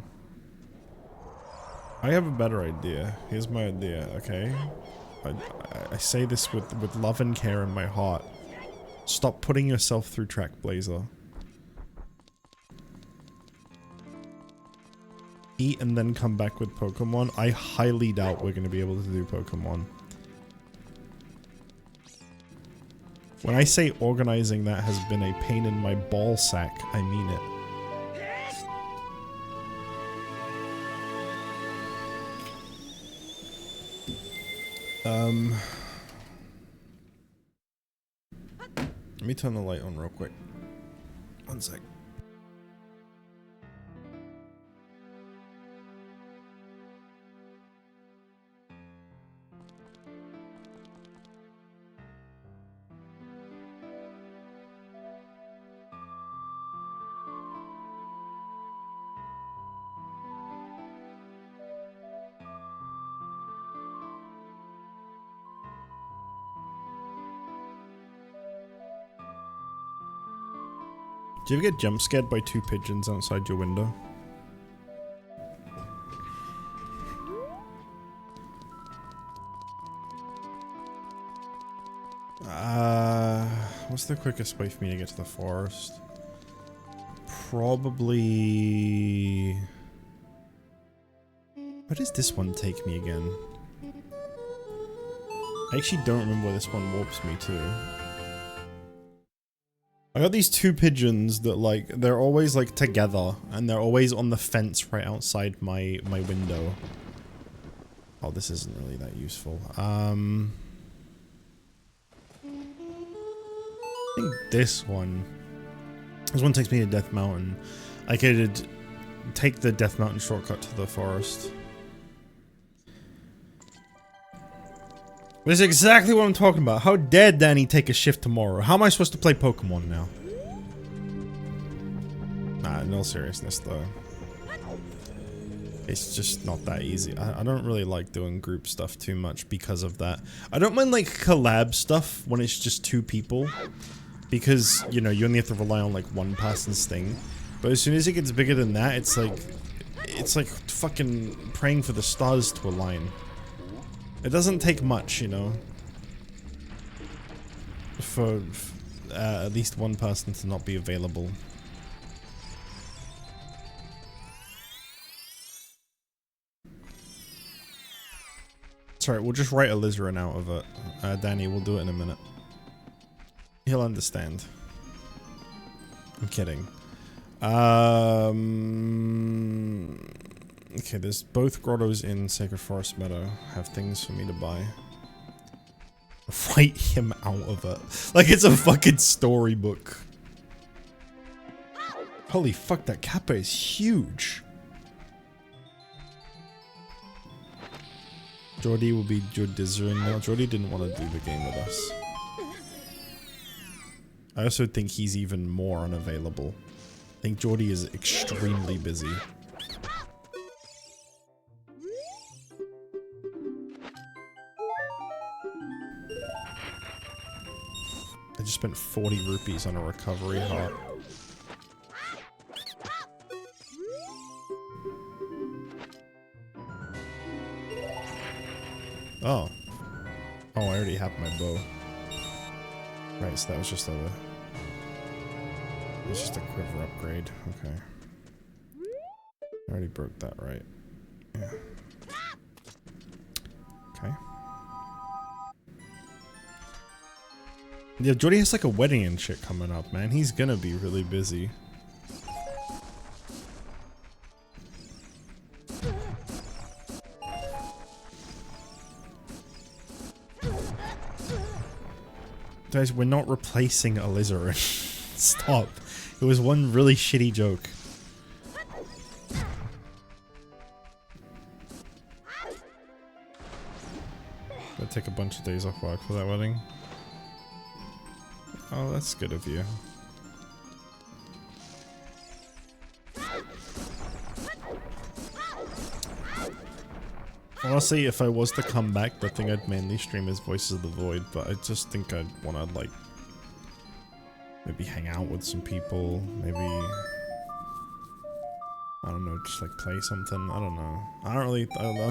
I have a better idea. Here's my idea, okay? I say this with love and care in my heart. Stop putting yourself through Trackblazer. Eat and then come back with Pokemon. I highly doubt we're going to be able to do Pokemon. When I say organizing that has been a pain in my ball sack, I mean it. Let me turn the light on real quick. One sec. Do you ever get jump scared by two pigeons outside your window? What's the quickest way for me to get to the forest? Probably... Where does this one take me again? I actually don't remember where this one warps me to. I got these two pigeons that, like, they're always, like, together, and they're always on the fence right outside my window. Oh, this isn't really that useful. I think this one takes me to Death Mountain. I could take the Death Mountain shortcut to the forest. This is exactly what I'm talking about. How dare Danny take a shift tomorrow? How am I supposed to play Pokemon now? Nah, in all seriousness though. It's just not that easy. I don't really like doing group stuff too much because of that. I don't mind like collab stuff when it's just 2 people. Because, you know, you only have to rely on like one person's thing. But as soon as it gets bigger than that, it's like fucking praying for the stars to align. It doesn't take much, you know, for at least one person to not be available. Sorry, we'll just write alizarin out of it. Danny, we'll do it in a minute. He'll understand. I'm kidding. Okay, there's both grottos in Sacred Forest Meadow have things for me to buy. Write him out of it. Like it's a fucking storybook. Holy fuck, that kappa is huge. Jordy will be JustJich now. Jordy didn't want to do the game with us. I also think he's even more unavailable. I think Jordy is extremely busy. I just spent 40 rupees on a recovery heart. Oh. Oh, I already have my bow. Right, so that was just a... It was just a quiver upgrade. Okay. I already broke that, right? Yeah. Okay. Yeah, Jordy has like a wedding and shit coming up, man. He's gonna be really busy. Guys, we're not replacing alizarin. Stop. It was one really shitty joke. I'll take a bunch of days off work for that wedding. Oh, that's good of you. Honestly, if I was to come back, the thing I'd mainly stream is Voices of the Void, but I just think I'd want to, like, maybe hang out with some people, maybe, I don't know, just, like, play something, I don't know. I don't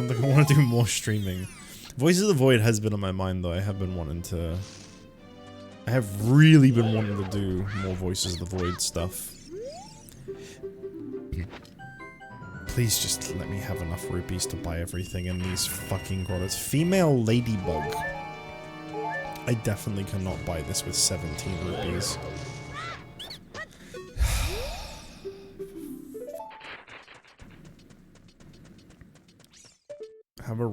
think I want to do more streaming. Voices of the Void has been on my mind, though. I have really been wanting to do more Voices of the Void stuff. Please just let me have enough rupees to buy everything in these fucking grottos. Female ladybug. I definitely cannot buy this with 17 rupees. Have a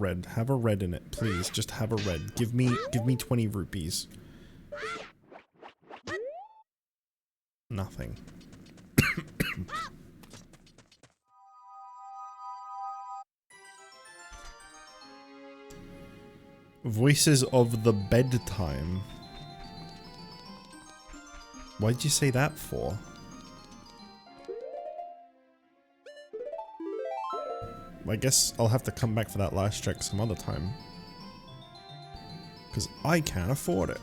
red in it, please. Just have a red. Give me 20 rupees. Nothing. Voices of the bedtime. Why'd you say that for? I guess I'll have to come back for that last check some other time. Because I can't afford it.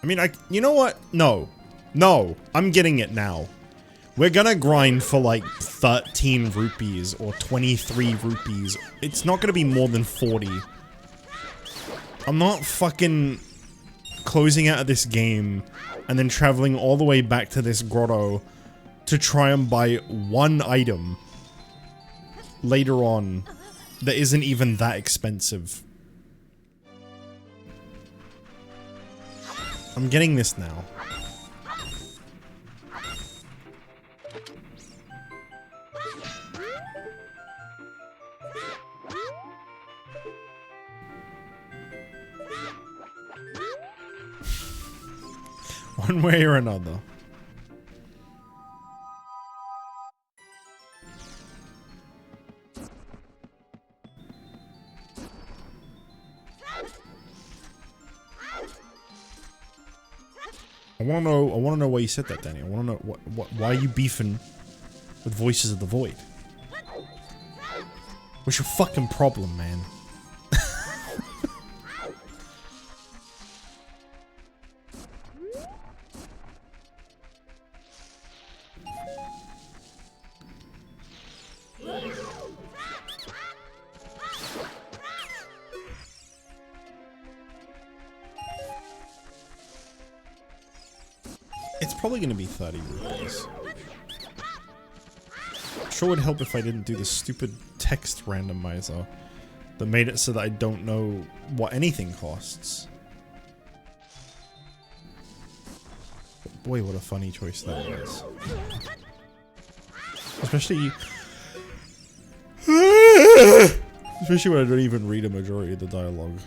I mean, you know what? No. No. I'm getting it now. We're gonna grind for like 13 rupees or 23 rupees. It's not gonna be more than 40. I'm not fucking closing out of this game and then traveling all the way back to this grotto to try and buy one item later on that isn't even that expensive. I'm getting this now. One way or another. I want to know why you said that, Danny. I want to know why are you beefing with Voices of the Void? What's your fucking problem, man? It's probably going to be 30 rupees. Sure would help if I didn't do the stupid text randomizer that made it so that I don't know what anything costs. But boy, what a funny choice that was. Especially when I don't even read a majority of the dialogue.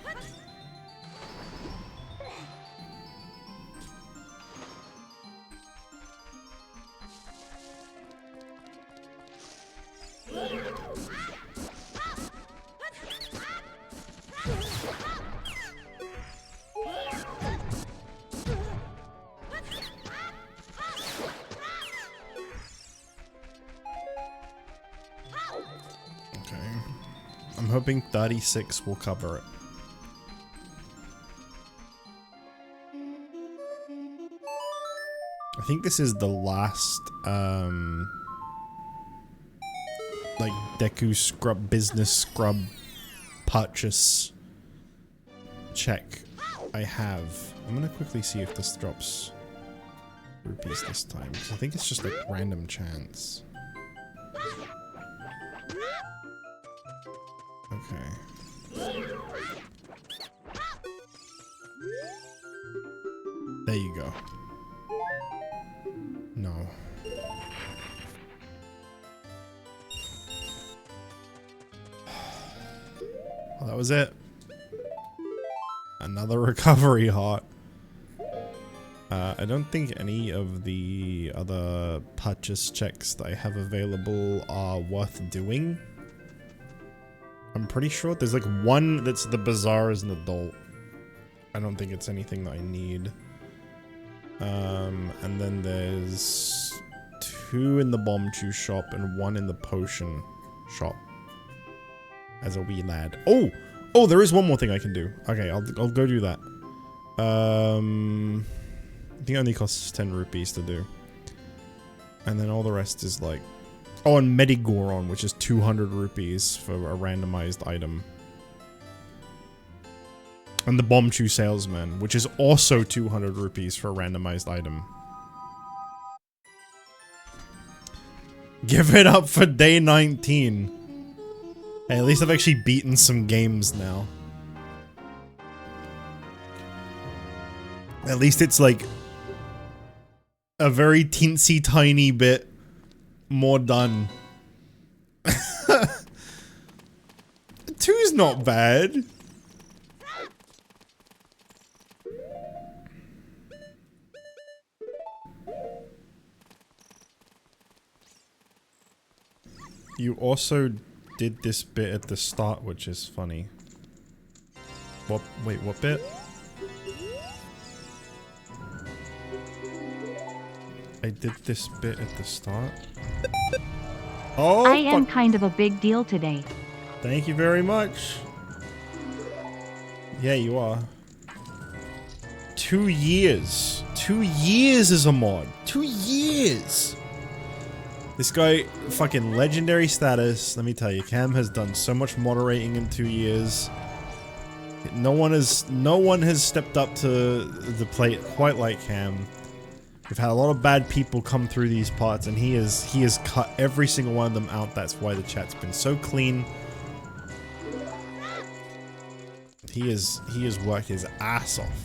I'm hoping 36 will cover it. I think this is the last, like, Deku Scrub Business Scrub purchase check I have. I'm gonna quickly see if this drops rupees this time, because I think it's just like random chance. Okay. There you go. No. Well, that was it. Another recovery heart. I don't think any of the other purchase checks that I have available are worth doing. I'm pretty sure there's like one that's the bazaar as an adult. I don't think it's anything that I need. And then there's 2 in the bomb chew shop and 1 in the potion shop. As a wee lad. Oh! Oh, there is one more thing I can do. Okay, I'll go do that. I think it only costs 10 rupees to do. And then all the rest is like... Oh, and Medigoron, which is 200 rupees for a randomized item. And the Bomb Chew Salesman, which is also 200 rupees for a randomized item. Give it up for day 19. Hey, at least I've actually beaten some games now. At least it's like a very teensy tiny bit more done. 2's not bad. You also did this bit at the start, which is funny. What? Wait, what bit? I did this bit at the start. Oh, I am kind of a big deal today. Thank you very much. Yeah, you are. 2 years. 2 years as a mod. 2 years. This guy, fucking legendary status. Let me tell you, Cam has done so much moderating in 2 years. No one has stepped up to the plate quite like Cam. We've had a lot of bad people come through these parts, and he has cut every single one of them out. That's why the chat's been so clean. He has worked his ass off.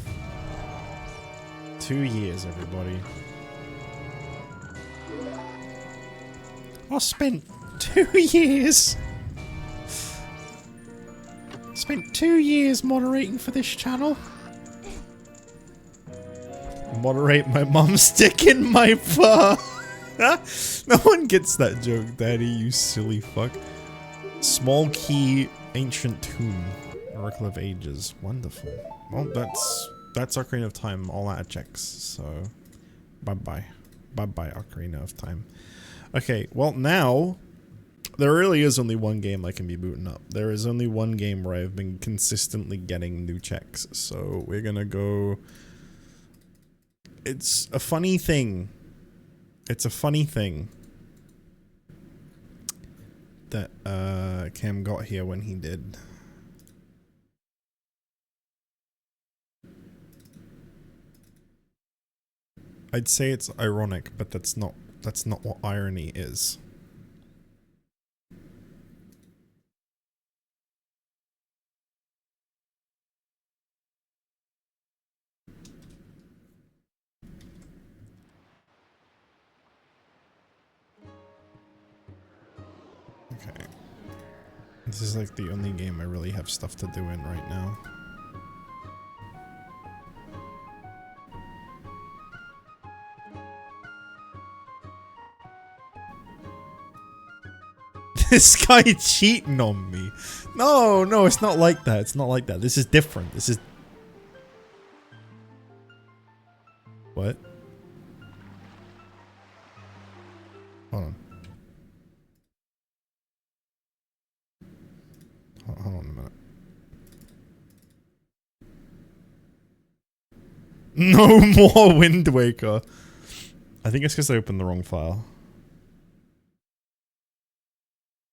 2 years, everybody. I spent 2 years. Spent 2 years moderating for this channel. Moderate my mum sticking my fur. No one gets that joke, Daddy, you silly fuck. Small key, ancient tomb, Oracle of Ages. Wonderful. Well, that's Ocarina of Time all out of checks, so bye-bye. Bye-bye, Ocarina of Time. Okay, well now, there really is only one game I can be booting up. There is only one game where I've been consistently getting new checks, so we're gonna go... It's a funny thing. It's a funny thing that Cam got here when he did. I'd say it's ironic, but that's not what irony is. Okay. This is like the only game I really have stuff to do in right now. This guy cheating on me. No, no, it's not like that. It's not like that. This is different. This is... What? Hold on. Hold on a minute. No more Wind Waker. I think it's because I opened the wrong file.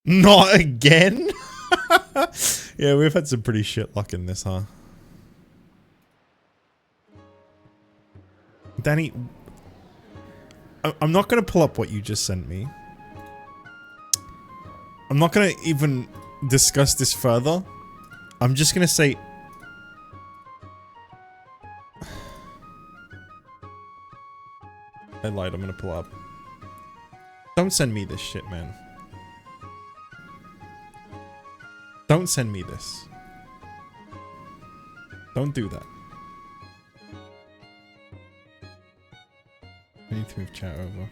Not again? Yeah, we've had some pretty shit luck in this, huh? Danny, I'm not gonna pull up what you just sent me. I'm not gonna even discuss this further. I'm just gonna say... I lied, I'm gonna pull up. Don't send me this shit, man. Don't send me this. Don't do that. I need to move chat over.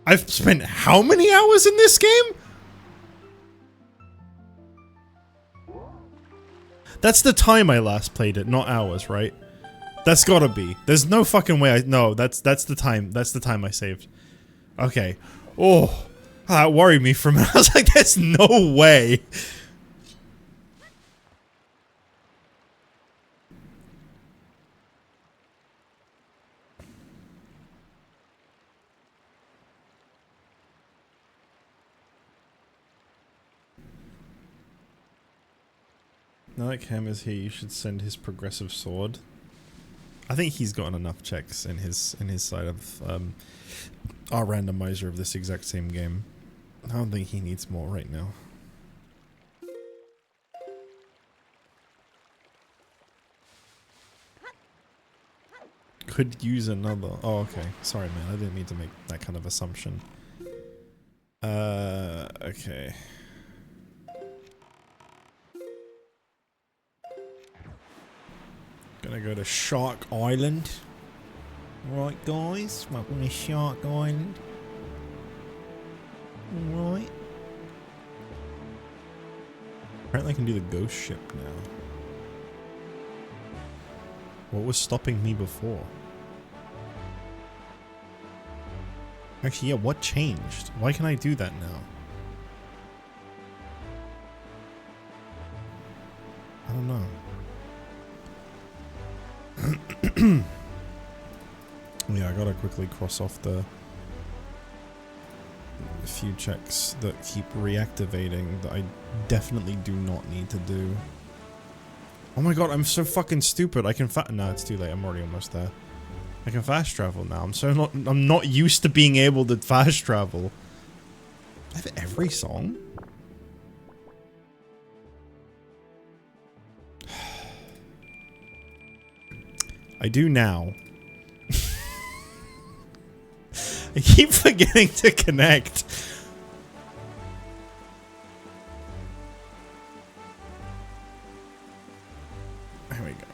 I've spent how many hours in this game? That's the time I last played it, not hours, right? That's gotta be. There's no fucking way no, that's the time. That's the time I saved. Okay. Oh, that worried me for a minute. I was like, there's no way. Now that Cam is here, you should send his progressive sword. I think he's gotten enough checks in his side of our randomizer of this exact same game. I don't think he needs more right now. Could use another. Oh, okay. Sorry, man. I didn't mean to make that kind of assumption. Okay. Gonna go to Shark Island. Right, guys? Welcome to Shark Island. Alright. Apparently I can do the ghost ship now. What was stopping me before? Actually, yeah, what changed? Why can I do that now? I don't know. Yeah, I gotta quickly cross off the few checks that keep reactivating that I definitely do not need to do. Oh my god, I'm so fucking stupid. I can no, it's too late. I'm already almost there. I can fast travel now. I'm not used to being able to fast travel. I have every song? I do now. I keep forgetting to connect. There we go.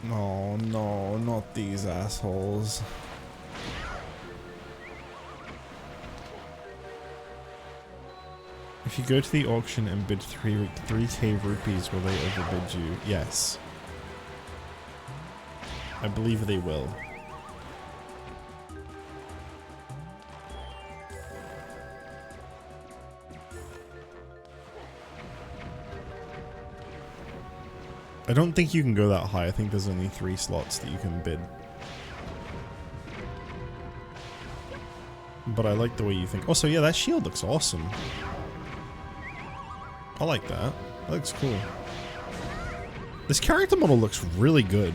No, no, not these assholes. If you go to the auction and bid 3k rupees, will they overbid you? Yes. I believe they will. I don't think you can go that high. I think there's only 3 slots that you can bid. But I like the way you think. Also, yeah, that shield looks awesome. I like that. That looks cool. This character model looks really good.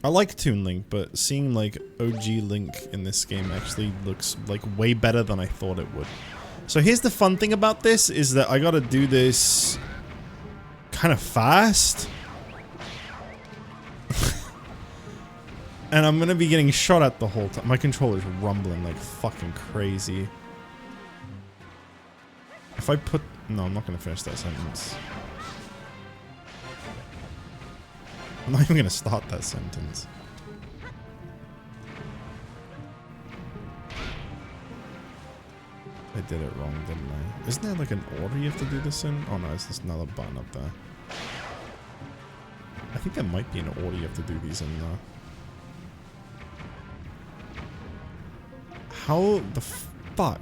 I like Toon Link, but seeing like OG Link in this game actually looks like way better than I thought it would. So here's the fun thing about this, is that I gotta do this kind of fast. And I'm gonna be getting shot at the whole time. My controller's rumbling like fucking crazy. If I put... No, I'm not gonna finish that sentence. I'm not even gonna start that sentence. I did it wrong, didn't I? Isn't there like an order you have to do this in? Oh no, it's just another button up there. I think there might be an order you have to do these in though. How the fuck?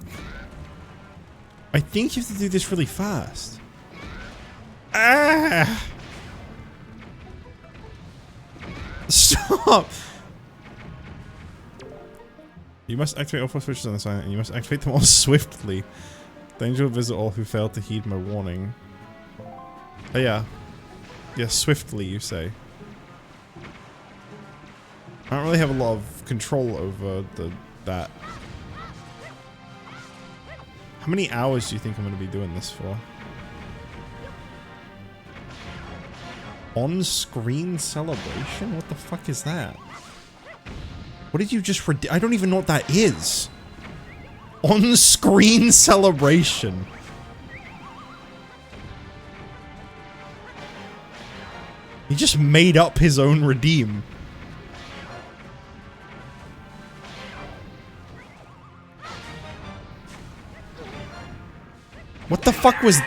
I think you have to do this really fast. Ah! Stop! You must activate all 4 switches on the sign, and you must activate them all swiftly. Danger will visit all who fail to heed my warning. Oh yeah. Yeah, swiftly, you say. I don't really have a lot of control over that. How many hours do you think I'm going to be doing this for? On-screen celebration? What the fuck is that? What did you just I don't even know what that is. On-screen celebration. He just made up his own redeem. What the fuck was...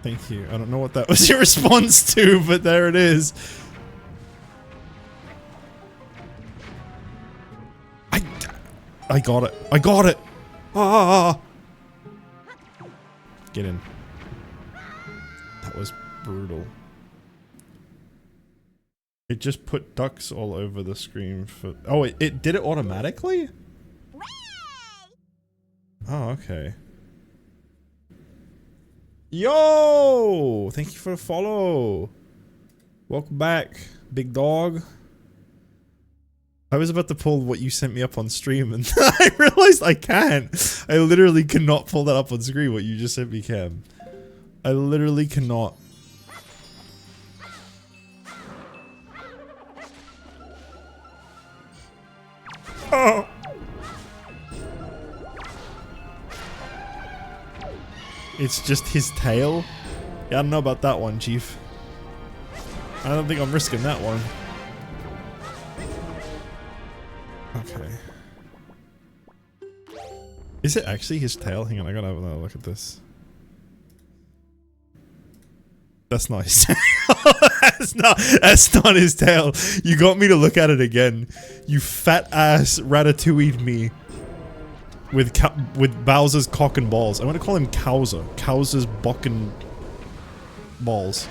Thank you. I don't know what that was your response to, but there it is. I got it. I got it. Ah! Get in. That was brutal. It just put ducks all over the screen for... Oh, it did it automatically? Oh, okay. Yo! Thank you for the follow. Welcome back, big dog. I was about to pull what you sent me up on stream and I realized I can't. I literally cannot pull that up on screen, what you just sent me, Cam. I literally cannot. Oh! It's just his tail? Yeah, I don't know about that one, Chief. I don't think I'm risking that one. Okay. Is it actually his tail? Hang on, I gotta have another look at this. That's not his tail. That's not his tail. You got me to look at it again. You fat ass ratatouille'd me. With Bowser's cock and balls. I want to call him Cowser. Cowser's bock and balls.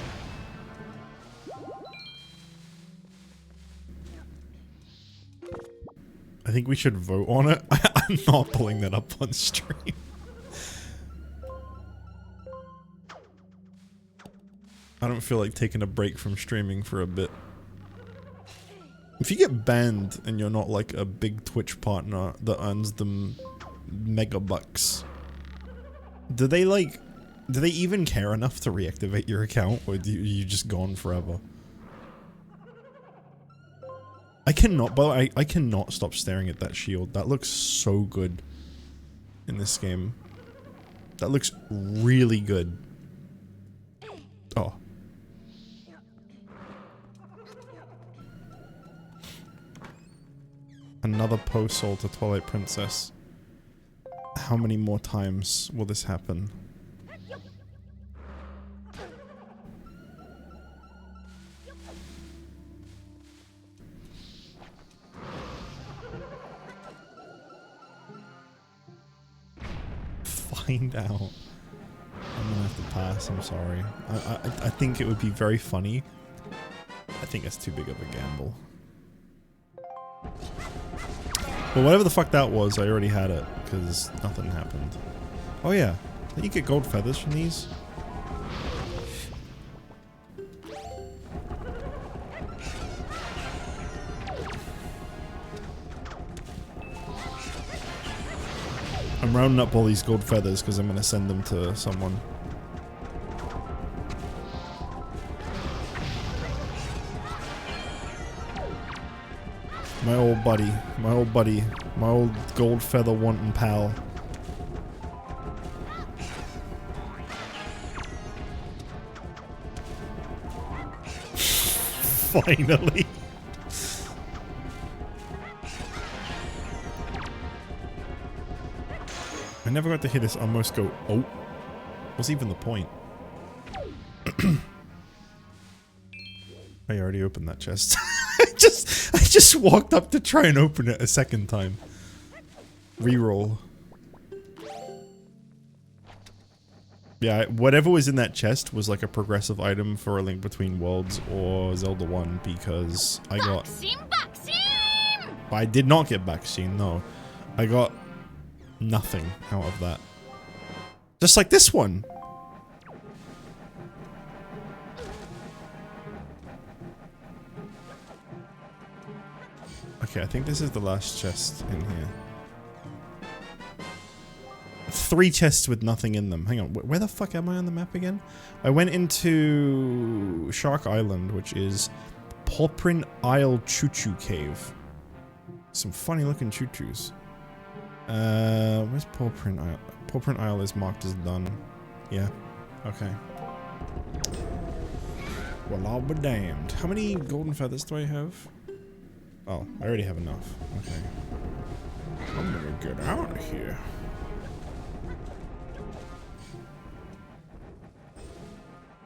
I think we should vote on it. I'm not pulling that up on stream. I don't feel like taking a break from streaming for a bit. If you get banned and you're not like a big Twitch partner that earns them mega bucks, do they even care enough to reactivate your account, or do you just gone forever? I cannot, but I cannot stop staring at that shield. That looks so good in this game. That looks really good. Oh. Another post-soul to Twilight Princess. How many more times will this happen? Find out. I'm gonna have to pass, I'm sorry. I think it would be very funny. I think it's too big of a gamble. Well, whatever the fuck that was, I already had it, because nothing happened. Oh yeah, did you get gold feathers from these? I'm rounding up all these gold feathers because I'm going to send them to someone. My old buddy, my old gold feather wanting pal. Finally. I never got to hear this almost go, oh. What's even the point? I already opened that chest. I just walked up to try and open it a second time. Reroll. Yeah, whatever was in that chest was like a progressive item for A Link Between Worlds or Zelda 1 because I got... I did not get vaccine, no. I got nothing out of that. Just like this one. Okay, I think this is the last chest in here. 3 chests with nothing in them. Hang on, where the fuck am I on the map again? I went into Shark Island, which is Pawprint Isle Choo-Choo Cave. Some funny looking choo-choos. Where's Pawprint Isle? Pawprint Isle is marked as done. Yeah, okay. Well, I'll be damned. How many golden feathers do I have? Oh, I already have enough. Okay. I'm gonna get out of here.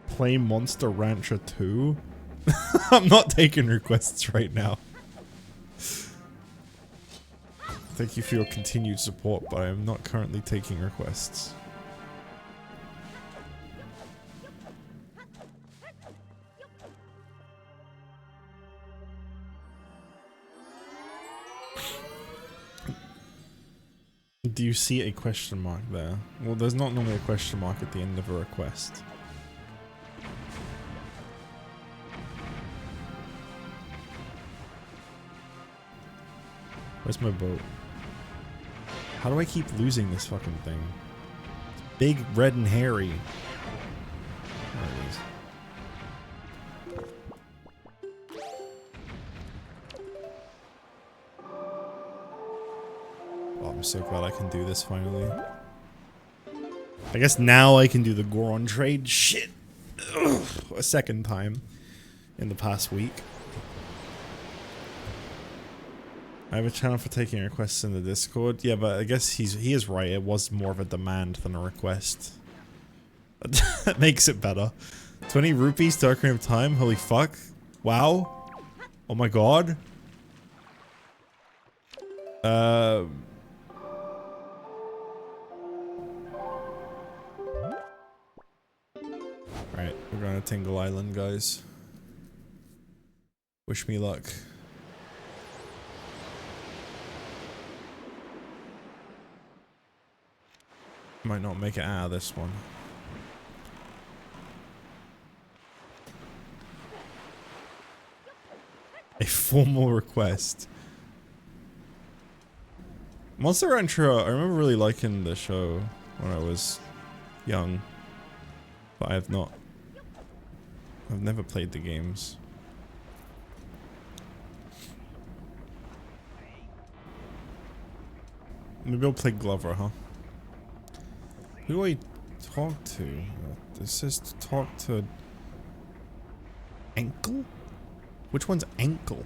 Play Monster Rancher 2? I'm not taking requests right now. Thank you for your continued support, but I am not currently taking requests. Do you see a question mark there? Well, there's not normally a question mark at the end of a request. Where's my boat? How do I keep losing this fucking thing? It's big, red, and hairy. There it is. Oh, I'm so glad I can do this finally. I guess now I can do the Goron trade. Shit! Ugh, a second time in the past week. I have a channel for taking requests in the Discord. Yeah, but I guess he is right. It was more of a demand than a request. That makes it better. 20 rupees to Ocarina of Time. Holy fuck. Wow. Oh my god. Right, we're going to Tingle Island, guys. Wish me luck. Might not make it out of this one. A formal request. Monster Rancher, I remember really liking the show when I was young. But I've never played the games. Maybe I'll play Glover, huh? Who do I talk to? It says to talk to Ankle? Which one's ankle?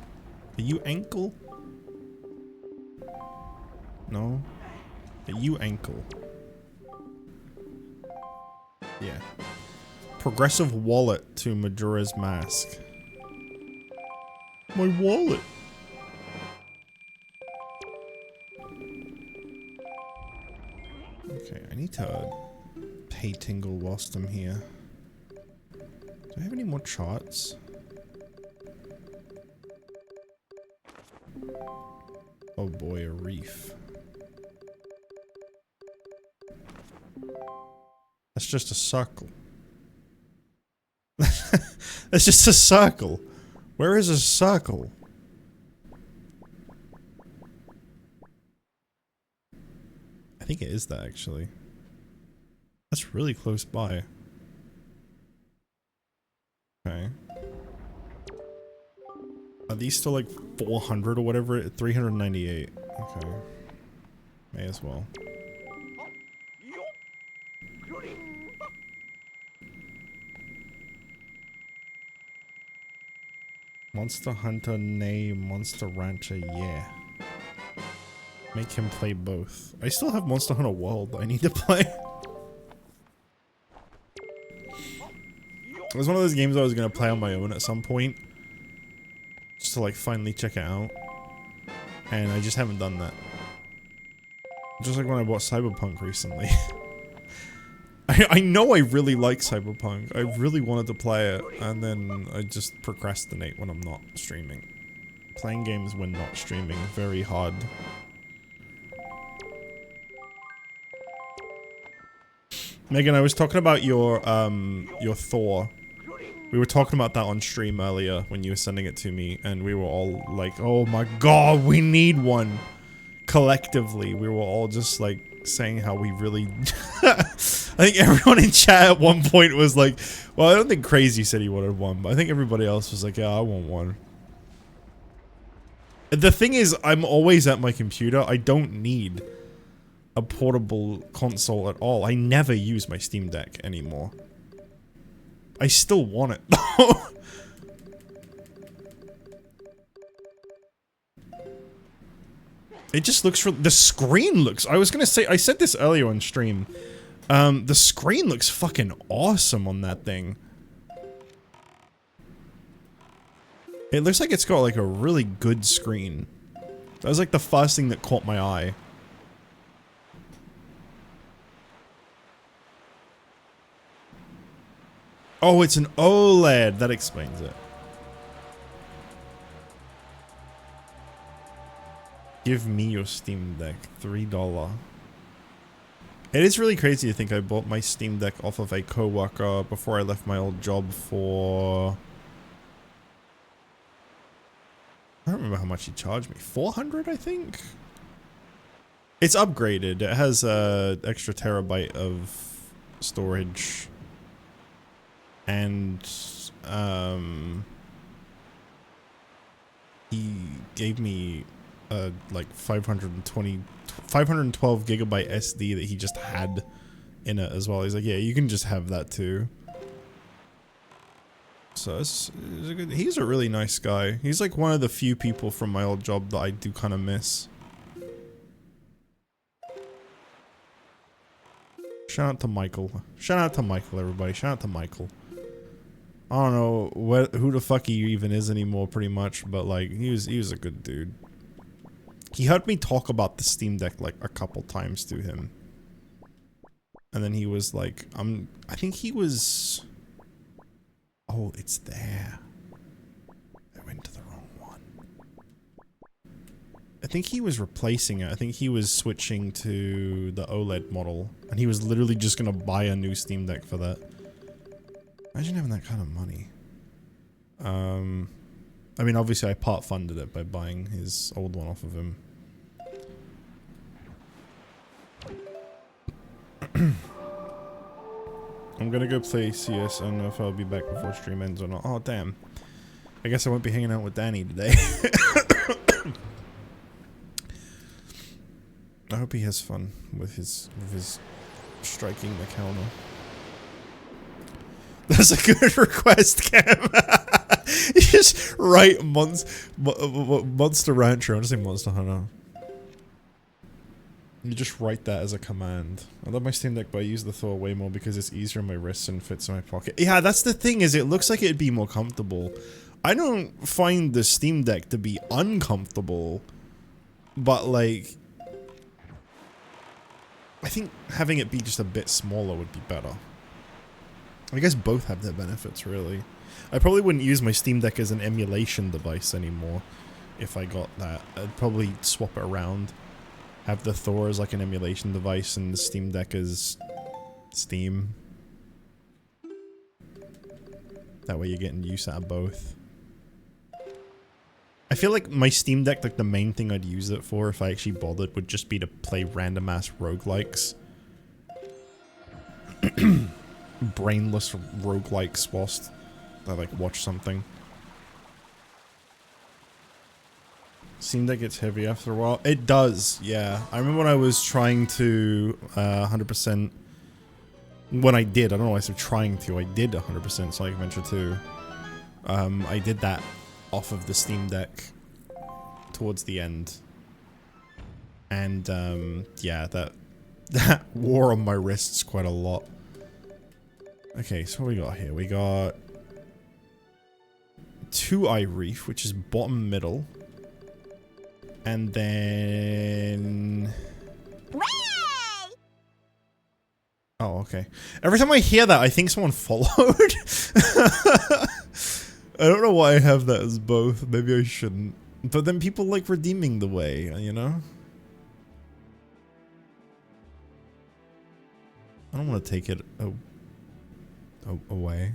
Are you ankle? No? Are you ankle? Yeah. Progressive wallet to Majora's Mask. My wallet! Okay, I need to pay Tingle whilst I'm here. Do I have any more charts? Oh boy, a reef. That's just a circle. That's just a circle. Where is a circle? I think it is that actually. That's really close by. Okay. Are these still like 400 or whatever? 398. Okay. May as well. Monster Hunter, nay, Monster Rancher, yeah. Make him play both. I still have Monster Hunter World I need to play. It was one of those games I was gonna play on my own at some point. Just to like finally check it out. And I just haven't done that. Just like when I bought Cyberpunk recently. I know I really like Cyberpunk. I really wanted to play it, and then I just procrastinate when I'm not streaming. Playing games when not streaming, very hard. Megan, I was talking about your Thor. We were talking about that on stream earlier when you were sending it to me, and we were all like, oh my god, we need one! Collectively, we were all just like saying how we really... I think everyone in chat at one point was like, well, I don't think Crazy said he wanted one, but I think everybody else was like, yeah, I want one. The thing is, I'm always at my computer. I don't need a portable console at all. I never use my Steam Deck anymore. I still want it, though. It just looks the screen looks, I was gonna say, I said this earlier on stream. The screen looks fucking awesome on that thing. It looks like it's got like a really good screen. That was like the first thing that caught my eye. Oh, it's an OLED. That explains it. Give me your Steam Deck. $3. It is really crazy to think I bought my Steam Deck off of a coworker before I left my old job for... I don't remember how much he charged me. 400, I think? It's upgraded. It has a extra terabyte of storage. And, he gave me like 512 gigabyte SD that he just had in it as well. He's like, yeah, you can just have that too. So it's a good, he's a really nice guy. He's like one of the few people from my old job that I do kind of miss. Shout out to Michael. Shout out to Michael, everybody. Shout out to Michael. I don't know who the fuck he even is anymore, pretty much, but like he was a good dude. He heard me talk about the Steam Deck like a couple times to him. And then he was like, I think he was... Oh, it's there. I went to the wrong one. I think he was replacing it. I think he was switching to the OLED model. And he was literally just gonna buy a new Steam Deck for that. Imagine having that kind of money. I mean, obviously I part funded it by buying his old one off of him. I'm gonna go play CS. I don't know if I'll be back before stream ends or not. Oh, damn. I guess I won't be hanging out with Danny today. I hope he has fun with his striking the counter. That's a good request, Cam. You just write Monster Rancher. I'm just saying Monster Hunter. You just write that as a command. I love my Steam Deck, but I use the Thor way more because it's easier on my wrists and fits in my pocket. Yeah, that's the thing, is it looks like it'd be more comfortable. I don't find the Steam Deck to be uncomfortable, but like, I think having it be just a bit smaller would be better. I guess both have their benefits, really. I probably wouldn't use my Steam Deck as an emulation device anymore if I got that. I'd probably swap it around. Have the Thor as like an emulation device and the Steam Deck as Steam. That way you're getting use out of both. I feel like my Steam Deck, like the main thing I'd use it for if I actually bothered would just be to play random ass roguelikes. Brainless roguelikes whilst I like watch something. Steam Deck gets heavy after a while. It does, yeah. I remember when I was trying to 100%. When I did, I don't know why I said trying to. I did 100% Sonic Adventure 2. I did that off of the Steam Deck towards the end, and yeah, that wore on my wrists quite a lot. Okay, so what we got here? We got 2-eye reef, which is bottom middle. And then... Oh, okay. Every time I hear that, I think someone followed. I don't know why I have that as both. Maybe I shouldn't. But then people like redeeming the way, you know? I don't want to take it away.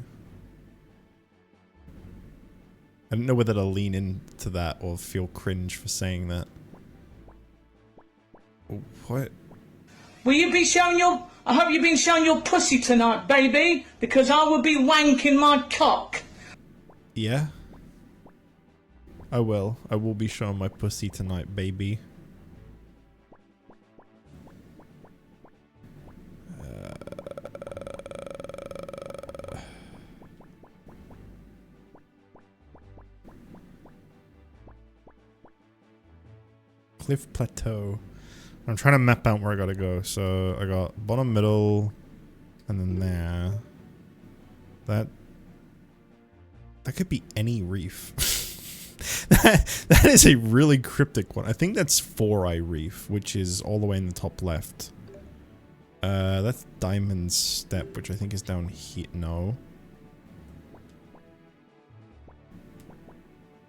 I don't know whether to lean into that or feel cringe for saying that. What? Will you be showing your... I hope you've been showing your pussy tonight, baby, because I will be wanking my cock. Yeah? I will. I will be showing my pussy tonight, baby. Cliff Plateau. I'm trying to map out where I gotta go. So I got bottom, middle, and then there. That could be any reef. that is a really cryptic one. I think that's 4-eye reef, which is all the way in the top left. That's Diamond Step, which I think is down here. No.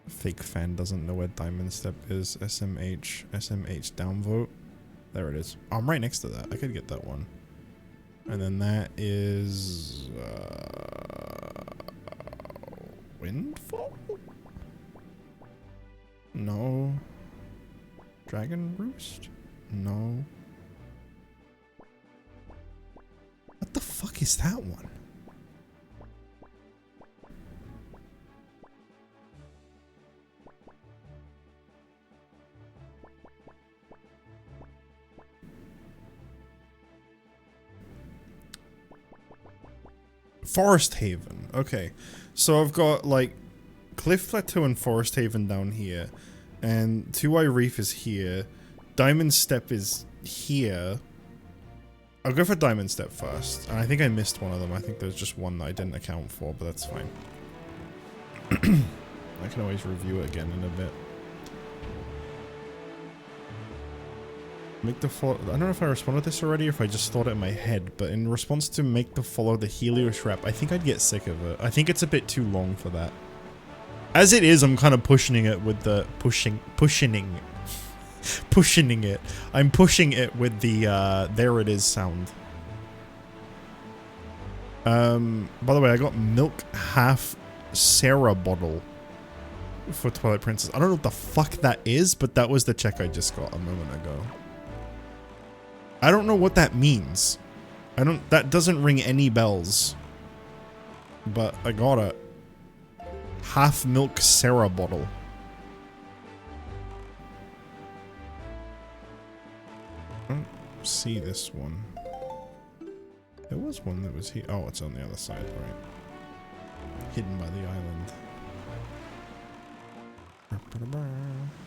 Fake fan doesn't know where Diamond Step is. SMH downvote. There it is. Oh, I'm right next to that. I could get that one. And then that is Windfall? No. Dragon Roost? No. What the fuck is that one? Forest Haven. Okay. So I've got like Cliff Plateau and Forest Haven down here. And 2-eye reef is here. Diamond Step is here. I'll go for Diamond Step first. And I think I missed one of them. I think there's just one that I didn't account for, but that's fine. I can always review it again in a bit. Make the follow. I don't know if I responded to this already or if I just thought it in my head, but in response to make the follow the Helios rap, I think I'd get sick of it. I think it's a bit too long for that. As it is, I'm kind of pushing it with the pushing it. I'm pushing it with the there it is sound. By the way, I got milk half Sarah bottle for Twilight Princess. I don't know what the fuck that is, but that was the check I just got a moment ago. I don't know what that means. That doesn't ring any bells. But I got it. Half milk Sarah bottle. I don't see this one. There was one that was here. Oh, it's on the other side, right? Hidden by the island.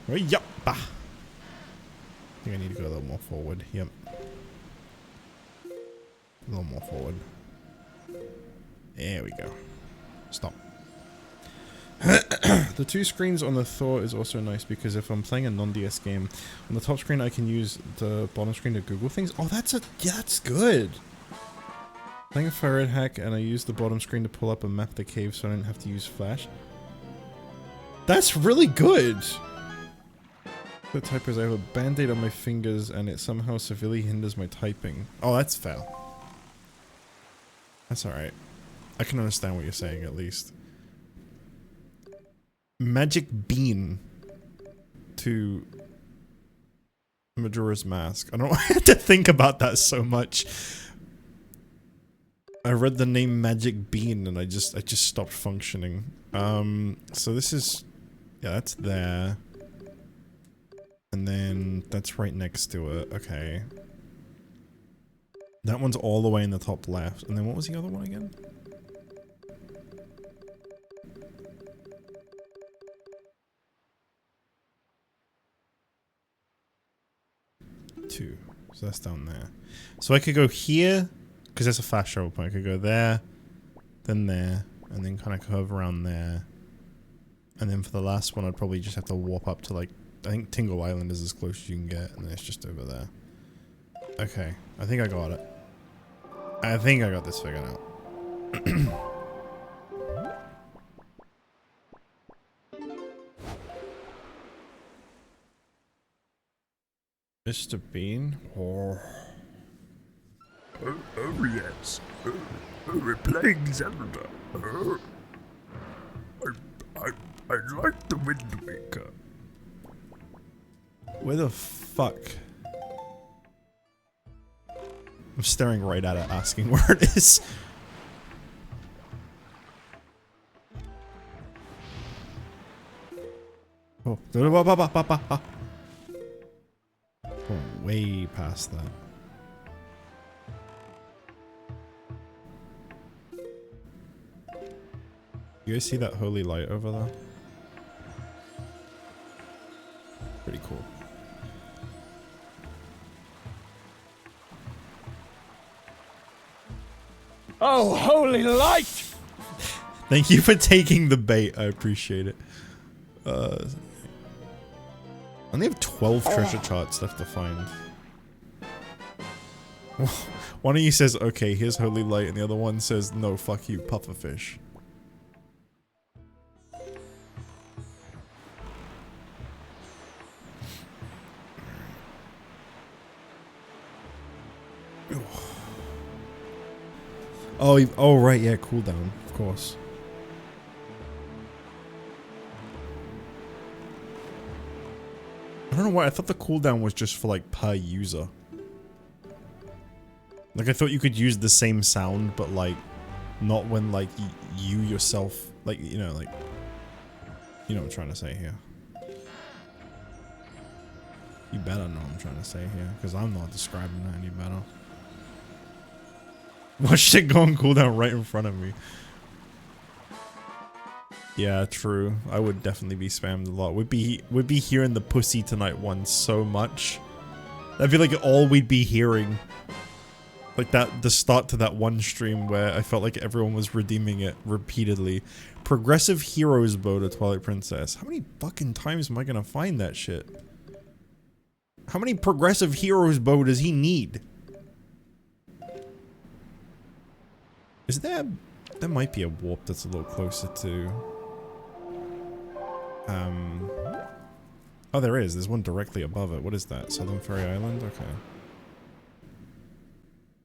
Oh, yup. I think I need to go a little more forward. Yep. A little more forward. There we go. Stop. The two screens on the Thor is also nice because if I'm playing a non-DS game, on the top screen I can use the bottom screen to Google things. Oh, that's good. Playing a fire red hack and I use the bottom screen to pull up and map the cave so I don't have to use flash. That's really good. The typos, I have a band-aid on my fingers and it somehow severely hinders my typing. Oh, that's fair. That's alright. I can understand what you're saying at least. Magic bean to Majora's Mask. I don't know why I had to think about that so much. I read the name Magic Bean and I just stopped functioning. So this is, yeah, that's there. And then that's right next to it. Okay. That one's all the way in the top left. And then what was the other one again? Two. So that's down there. So I could go here, because there's a fast travel point. I could go there, and then kind of curve around there. And then for the last one, I'd probably just have to warp up to like, I think Tingle Island is as close as you can get, and then it's just over there. Okay, I think I got it. I think I got this figured out. Mr. Bean? Oh. Oh yes. We're playing Zelda. I like the Wind Waker. Where the fuck? I'm staring right at it, asking where it is. Oh, way past that. You guys see that holy light over there? Pretty cool. Oh, holy light! Thank you for taking the bait. I appreciate it. I only have 12 treasure charts left to find. One of you says, okay, here's holy light, and the other one says, no, fuck you, pufferfish. Oh, right, yeah, cooldown, of course. I don't know why, I thought the cooldown was just for, like, per user. Like, I thought you could use the same sound, but, like, not when, like, you yourself, like, you know, like... You know what I'm trying to say here. You better know what I'm trying to say here, because I'm not describing that any better. Watch shit go on cooldown right in front of me. Yeah, true. I would definitely be spammed a lot. We'd be hearing the pussy tonight one so much. That'd be like all we'd be hearing. Like that, the start to that one stream where I felt like everyone was redeeming it repeatedly. Progressive Heroes Bow to Twilight Princess. How many fucking times am I gonna find that shit? How many Progressive Heroes Bow does he need? Is there... There might be a warp that's a little closer to... Oh, there is. There's one directly above it. What is that? Southern Fairy Island? Okay.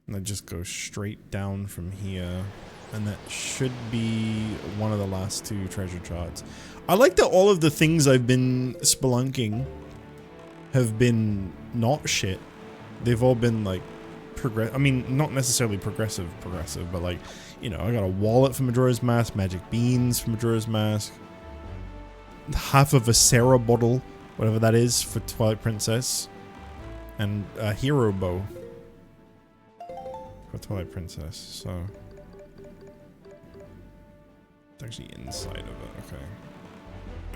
And that just goes straight down from here. And that should be one of the last two treasure charts. I like that all of the things I've been spelunking have been not shit. They've all been like I mean, not necessarily progressive, but like, you know, I got a wallet for Majora's Mask, magic beans for Majora's Mask, half of a Sarah bottle, whatever that is, for Twilight Princess, and a hero bow for Twilight Princess, so it's actually inside of it,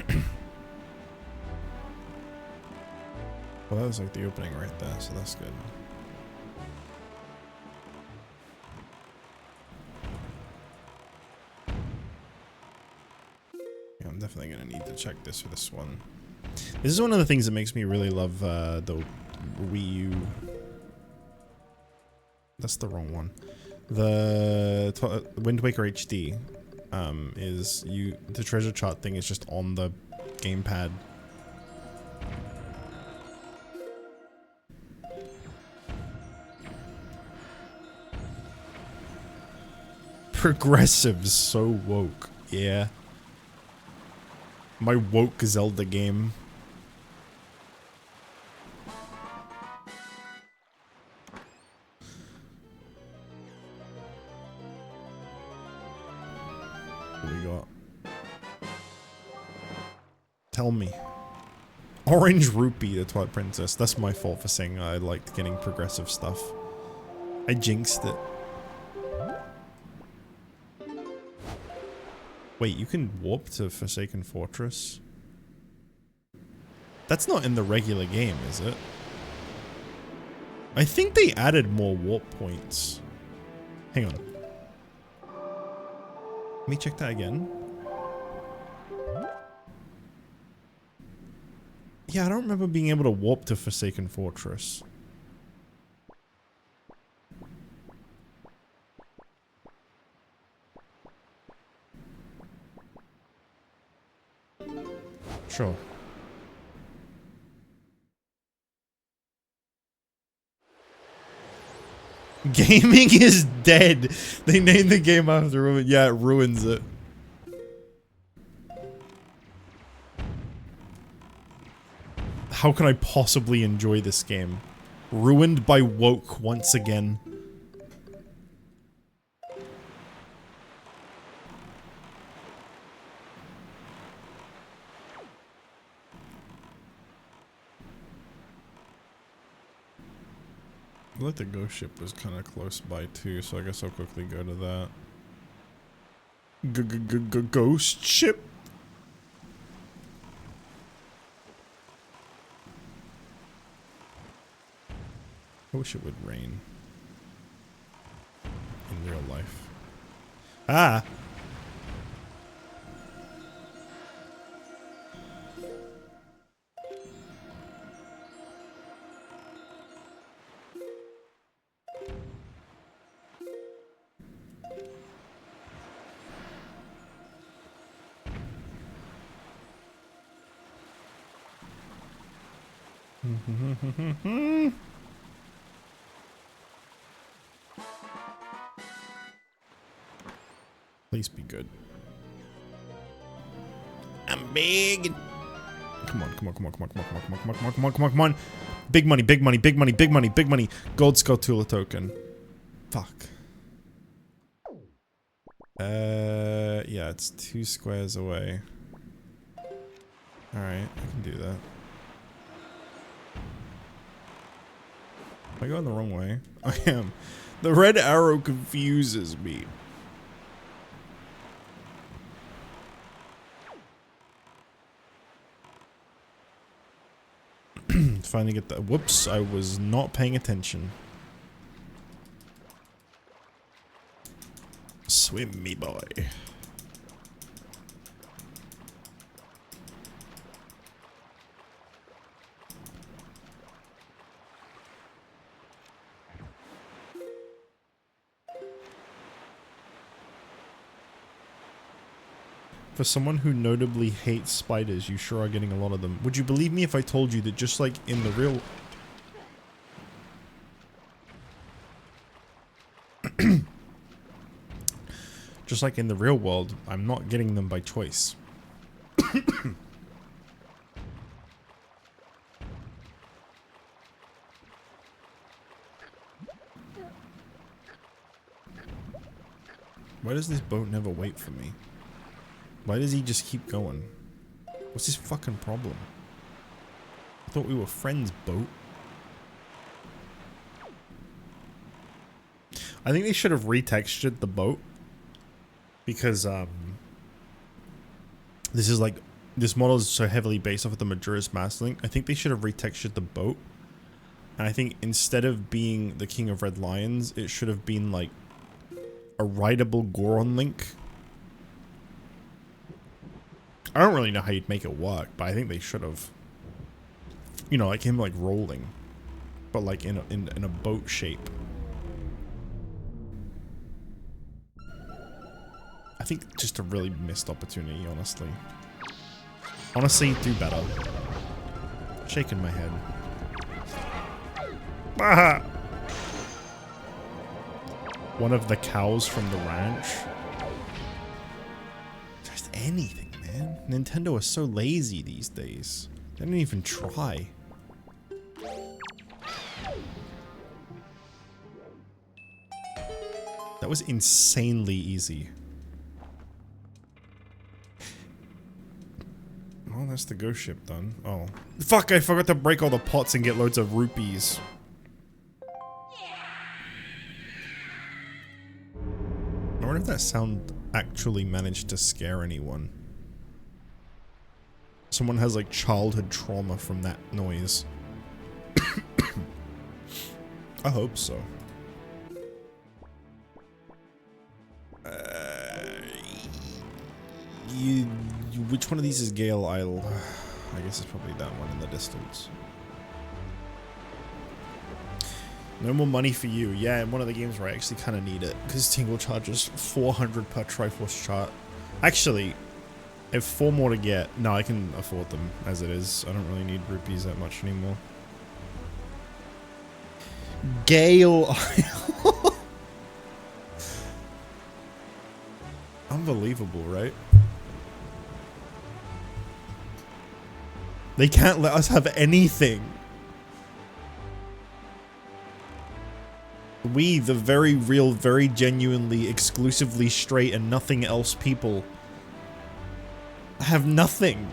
okay. Well, that was like the opening right there, so that's good. Yeah, I'm definitely gonna need to check this for this one. This is one of the things that makes me really love the Wii U. That's the wrong one. The Wind Waker HD is the treasure chart thing is just on the gamepad. Progressive's so woke. Yeah. My woke Zelda game. What do we got? Tell me. Orange Rupee, the Twilight Princess. That's my fault for saying I liked getting progressive stuff. I jinxed it. Wait, you can warp to Forsaken Fortress? That's not in the regular game, is it? I think they added more warp points. Hang on. Let me check that again. Yeah, I don't remember being able to warp to Forsaken Fortress. Sure. Gaming is dead. They named the game after Ruin. Yeah, it ruins it. How can I possibly enjoy this game? Ruined by woke once again. I like the ghost ship was kind of close by too, so I guess I'll quickly go to that. Ghost ship? I wish it would rain. In real life. Ah! Please be good. I'm big. Come on, come on, come on, come on, come on, come on, come on, come on, come on, come on, come on. Big money, big money, big money, big money, big money. Gold Skull Tula token. Fuck. Yeah, it's 2 squares away. Alright, I can do that. Am I going the wrong way? I am. The red arrow confuses me. Finally get that. Whoops, I was not paying attention. Swim me, boy. For someone who notably hates spiders, you sure are getting a lot of them. Would you believe me if I told you that just like in the real... just like in the real world, I'm not getting them by choice. Why does this boat never wait for me? Why does he just keep going? What's his fucking problem? I thought we were friends, boat. I think they should have retextured the boat. Because, this is like this model is so heavily based off of the Majora's Mask Link. I think they should have retextured the boat. And I think instead of being the King of Red Lions, it should have been like a rideable Goron Link. I don't really know how you'd make it work, but I think they should have. You know, like him like rolling, but like in a boat shape. I think just a really missed opportunity, honestly. Honestly, do better. Shaking my head. Ah! One of the cows from the ranch. Just anything, man. Nintendo is so lazy these days. They don't even try. That was insanely easy. Oh, that's the ghost ship done. Oh. Fuck, I forgot to break all the pots and get loads of rupees. I wonder if that sound actually managed to scare anyone. Someone has like childhood trauma from that noise. I hope so. Which one of these is Gale Isle? I guess it's probably that one in the distance. No more money for you. Yeah, in one of the games where I actually kind of need it. Because Tingle charges 400 per Triforce chart. Actually, if 4 more to get... No, I can afford them as it is. I don't really need rupees that much anymore. Gale Isle. Unbelievable, right? They can't let us have anything. We, the very real, very genuinely, exclusively straight and nothing else people, have nothing.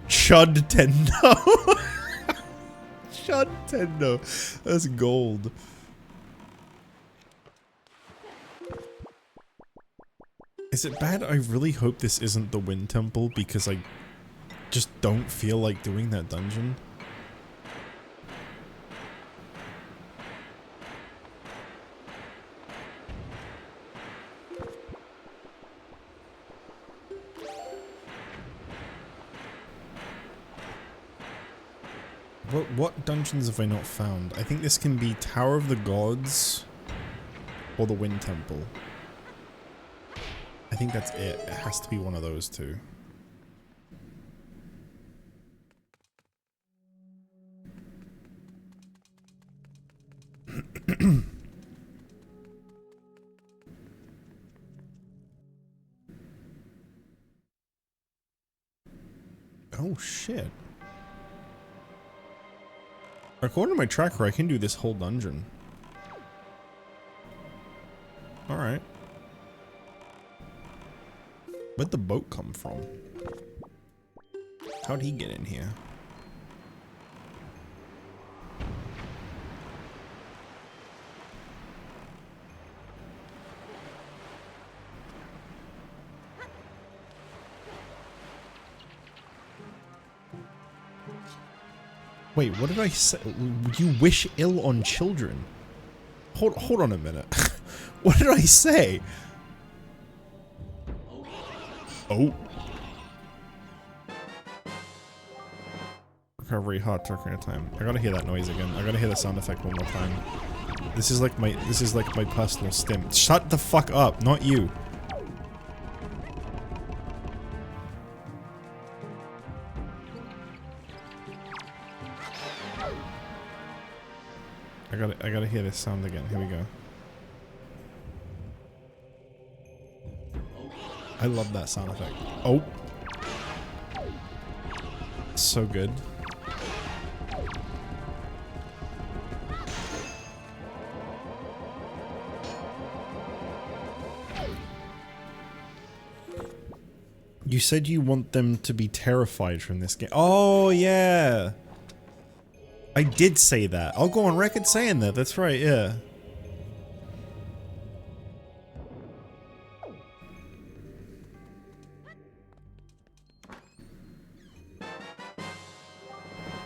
Chud Tendo. Chud Tendo. That's gold. Is it bad? I really hope this isn't the Wind Temple because I just don't feel like doing that dungeon. What dungeons have I not found? I think this can be Tower of the Gods or the Wind Temple. I think that's it. It has to be one of those two. Oh shit. According to my tracker, I can do this whole dungeon. Alright. Where'd the boat come from? How'd he get in here? Wait, what did I say? You wish ill on children? Hold on a minute. What did I say? Oh. Recovery, hot Ocarina time. I gotta hear that noise again. I gotta hear the sound effect one more time. This is like my personal stim. Shut the fuck up, not you. I gotta hear this sound again. Here we go. I love that sound effect. Oh. So good. You said you want them to be terrified from this game. Oh, yeah. I did say that. I'll go on record saying that. That's right, yeah.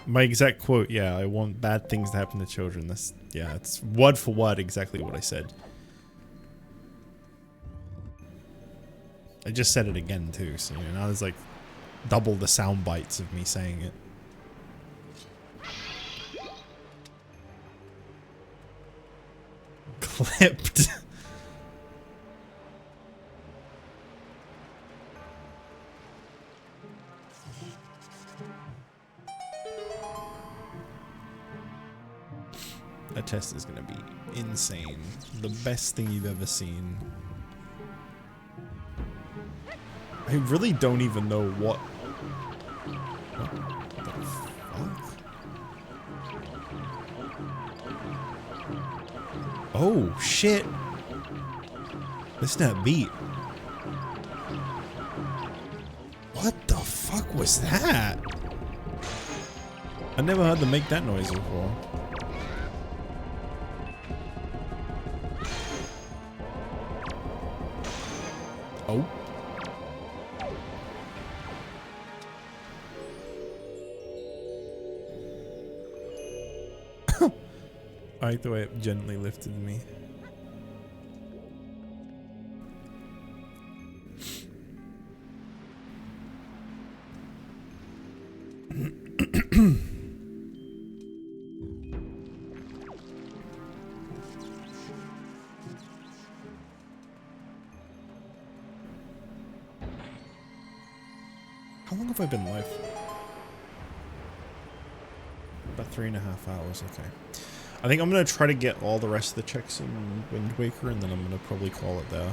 My exact quote, yeah, I want bad things to happen to children. That's, yeah, it's word for word exactly what I said. I just said it again too, so you know, now there's like double the sound bites of me saying it. Clipped. That chest is gonna be insane. The best thing you've ever seen. I really don't even know what the fuck? Oh shit! Listen to that beat. What the fuck was that? I never heard them make that noise before. Oh. I like the way it gently lifted me. How long have I been live? About 3.5 hours, okay. I think I'm gonna try to get all the rest of the checks in Wind Waker, and then I'm gonna probably call it there.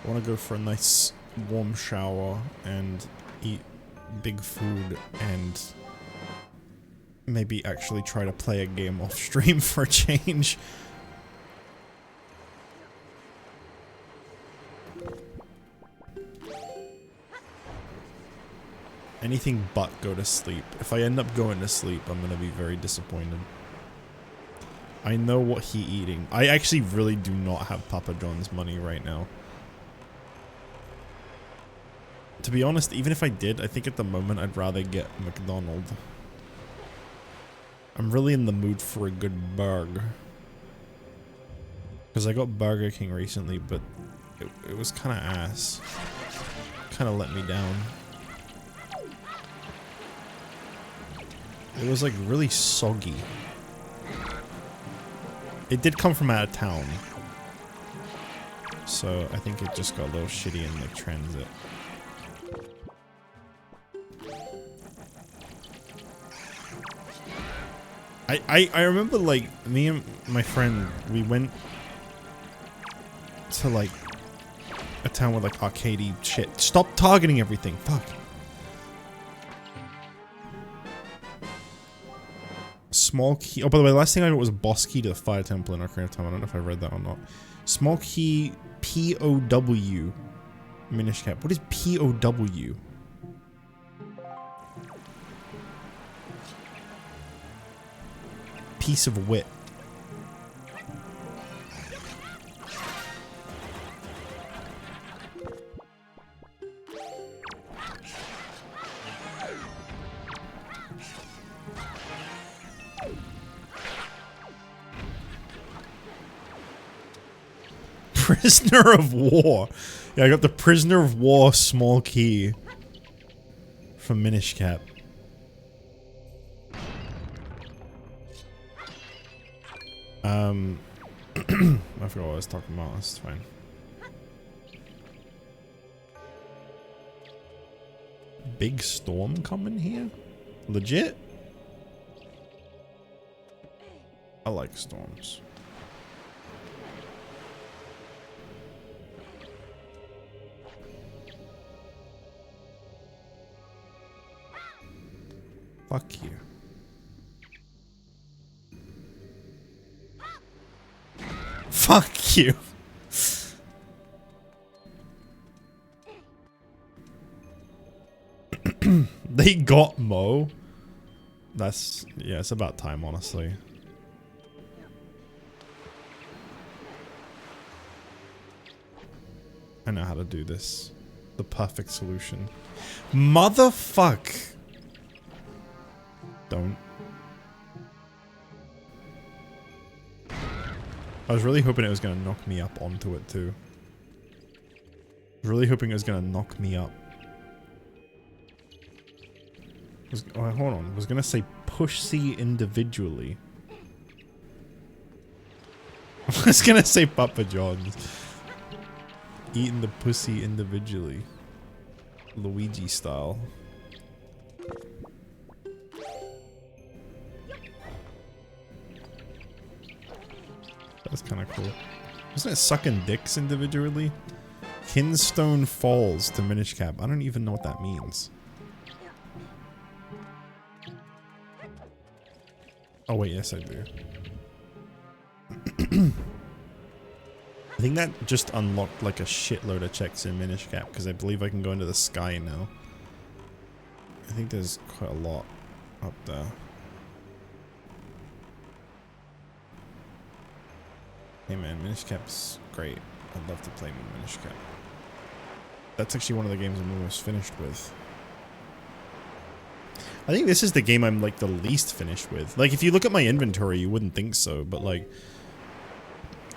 I wanna go for a nice warm shower and eat big food and maybe actually try to play a game off stream for a change. Anything but go to sleep. If I end up going to sleep, I'm gonna be very disappointed. I know what he's eating. I actually really do not have Papa John's money right now. To be honest, even if I did, I think at the moment I'd rather get McDonald's. I'm really in the mood for a good burger. Because I got Burger King recently, but it was kind of ass. Kind of let me down. It was like really soggy. It did come from out of town. So I think it just got a little shitty in like transit. I remember like me and my friend, we went to like a town with like arcadey shit. Stop targeting everything. Fuck. Small key. Oh, by the way, the last thing I got was boss key to the fire temple in Ocarina of Time. I don't know if I read that or not. Small key POW. Minish cap. What is POW? Piece of wit. Prisoner of War. Yeah, I got the Prisoner of War small key from Minish Cap. I forgot what I was talking about. That's fine. Big storm coming here? Legit? I like storms. Fuck you. Fuck you. They got Mo. That's, yeah, it's about time, honestly. I know how to do this. The perfect solution. Motherfuck. Don't. I was really hoping it was going to knock me up onto it too. I was really hoping it was going to knock me up. Oh, hold on. I was going to say push C individually. I was going to say Papa John's. Eating the pussy individually. Luigi style. That's kind of cool. Isn't it sucking dicks individually? Kinstone Falls to Minish Cap. I don't even know what that means. Oh wait, yes I do. I think that just unlocked like a shitload of checks in Minish Cap because I believe I can go into the sky now. I think there's quite a lot up there. Hey man, Minish Cap's great. I'd love to play Minish Cap. That's actually one of the games I'm almost finished with. I think this is the game I'm like the least finished with. Like if you look at my inventory you wouldn't think so, but like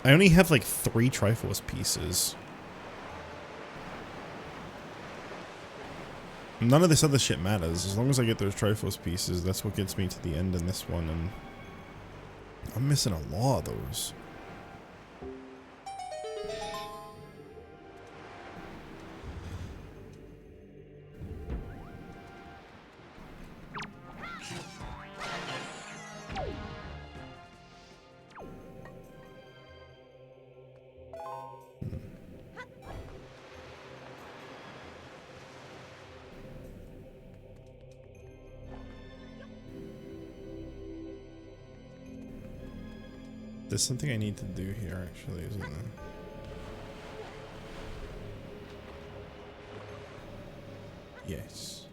I only have like 3 Triforce pieces. None of this other shit matters. As long as I get those Triforce pieces, that's what gets me to the end in this one, and I'm missing a lot of those. There's something I need to do here, actually, isn't there? Yes.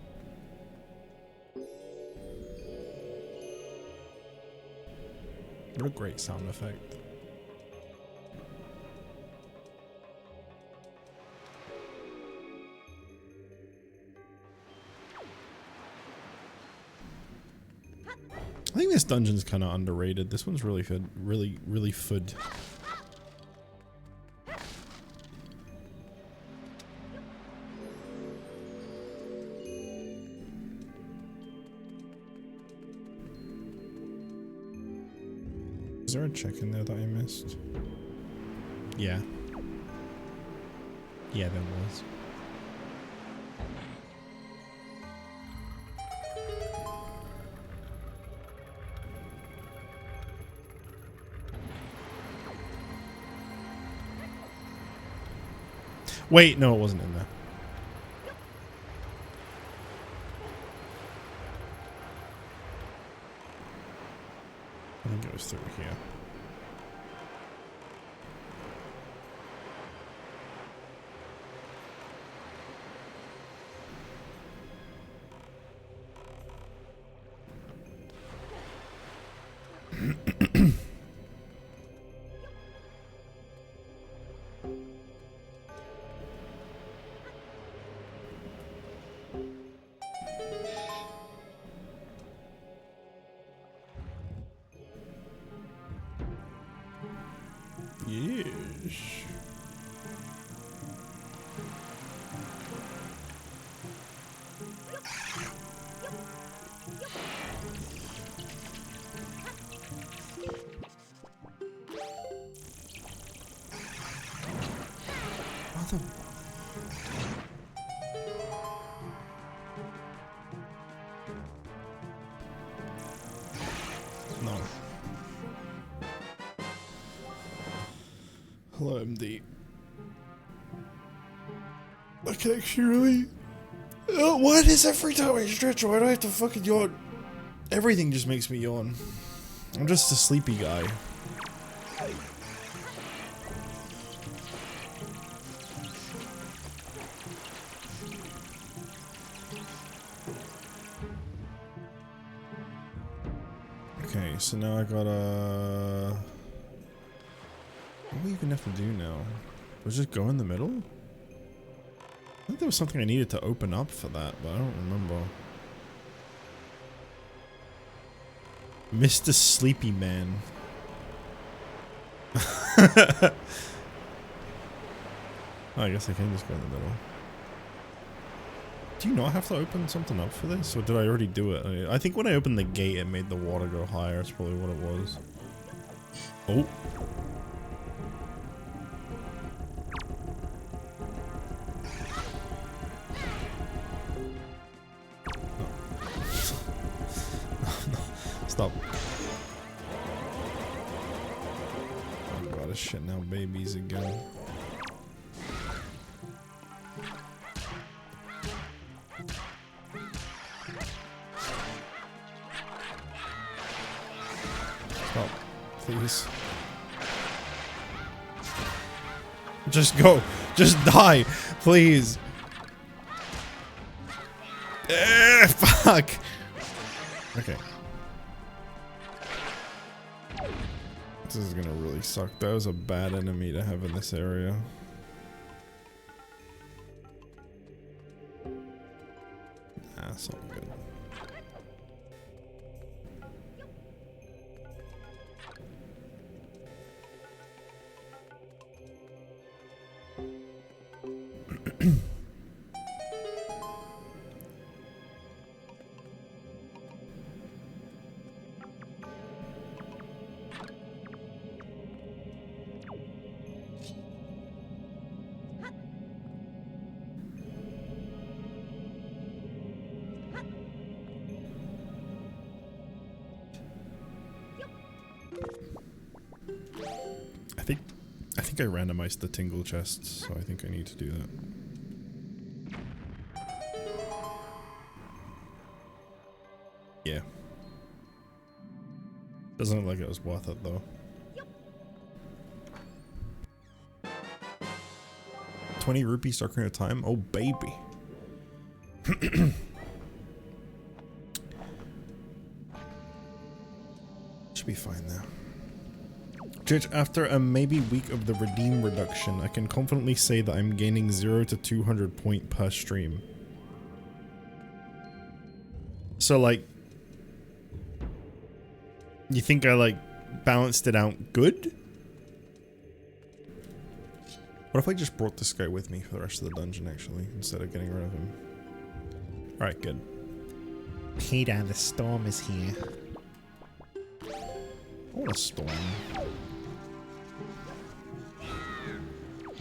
What a great sound effect. I think this dungeon's kind of underrated. This one's really good. Really fud. Is there a check in there that I missed? Yeah. Yeah, there was. Wait, no, it wasn't in there. I think it was through here. Yes. Mother. No. Hello, MD. I can actually really... Oh, what is every time I stretch? Why do I have to fucking yawn? Everything just makes me yawn. I'm just a sleepy guy. Okay, so now I gotta... What do we even have to do now? Do I just go in the middle? I think there was something I needed to open up for that, but I don't remember. Mr. Sleepy Man. Oh, I guess I can just go in the middle. Do you not have to open something up for this? Or did I already do it? I think when I opened the gate, it made the water go higher. That's probably what it was. Oh. No. Stop. Oh god, it's shitting out babies again. Stop, please. Just go. Just die, please. Fuck. Okay. This is gonna really suck. That was a bad enemy to have in this area. That's all good. I think I randomized the tingle chests, so I think I need to do that. Yeah. Doesn't look like it was worth it though. 20 rupees Ocarina of Time? Oh baby. Should be fine now. Judge, after a maybe week of the redeem reduction, I can confidently say that I'm gaining 0 to 200 point per stream. So like, you think I like balanced it out good? What if I just brought this guy with me for the rest of the dungeon actually, instead of getting rid of him? Alright, good. Peter, the storm is here. I want a storm.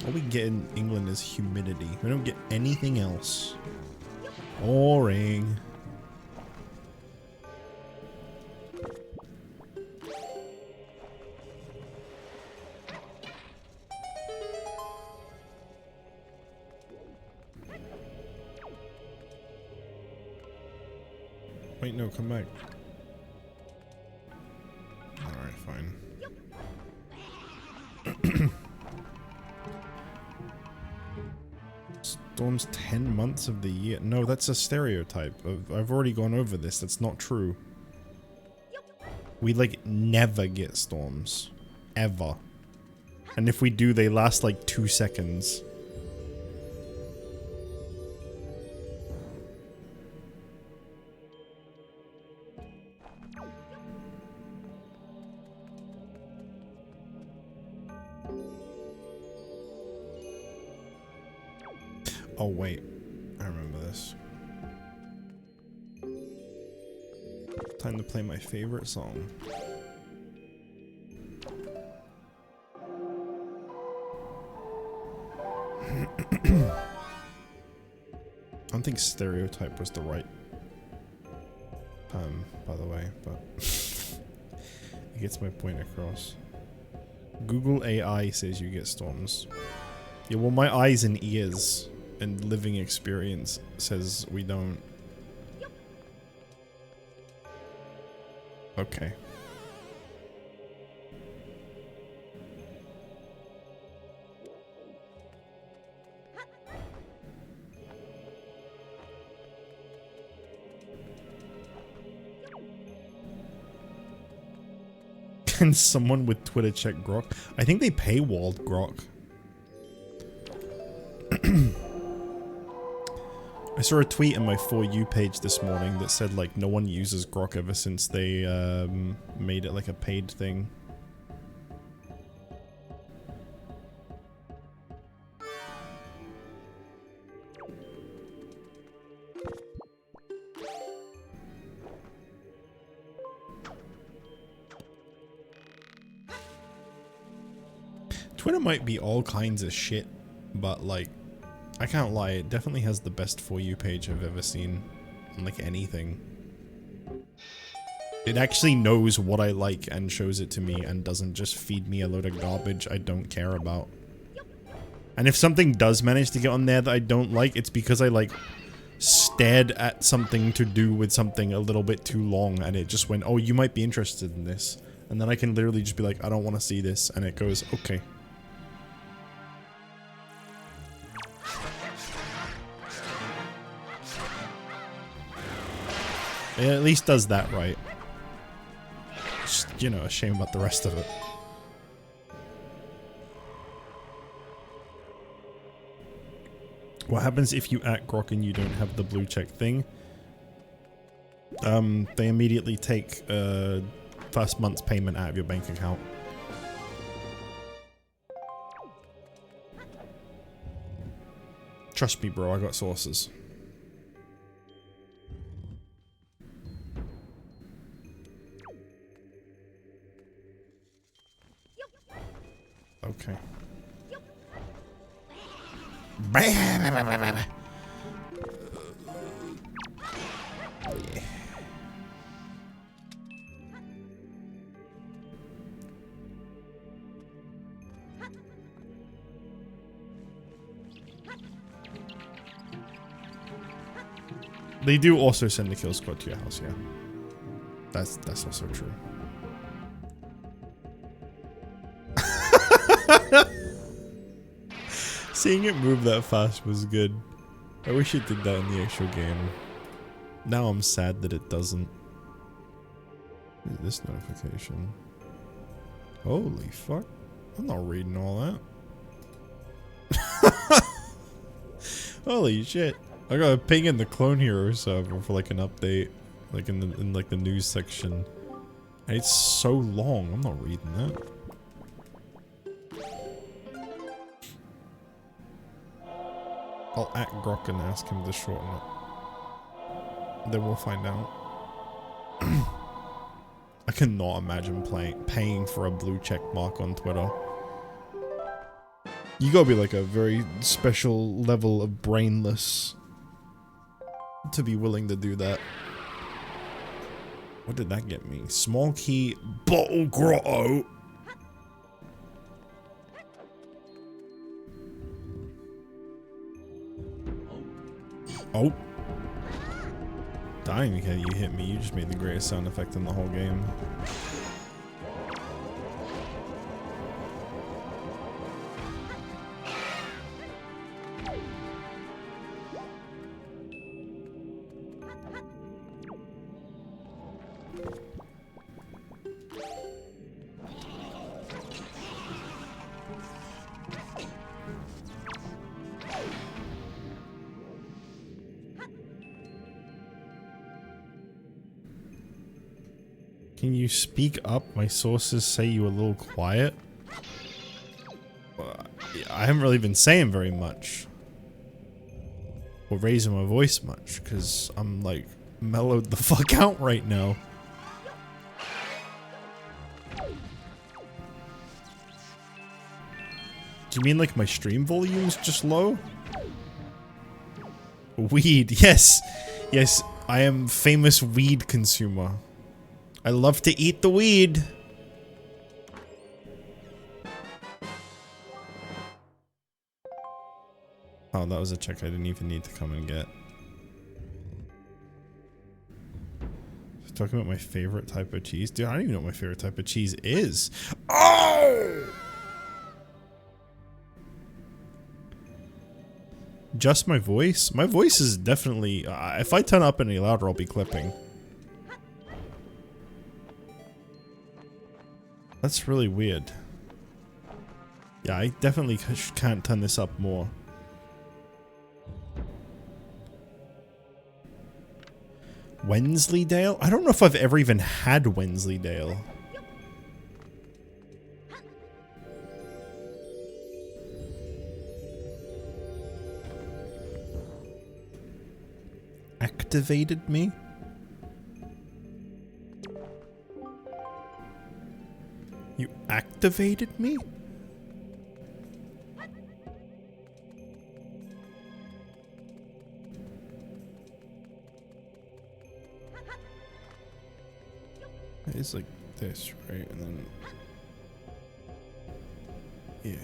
All we get in England is humidity. We don't get anything else. Boring. Wait, no, come back. Alright, fine. Storm's 10 months of the year. No, that's a stereotype. I've already gone over this. That's not true. We like never get storms. Ever. And if we do, they last like 2 seconds. Oh wait, I remember this. Time to play my favorite song. I don't think stereotype was the right term, by the way, but it gets my point across. Google AI says you get storms. Yeah, well, my eyes and ears and living experience says we don't. Okay. Can someone with Twitter check Grok? I think they paywalled Grok. I saw a tweet on my For You page this morning that said like no one uses Grok ever since they made it like a paid thing. Twitter might be all kinds of shit, but like, I can't lie, it definitely has the best For You page I've ever seen on like anything. It actually knows what I like and shows it to me and doesn't just feed me a load of garbage I don't care about. And if something does manage to get on there that I don't like, it's because I like stared at something to do with something a little bit too long and it just went, oh, you might be interested in this. And then I can literally just be like, I don't want to see this, and it goes, okay. It at least does that right. Just, you know, a shame about the rest of it. What happens if you at Grok and you don't have the blue check thing? They immediately take first month's payment out of your bank account. Trust me, bro, I got sources. Okay. They do also send the kill squad to your house, yeah. That's also true. Seeing it move that fast was good. I wish it did that in the actual game. Now I'm sad that it doesn't. What is this notification? Holy fuck. I'm not reading all that. Holy shit. I got a ping in the Clone Hero server for like an update. Like in like the news section. And it's so long. I'm not reading that. I'll at Grok and ask him to shorten it. Then we'll find out. I cannot imagine paying for a blue check mark on Twitter. You gotta be like a very special level of brainless to be willing to do that. What did that get me? Small key bottle grotto. Oh. I didn't even care you hit me. You just made the greatest sound effect in the whole game. Can you speak up? My sources say you a little quiet. I haven't really been saying very much. Or raising my voice much, because I'm like mellowed the fuck out right now. Do you mean like my stream volume's just low? Weed, yes. Yes, I am famous weed consumer. I love to eat the weed. Oh, that was a check I didn't even need to come and get. Talking about my favorite type of cheese? Dude, I don't even know what my favorite type of cheese is. Oh! Just my voice? My voice is definitely... if I turn up any louder, I'll be clipping. That's really weird. Yeah, I definitely can't turn this up more. Wensleydale? I don't know if I've ever even had Wensleydale. Activated me? You activated me? It's like this, right? And then... yeah.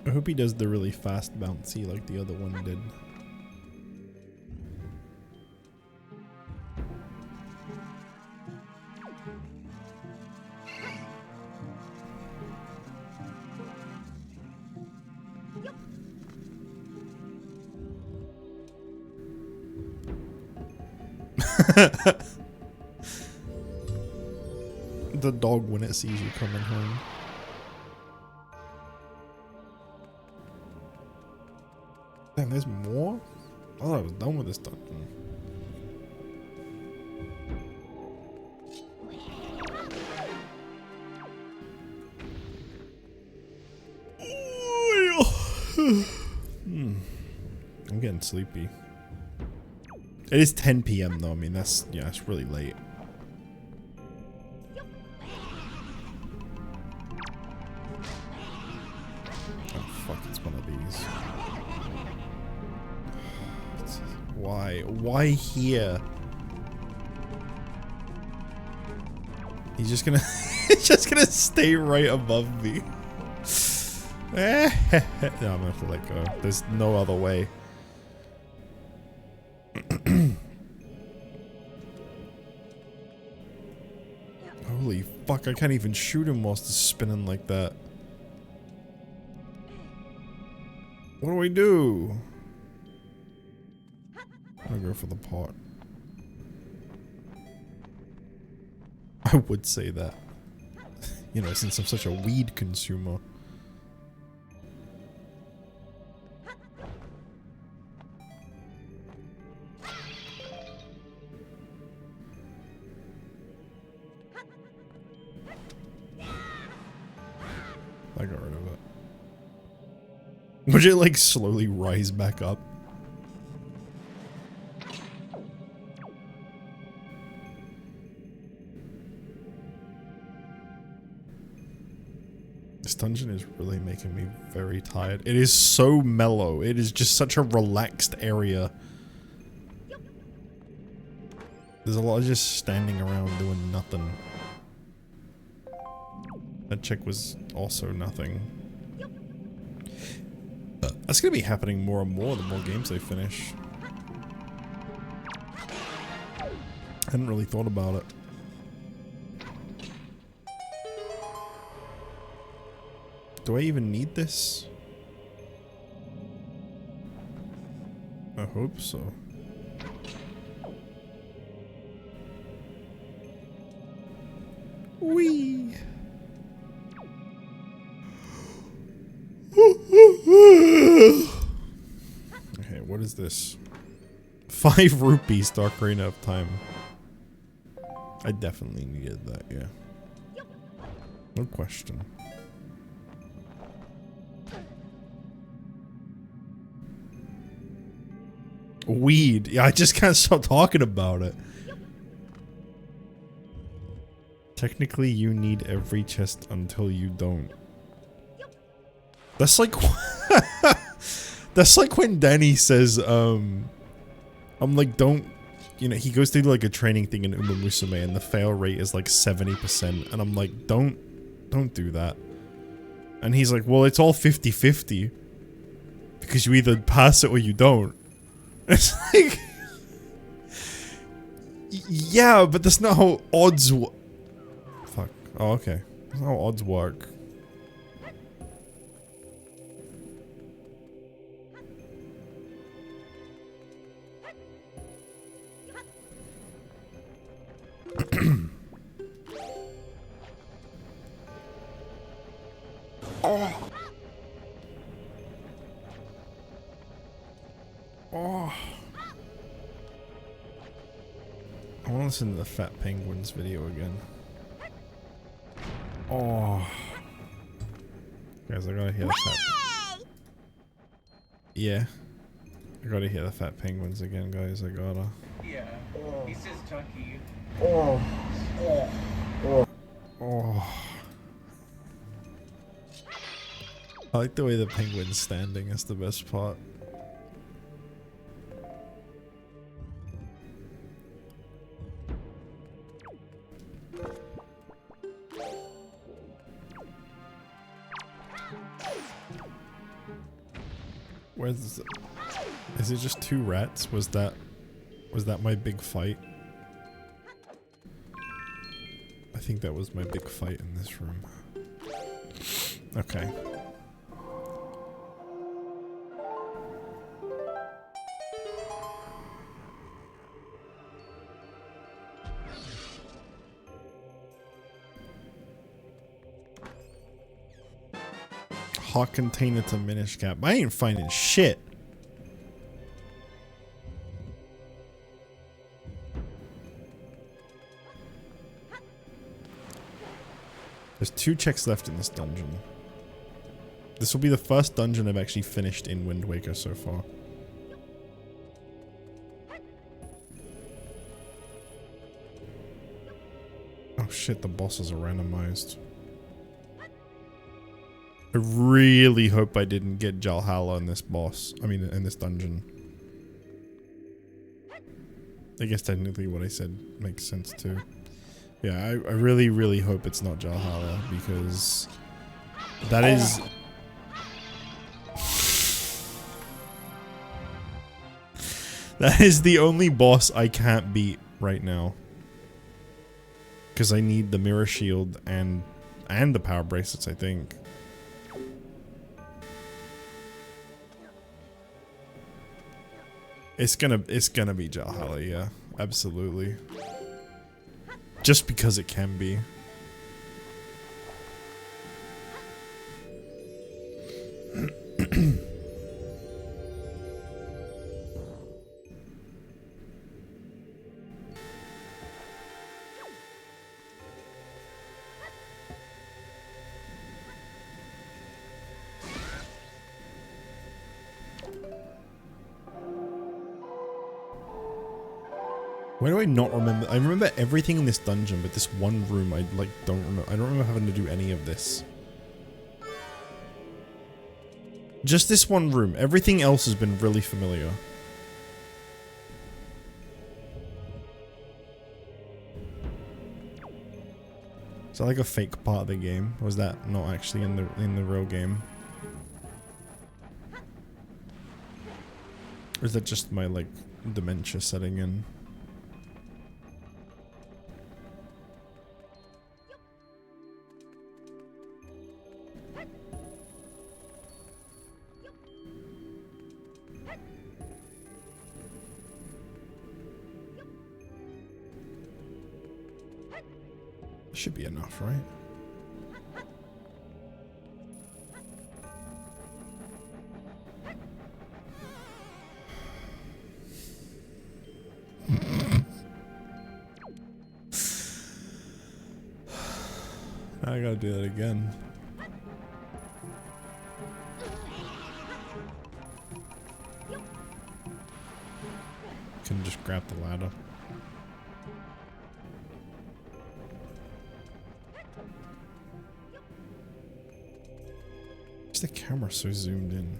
I hope he does the really fast bouncy like the other one did. The dog when it sees you coming home. Damn, there's more? I thought I was done with this dungeon. I'm getting sleepy. It is 10 p.m. though. I mean, that's, yeah, it's really late. Oh, fuck, it's one of these. Why? Why here? He's just gonna, he's just gonna stay right above me. No, I'm gonna have to let go. There's no other way. Holy fuck, I can't even shoot him whilst he's spinning like that. What do I do? I'll go for the pot. I would say that. You know, since I'm such a weed consumer. I got rid of it. Would it like slowly rise back up? This dungeon is really making me very tired. It is so mellow. It is just such a relaxed area. There's a lot of just standing around doing nothing. That chick was also nothing. That's gonna be happening more and more the more games they finish. I hadn't really thought about it. Do I even need this? I hope so. Whee! Okay, what is this? 5 rupees to Ocarina of Time. I definitely needed that, yeah. No question. Weed. Yeah, I just can't stop talking about it. Technically, you need every chest until you don't. That's like... That's like when Danny says, I'm like, don't... You know, he goes through like a training thing in Uma Musume and the fail rate is like 70%. And I'm like, don't do that. And he's like, well, it's all 50-50. Because you either pass it or you don't. It's like... Yeah, but that's not how odds work. Fuck. Oh, okay. That's not how odds work. Oh. I want to listen to the Fat Penguins video again. Oh. Guys, I gotta hear the fat... Yeah. I gotta hear the Fat Penguins again, guys. I gotta. Yeah, he says Chucky. Oh. I like the way the penguin's standing. That's the best part. Where's... Is it just two rats? Was that my big fight? I think that was my big fight in this room. Okay. Hot container to Minish cap. I ain't finding shit. There's 2 checks left in this dungeon. This will be the first dungeon I've actually finished in Wind Waker so far. Oh shit, the bosses are randomized. I really hope I didn't get Jalhalla in this boss. I mean, in this dungeon. I guess technically what I said makes sense too. Yeah, I really, really hope it's not Jalhalla, because that is... That is the only boss I can't beat right now. Because I need the mirror shield and the power bracelets, I think. It's gonna be Jalhalla, yeah. Absolutely. Just because it can be. Why do I not remember? I remember everything in this dungeon, but this one room I like don't remember. I don't remember having to do any of this. Just this one room. Everything else has been really familiar. Is that like a fake part of the game? Or was that not actually in the real game? Or is that just my like dementia setting in? Should be enough, right? Now I gotta do that again. Can just grab the ladder. The camera so zoomed in.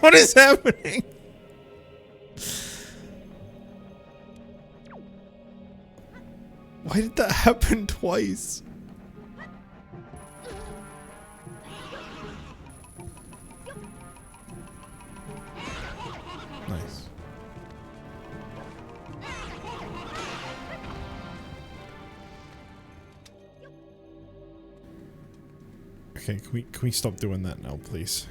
What is happening? Why did that happen twice? Nice. Okay, can we stop doing that now, please?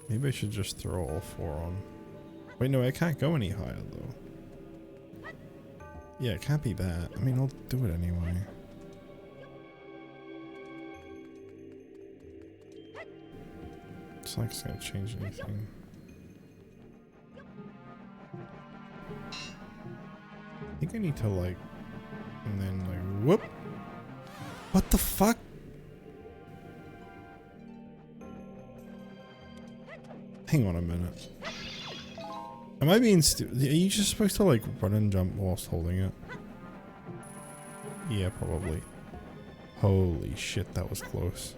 Maybe I should just throw all 4 on. Wait, no, I can't go any higher, though. Yeah, it can't be that. I mean, I'll do it anyway. It's not like it's gonna change anything. I think I need to, like... And then, like, whoop! What the fuck? Hang on a minute. Am I being stupid? Are you just supposed to, like, run and jump whilst holding it? Yeah, probably. Holy shit, that was close.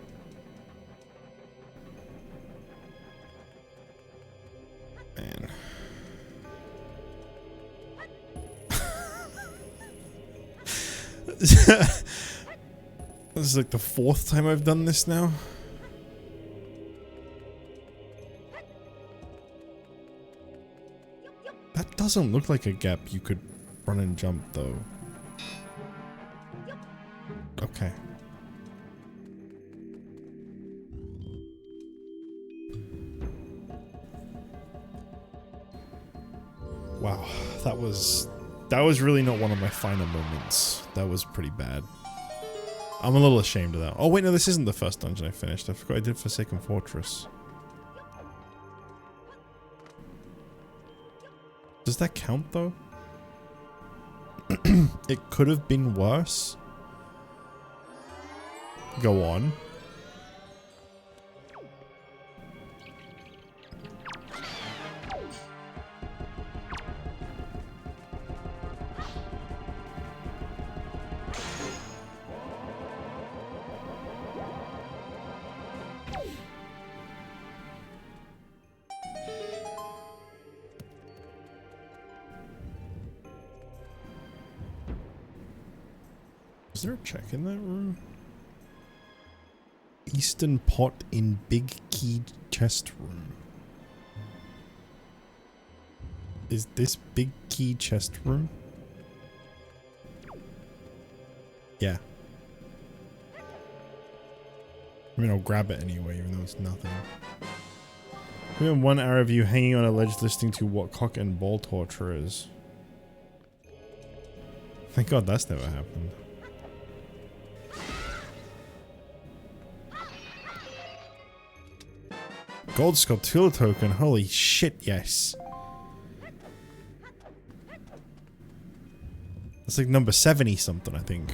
Man. This is like the 4th time I've done this now. That doesn't look like a gap you could run and jump, though. Okay. Wow, that was really not one of my finer moments. That was pretty bad. I'm a little ashamed of that. Oh wait, no, this isn't the first dungeon I finished. I forgot I did Forsaken Fortress. Does that count though? It could have been worse. Go on. Is there a check in that room? Eastern pot in big key chest room. Is this big key chest room? Yeah. I mean, I'll grab it anyway, even though it's nothing. We have one arrow of you hanging on a ledge listening to what cock and ball torture is. Thank God that's never happened. Gold Sculptura token, holy shit, yes. That's like number 70 something, I think.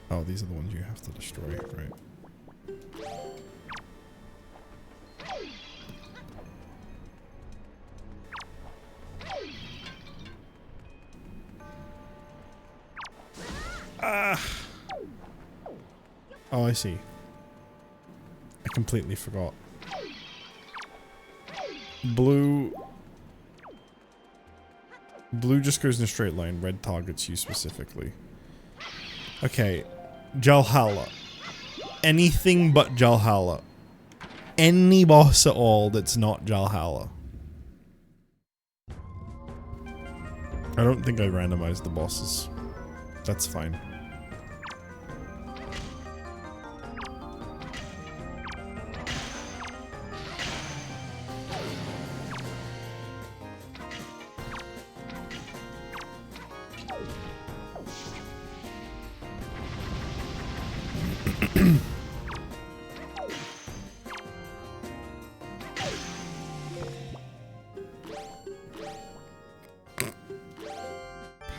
Oh, these are the ones you have to destroy, right? Oh, I see. I completely forgot. Blue just goes in a straight line. Red targets you specifically. Okay. Jalhalla. Anything but Jalhalla. Any boss at all that's not Jalhalla. I don't think I randomized the bosses. That's fine.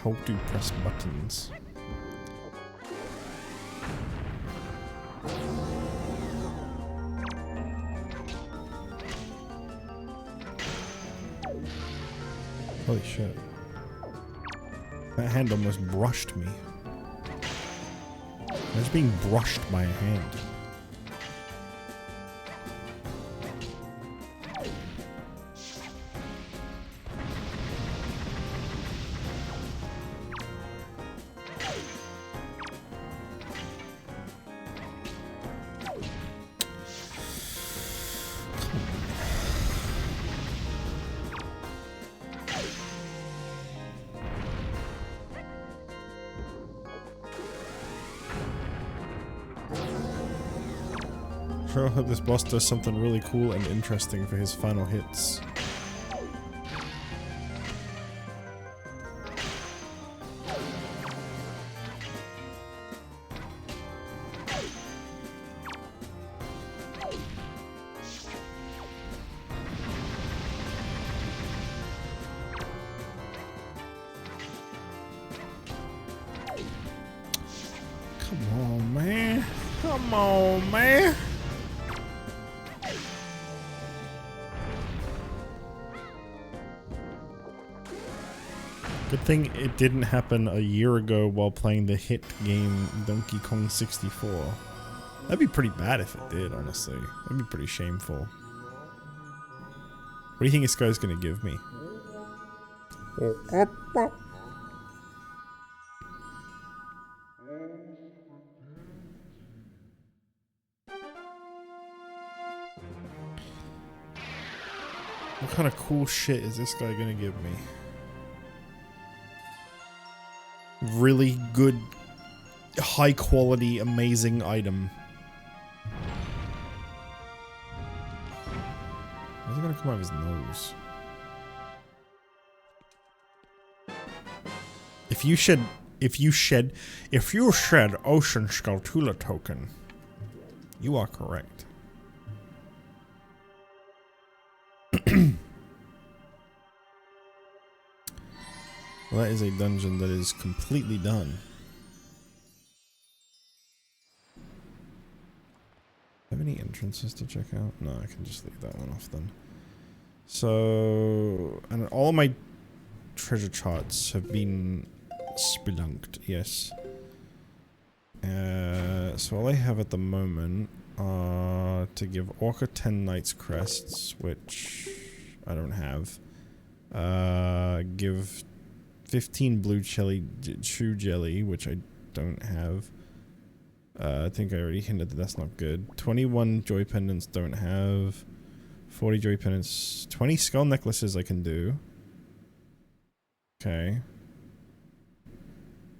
How to press buttons. Holy shit. That hand almost brushed me. I was being brushed by a hand. sure hope this boss does something really cool and interesting for his final hits. Come on, man. Come on, man. Good thing it didn't happen a year ago while playing the hit game Donkey Kong 64. That'd be pretty bad if it did, honestly. That'd be pretty shameful. What do you think this guy's gonna give me? What kind of cool shit is this guy gonna give me? Really good, high quality, amazing item. Where's it gonna come out of his nose? If you shed Ocean Skulltula token, you are correct. Well, that is a dungeon that is completely done. Have any entrances to check out? No, I can just leave that one off then. So, and all my treasure charts have been spelunked, yes. So all I have at the moment are to give Orca 10 Knights Crests, which I don't have. Give 15 blue chew jelly, which I don't have. I think I already hinted that that's not good. 21 joy pendants don't have. 40 joy pendants. 20 skull necklaces I can do. Okay.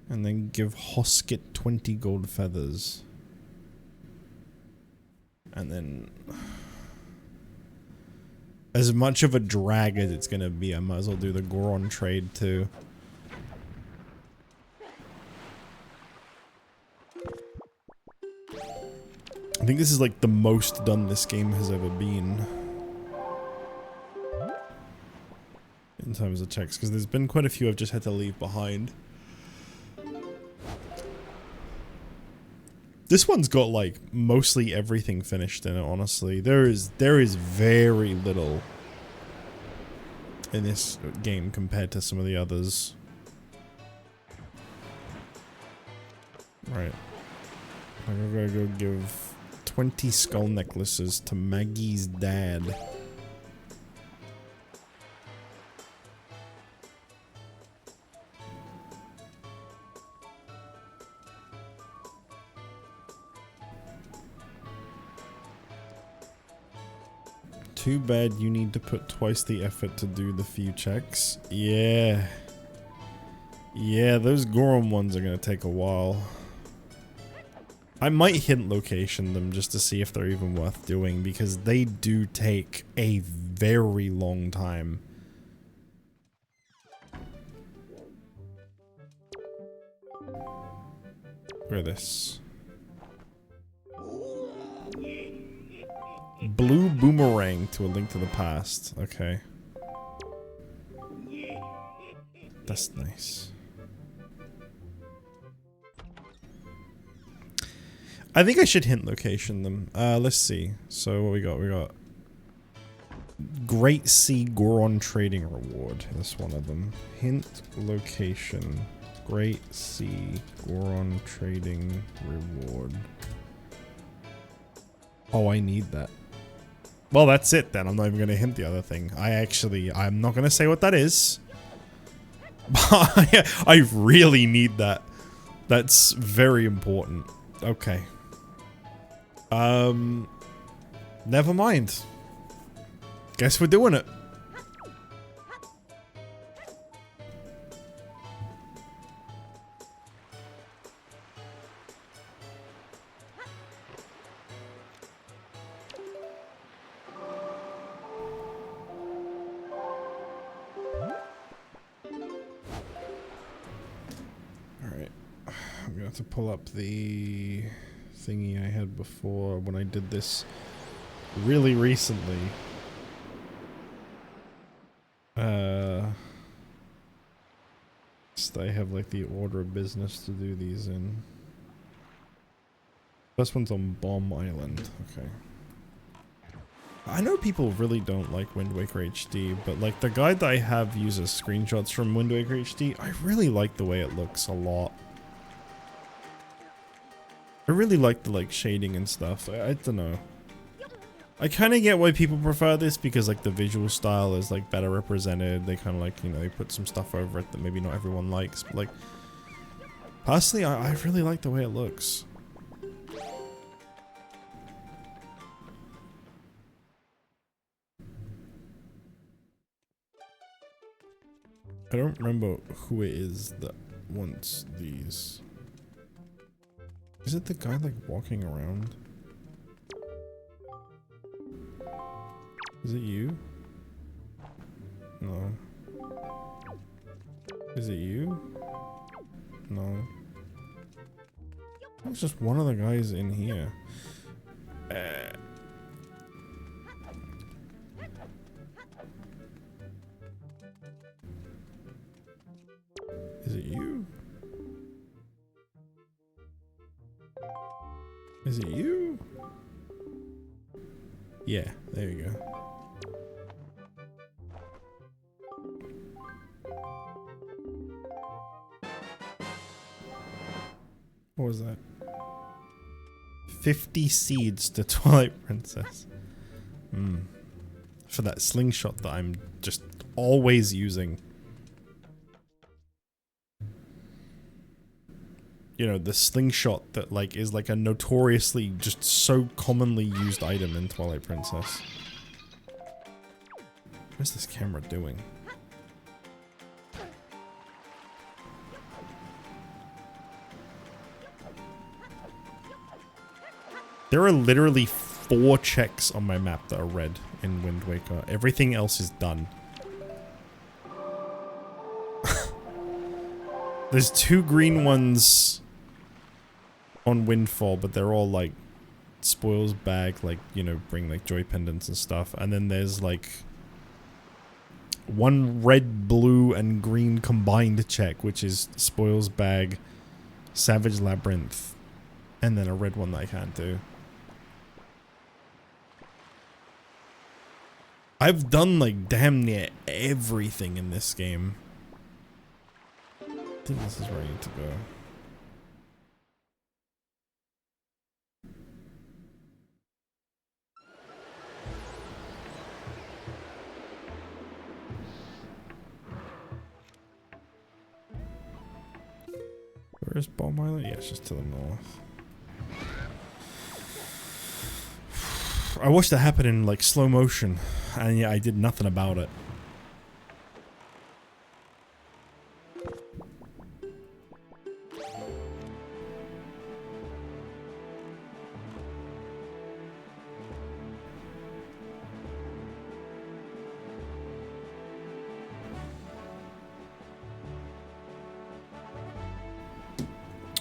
And then give Hosket 20 gold feathers. And then... as much of a drag as it's gonna be, I might as well do the Goron trade too. I think this is like the most done this game has ever been. In terms of checks, because there's been quite a few I've just had to leave behind. This one's got like mostly everything finished in it, honestly. There is very little in this game compared to some of the others. Right. I'm gonna go give 20 skull necklaces to Maggie's dad. Too bad you need to put twice the effort to do the few checks. Yeah. Yeah, those Goron ones are gonna take a while. I might hint location them just to see if they're even worth doing, because they do take a very long time. Look at this. Blue boomerang to a link to the past. Okay. That's nice. I think I should hint location them. Let's see. So what we got? We got Great Sea Goron Trading Reward. That's one of them. Hint location. Great Sea Goron Trading Reward. Oh, I need that. Well, that's it then. I'm not even going to hint the other thing. I'm not going to say what that is. But I really need that. That's very important. Okay. Never mind. Guess we're doing it. I got to pull up the thingy I had before when I did this really recently. So I have like the order of business to do these in. First one's on Bomb Island. Okay. I know people really don't like Wind Waker HD, but like the guide that I have uses screenshots from Wind Waker HD. I really like the way it looks a lot. I really like the like shading and stuff. I don't know. I kind of get why people prefer this because like the visual style is like better represented. They kind of like, you know, they put some stuff over it that maybe not everyone likes. But like, personally, I really like the way it looks. I don't remember who it is that wants these. Is it the guy like walking around? Is it you? No. Is it you? No. It's just one of the guys in here. Is it you? Is it you? Yeah, there you go. What was that? 50 seeds to Twilight Princess. For that slingshot that I'm just always using. You know, the slingshot that like is like a notoriously just so commonly used item in Twilight Princess. What's this camera doing? There are literally 4 checks on my map that are red in Wind Waker. Everything else is done. There's 2 green ones on Windfall, but they're all like spoils bag, like, you know, bring like joy pendants and stuff. And then there's like 1 red, blue, and green combined check, which is spoils bag, Savage Labyrinth, and then a red one that I can't do. I've done like damn near everything in this game. I think this is where I need to go. Where is Bomb Island? Yeah, it's just to the north. I watched that happen in like slow motion, and yeah, I did nothing about it.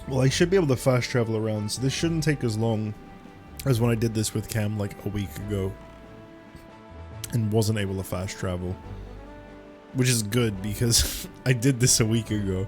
Well, I should be able to fast travel around, so this shouldn't take as long as when I did this with Cam like a week ago and wasn't able to fast travel, which is good because I did this a week ago.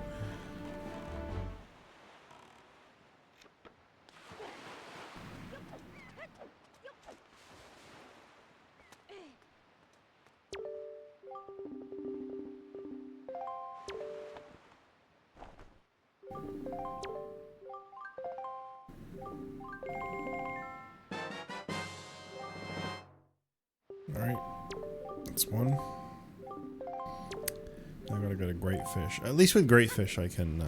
Alright, that's one. I gotta go to Great Fish. At least with Great Fish I can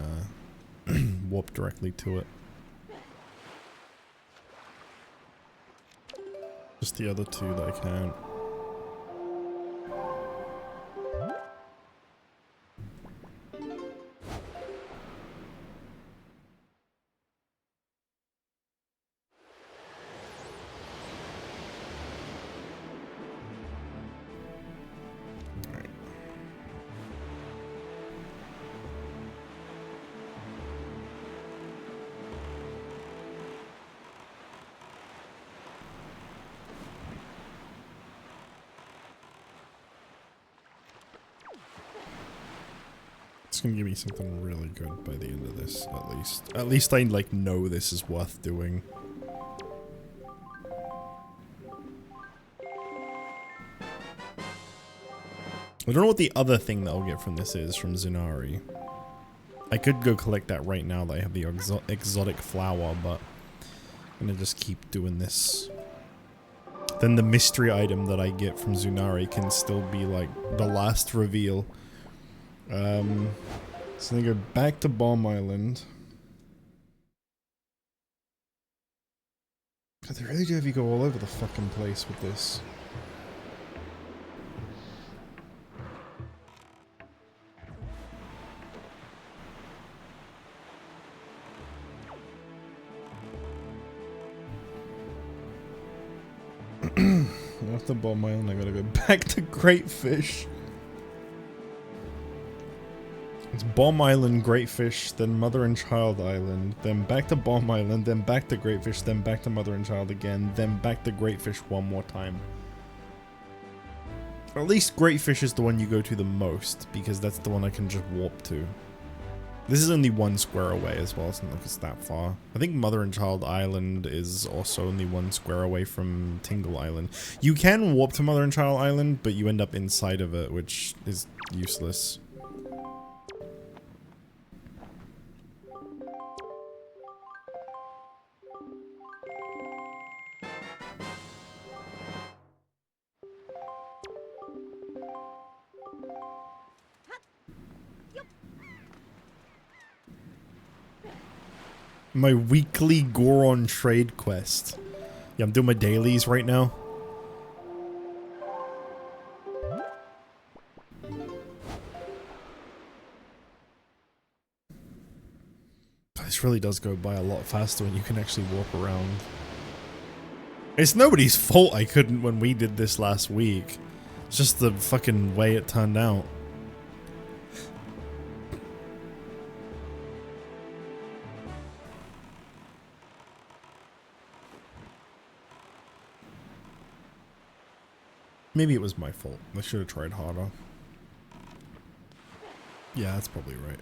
warp directly to it. Just the other 2 that I can't. It's gonna give me something really good by the end of this, at least. At least I, like, know this is worth doing. I don't know what the other thing that I'll get from this is, from Zunari. I could go collect that right now that I have the exotic flower, but I'm gonna just keep doing this. Then the mystery item that I get from Zunari can still be, like, the last reveal. So they go back to Bomb Island. God, they really do have you go all over the fucking place with this. After Bomb Island, I gotta go back to Great Fish. It's Bomb Island, Great Fish, then Mother and Child Island, then back to Bomb Island, then back to Great Fish, then back to Mother and Child again, then back to Great Fish one more time. Or at least Great Fish is the one you go to the most, because that's the one I can just warp to. This is only 1 square away as well, it's not like it's that far. I think Mother and Child Island is also only 1 square away from Tingle Island. You can warp to Mother and Child Island, but you end up inside of it, which is useless. My weekly Goron trade quest. Yeah, I'm doing my dailies right now. This really does go by a lot faster when you can actually warp around. It's nobody's fault I couldn't when we did this last week. It's just the fucking way it turned out. Maybe it was my fault. I should have tried harder. Yeah, that's probably right.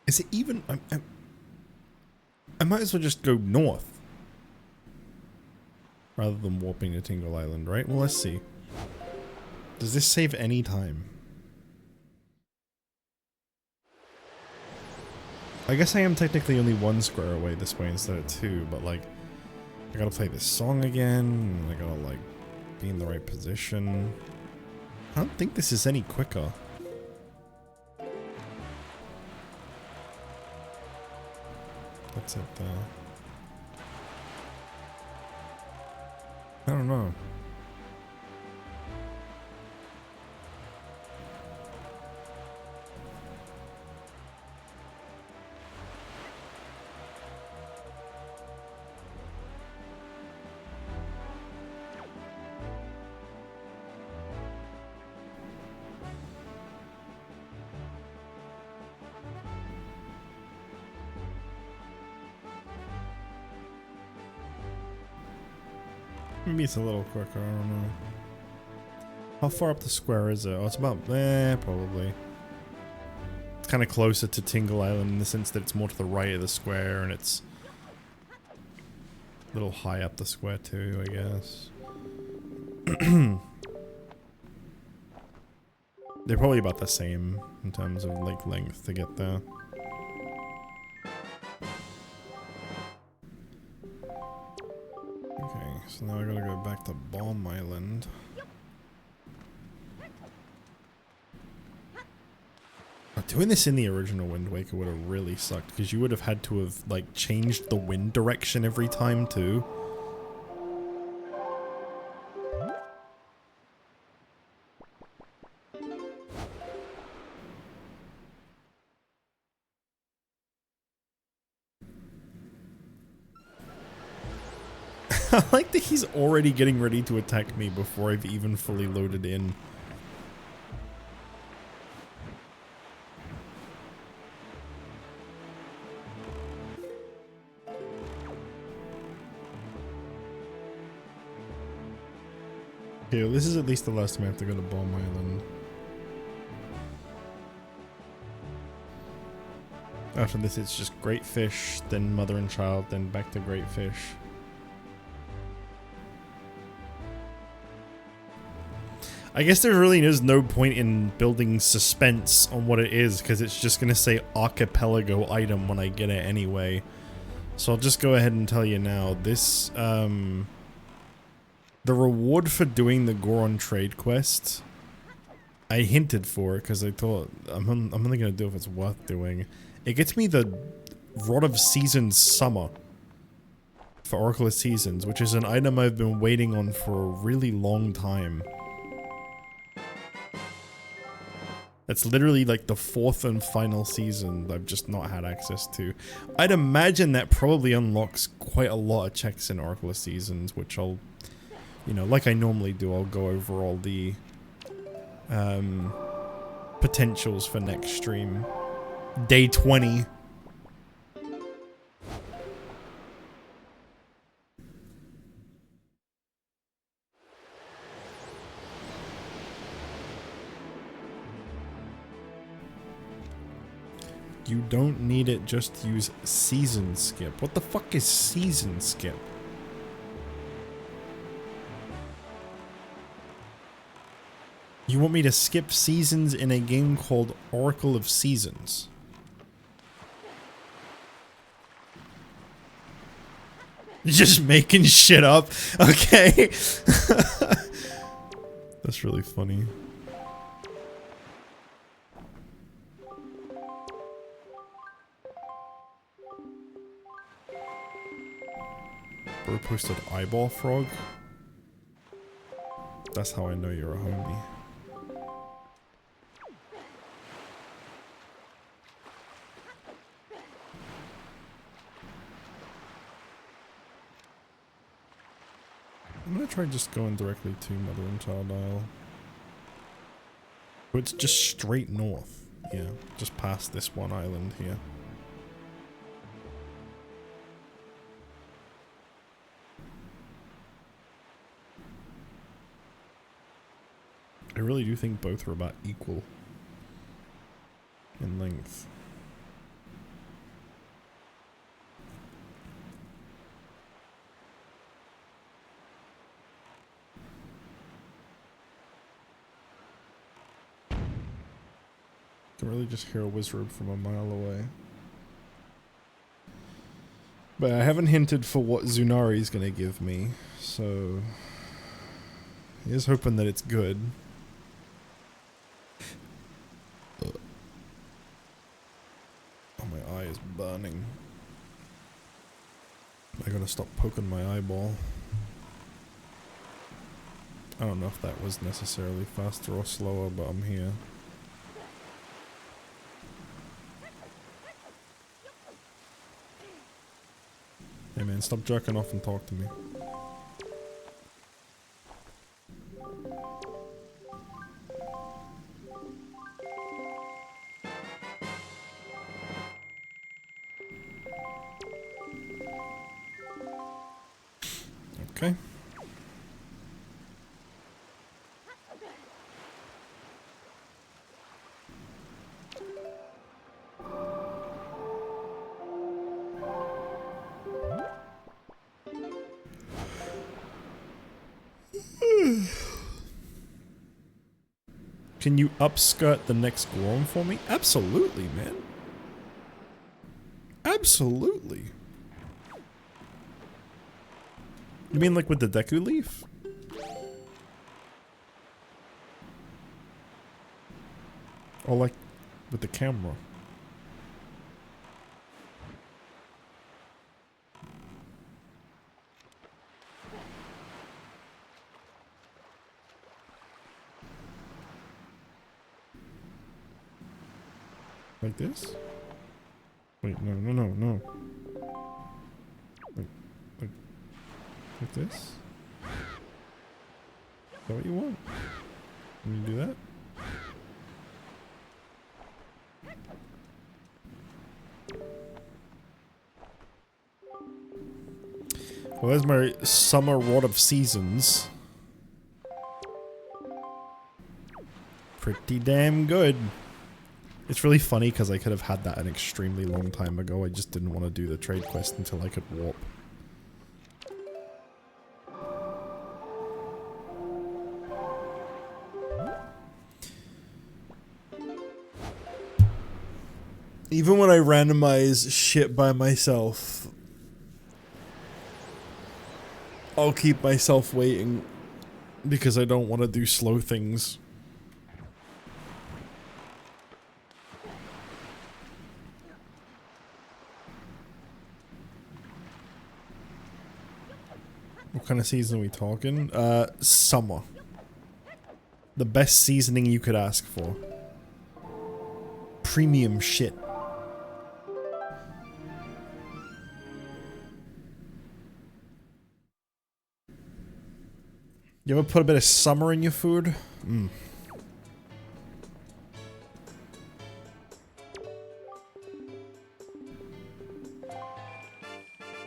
Is it even... I might as well just go north. Rather than warping to Tingle Island, right? Well, let's see. Does this save any time? I guess I am technically only 1 square away this way instead of 2, but like... I gotta play this song again, and I gotta like... be in the right position. I don't think this is any quicker. What's it there? I don't know. Maybe it's a little quicker, I don't know. How far up the square is it? Oh, it's about, probably. It's kind of closer to Tingle Island in the sense that it's more to the right of the square, and it's a little high up the square too, I guess. They're probably about the same in terms of like length to get there. So now I gotta go back to Bomb Island. Doing this in the original Wind Waker would have really sucked, because you would have had to have, like, changed the wind direction every time, too. I like that he's already getting ready to attack me before I've even fully loaded in. Okay, well, this is at least the last time I have to go to Bomb Island. After this, it's just Great Fish, then Mother and Child, then back to Great Fish. I guess there really is no point in building suspense on what it is, because it's just going to say Archipelago item when I get it anyway. So I'll just go ahead and tell you now. This, the reward for doing the Goron trade quest, I hinted for it because I thought I'm only going to do it if it's worth doing. It gets me the Rod of Seasons Summer for Oracle of Seasons, which is an item I've been waiting on for a really long time. It's literally like the 4th and final season I've just not had access to. I'd imagine that probably unlocks quite a lot of checks in Oracle of Seasons, which I'll, you know, like I normally do, I'll go over all the potentials for next stream. Day 20. You don't need it, just use season skip. What the fuck is season skip? You want me to skip seasons in a game called Oracle of Seasons? Just making shit up. Okay. That's really funny. Bro posted eyeball frog. That's how I know you're a homie. I'm gonna try just going directly to Mother and Child Isle. But it's just straight north. Yeah, just past this one island here. I really do think both are about equal in length. I can really just hear a wizard from a mile away. But I haven't hinted for what Zunari's gonna give me, so here's hoping that it's good. Oh, my eye is burning. I gotta stop poking my eyeball. I don't know if that was necessarily faster or slower, but I'm here. Hey man, stop jerking off and talk to me. Okay. Can you upskirt the next Gorm for me? Absolutely, man. Absolutely. You mean like with the Deku Leaf? Or like with the camera? Like this? Wait, no. Like Like this? Is that what you want? Can you do that? Well, there's my summer rod of seasons. Pretty damn good. It's really funny because I could have had that an extremely long time ago. I just didn't want to do the trade quest until I could warp. Even when I randomize shit by myself, I'll keep myself waiting because I don't want to do slow things. What kind of season are we talking? Summer. The best seasoning you could ask for. Premium shit. You ever put a bit of summer in your food? Mm.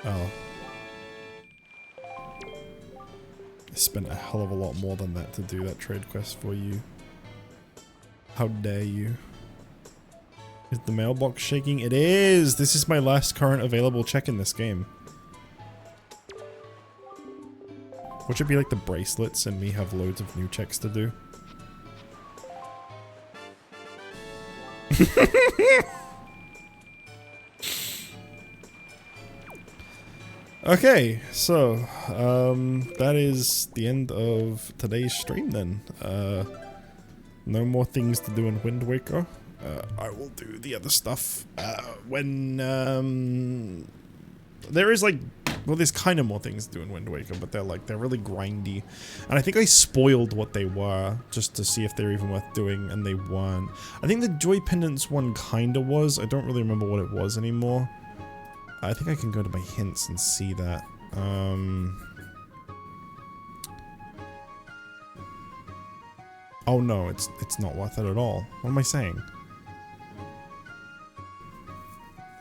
Oh. I spent a hell of a lot more than that to do that trade quest for you. How dare you? Is the mailbox shaking? It is! This is my last current available check in this game. What should be like the bracelets and me have loads of new checks to do? Okay, so, that is the end of today's stream then. No more things to do in Wind Waker. I will do the other stuff, when, there is like, well, there's kind of more things to do in Wind Waker, but they're really grindy. And I think I spoiled what they were, just to see if they're even worth doing, and they weren't. I think the Joy Pendants one kinda was. I don't really remember what it was anymore. I think I can go to my hints and see that. Oh no, it's not worth it at all. What am I saying?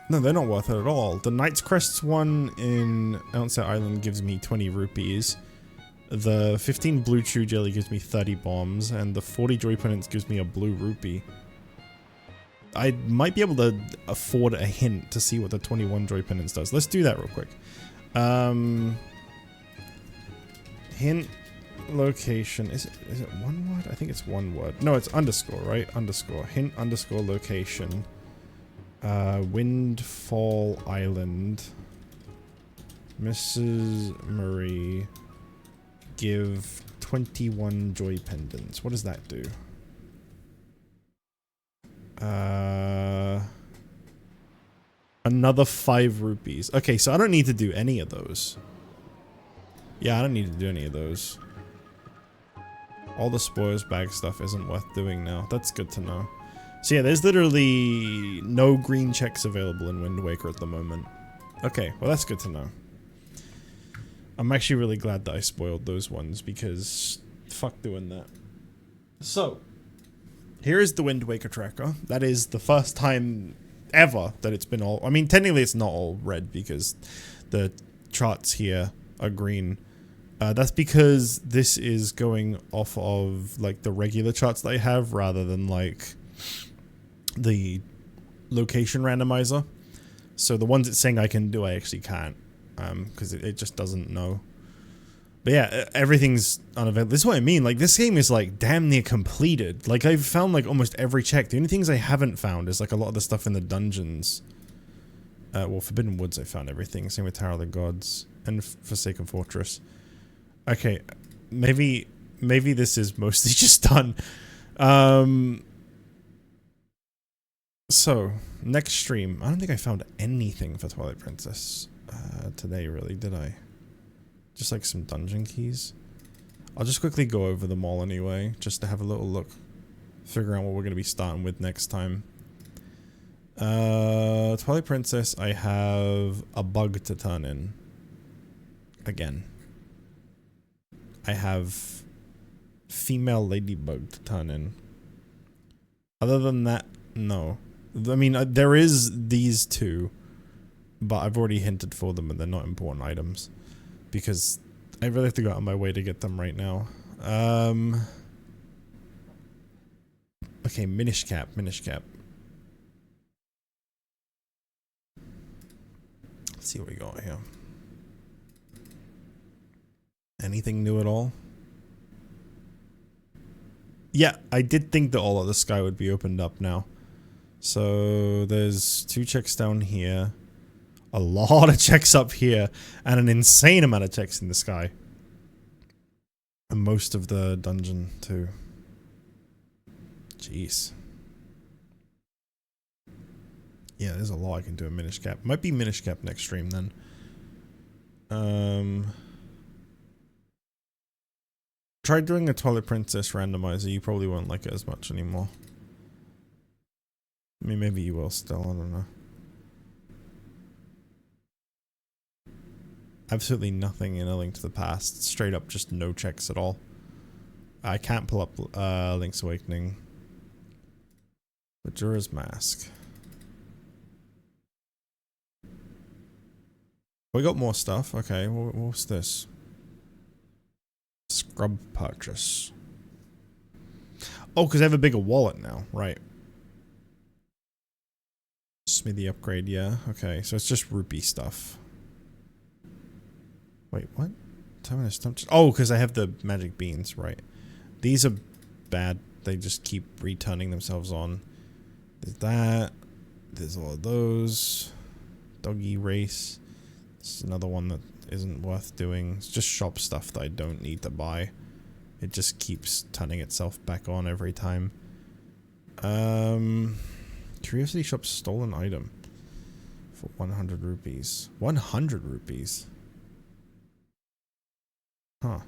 No, they're not worth it at all. The Knight's Crests one in Outset Island gives me 20 rupees. The 15 Blue Chew Jelly gives me 30 bombs, and the 40 Joy Pendants gives me a blue rupee. I might be able to afford a hint to see what the 21 Joy Pendants does. Let's do that real quick. Hint location. Is it one word? I think it's one word. No, it's underscore, right? Underscore. Hint underscore location. Windfall Island. Mrs. Marie. Give 21 Joy Pendants. What does that do? Another 5 rupees. Okay, so I don't need to do any of those. Yeah, I don't need to do any of those. All the spoils bag stuff isn't worth doing now. That's good to know. So yeah, there's literally no green checks available in Wind Waker at the moment. Okay, well that's good to know. I'm actually really glad that I spoiled those ones because fuck doing that. So, here is the Wind Waker tracker. That is the first time ever that it's been all... I mean, technically it's not all red because the charts here are green. That's because this is going off of, like, the regular charts that I have rather than, like, the location randomizer. So the ones it's saying I can do, I actually can't. Because it just doesn't know. But yeah, everything's unavailable. This is what I mean. Like, this game is, like, damn near completed. Like, I've found, like, almost every check. The only things I haven't found is, like, a lot of the stuff in the dungeons. Well, Forbidden Woods, I found everything. Same with Tower of the Gods. And Forsaken Fortress. Okay. Maybe this is mostly just done. So, next stream. I don't think I found anything for Twilight Princess today, really, did I? Just like some dungeon keys. I'll just quickly go over them all anyway, just to have a little look. Figure out what we're going to be starting with next time. Twilight Princess, I have a bug to turn in. Again. I have female ladybug to turn in. Other than that, no. I mean, there is these two, but I've already hinted for them and they're not important items. Because I really have to go out of my way to get them right now. Okay, Minish cap. Let's see what we got here. Anything new at all? Yeah, I did think that all of the sky would be opened up now. So there's 2 checks down here, a lot of checks up here, and an insane amount of checks in the sky. And most of the dungeon too. Jeez. Yeah, there's a lot I can do in Minish cap. Might be Minish cap next stream then. Try doing a Twilight Princess randomizer. You probably won't like it as much anymore. I mean, maybe you will still. I don't know. Absolutely nothing in A Link to the Past. Straight up, just no checks at all. I can't pull up Link's Awakening. Majora's Mask. We got more stuff. Okay, what's this? Scrub purchase. Oh, because I have a bigger wallet now. Right. Smithy upgrade, yeah. Okay, so it's just rupee stuff. Wait, what? Terminus dump. Oh, because I have the magic beans, right. These are bad. They just keep returning themselves on. There's that. There's all of those. Doggy race. This is another one that isn't worth doing. It's just shop stuff that I don't need to buy. It just keeps turning itself back on every time. Curiosity shop stolen item for 100 rupees. 100 rupees? Huh.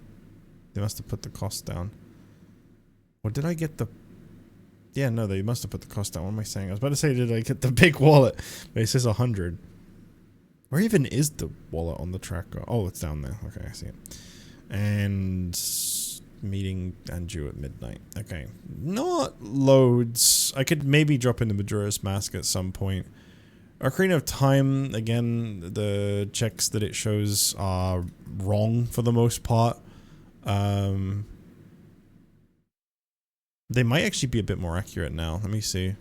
They must have put the cost down. Or did I get the... Yeah, no, they must have put the cost down. What am I saying? I was about to say, did I get the big wallet? But it says 100. Where even is the wallet on the tracker? Oh, it's down there. Okay, I see it. And meeting Anju at midnight. Okay. Not loads. I could maybe drop into Majora's Mask at some point. Ocarina of Time, again, the checks that it shows are wrong for the most part. They might actually be a bit more accurate now. Let me see.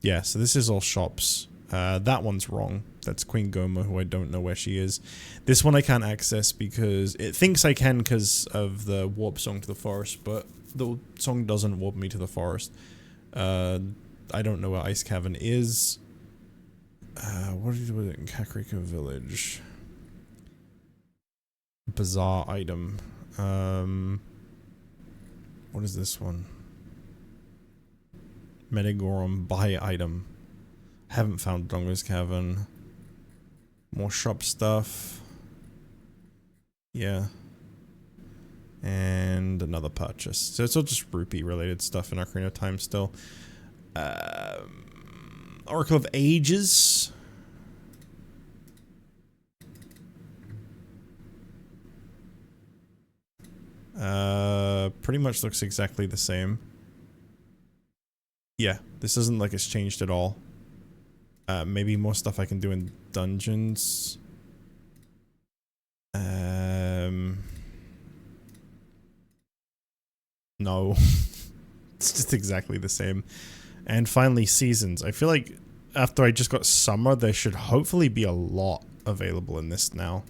Yeah, so this is all shops. That one's wrong. That's Queen Goma, who I don't know where she is. This one I can't access because it thinks I can because of the warp song to the forest, but the song doesn't warp me to the forest. I don't know where Ice Cavern is. What do you do with it in Kakariko Village? Bizarre item. What is this one? Medagorum buy item. Haven't found Donga's Cavern. More shop stuff. Yeah. And another purchase. So it's all just rupee related stuff in Ocarina of Time still. Oracle of Ages. Pretty much looks exactly the same. Yeah, this isn't like it's changed at all. Maybe more stuff I can do in dungeons. No. It's just exactly the same. And finally, seasons. I feel like after I just got summer, there should hopefully be a lot available in this now.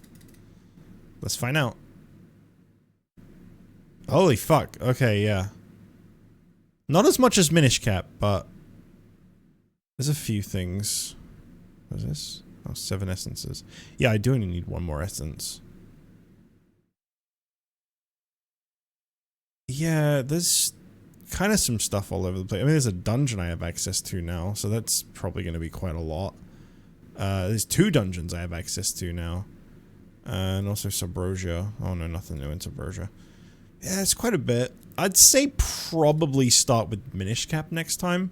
Let's find out. Holy fuck. Okay, yeah. Not as much as Minish Cap, but there's a few things. What is this? Oh, 7 essences. Yeah, I do only need 1 more essence. Yeah, there's kind of some stuff all over the place. I mean, there's a dungeon I have access to now, so that's probably going to be quite a lot. There's 2 dungeons I have access to now. And also Subrosia. Oh no, nothing new in Subrosia. Yeah, it's quite a bit. I'd say probably start with Minish Cap next time.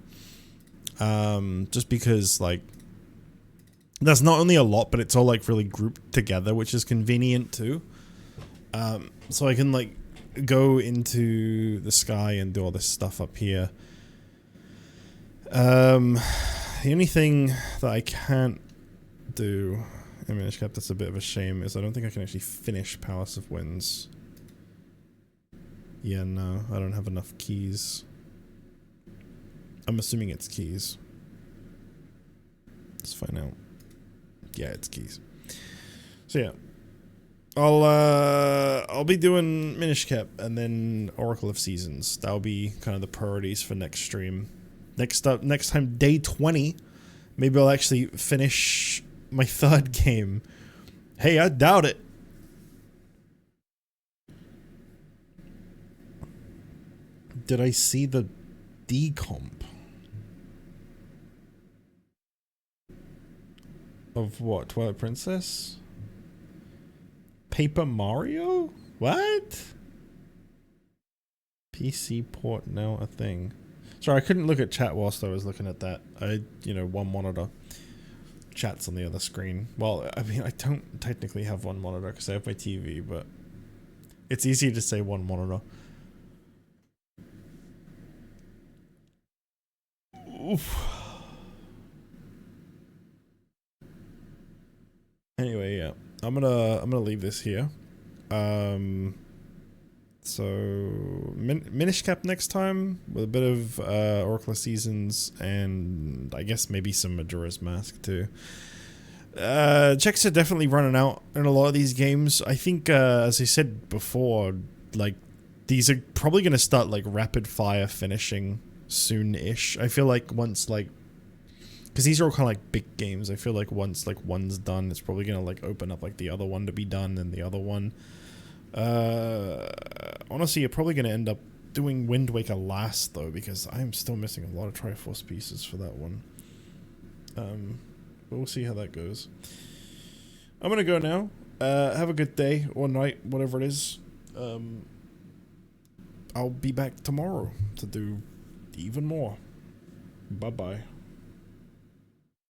Just because, like, that's not only a lot, but it's all, like, really grouped together, which is convenient, too. So I can like go into the sky and do all this stuff up here. The only thing that I can't do in Minish Cap that's a bit of a shame is I don't think I can actually finish Palace of Winds. Yeah, no, I don't have enough keys. I'm assuming it's keys. Let's find out. Yeah, it's keys. So yeah. I'll be doing Minish Cap and then Oracle of Seasons. That'll be kind of the priorities for next stream. Next time, day 20. Maybe I'll actually finish my third game. Hey, I doubt it. Did I see the decomp? Of what? Twilight Princess? Paper Mario? What? PC port now a thing. Sorry, I couldn't look at chat whilst I was looking at that. One monitor. Chat's on the other screen. Well, I mean, I don't technically have one monitor because I have my TV, but it's easy to say one monitor. Oof. Anyway, yeah. I'm gonna leave this here. So Minish Cap next time with a bit of Oracle of Seasons and I guess maybe some Majora's Mask too. Checks are definitely running out in a lot of these games. I think as I said before, like these are probably gonna start like rapid fire finishing soon-ish. I feel like once like, because these are all kind of like big games, I feel like once like one's done, it's probably gonna like open up like the other one to be done and the other one. Honestly, you're probably gonna end up doing Wind Waker last though, because I'm still missing a lot of Triforce pieces for that one. But we'll see how that goes. I'm gonna go now. Have a good day or night, whatever it is. I'll be back tomorrow to do even more. Bye bye.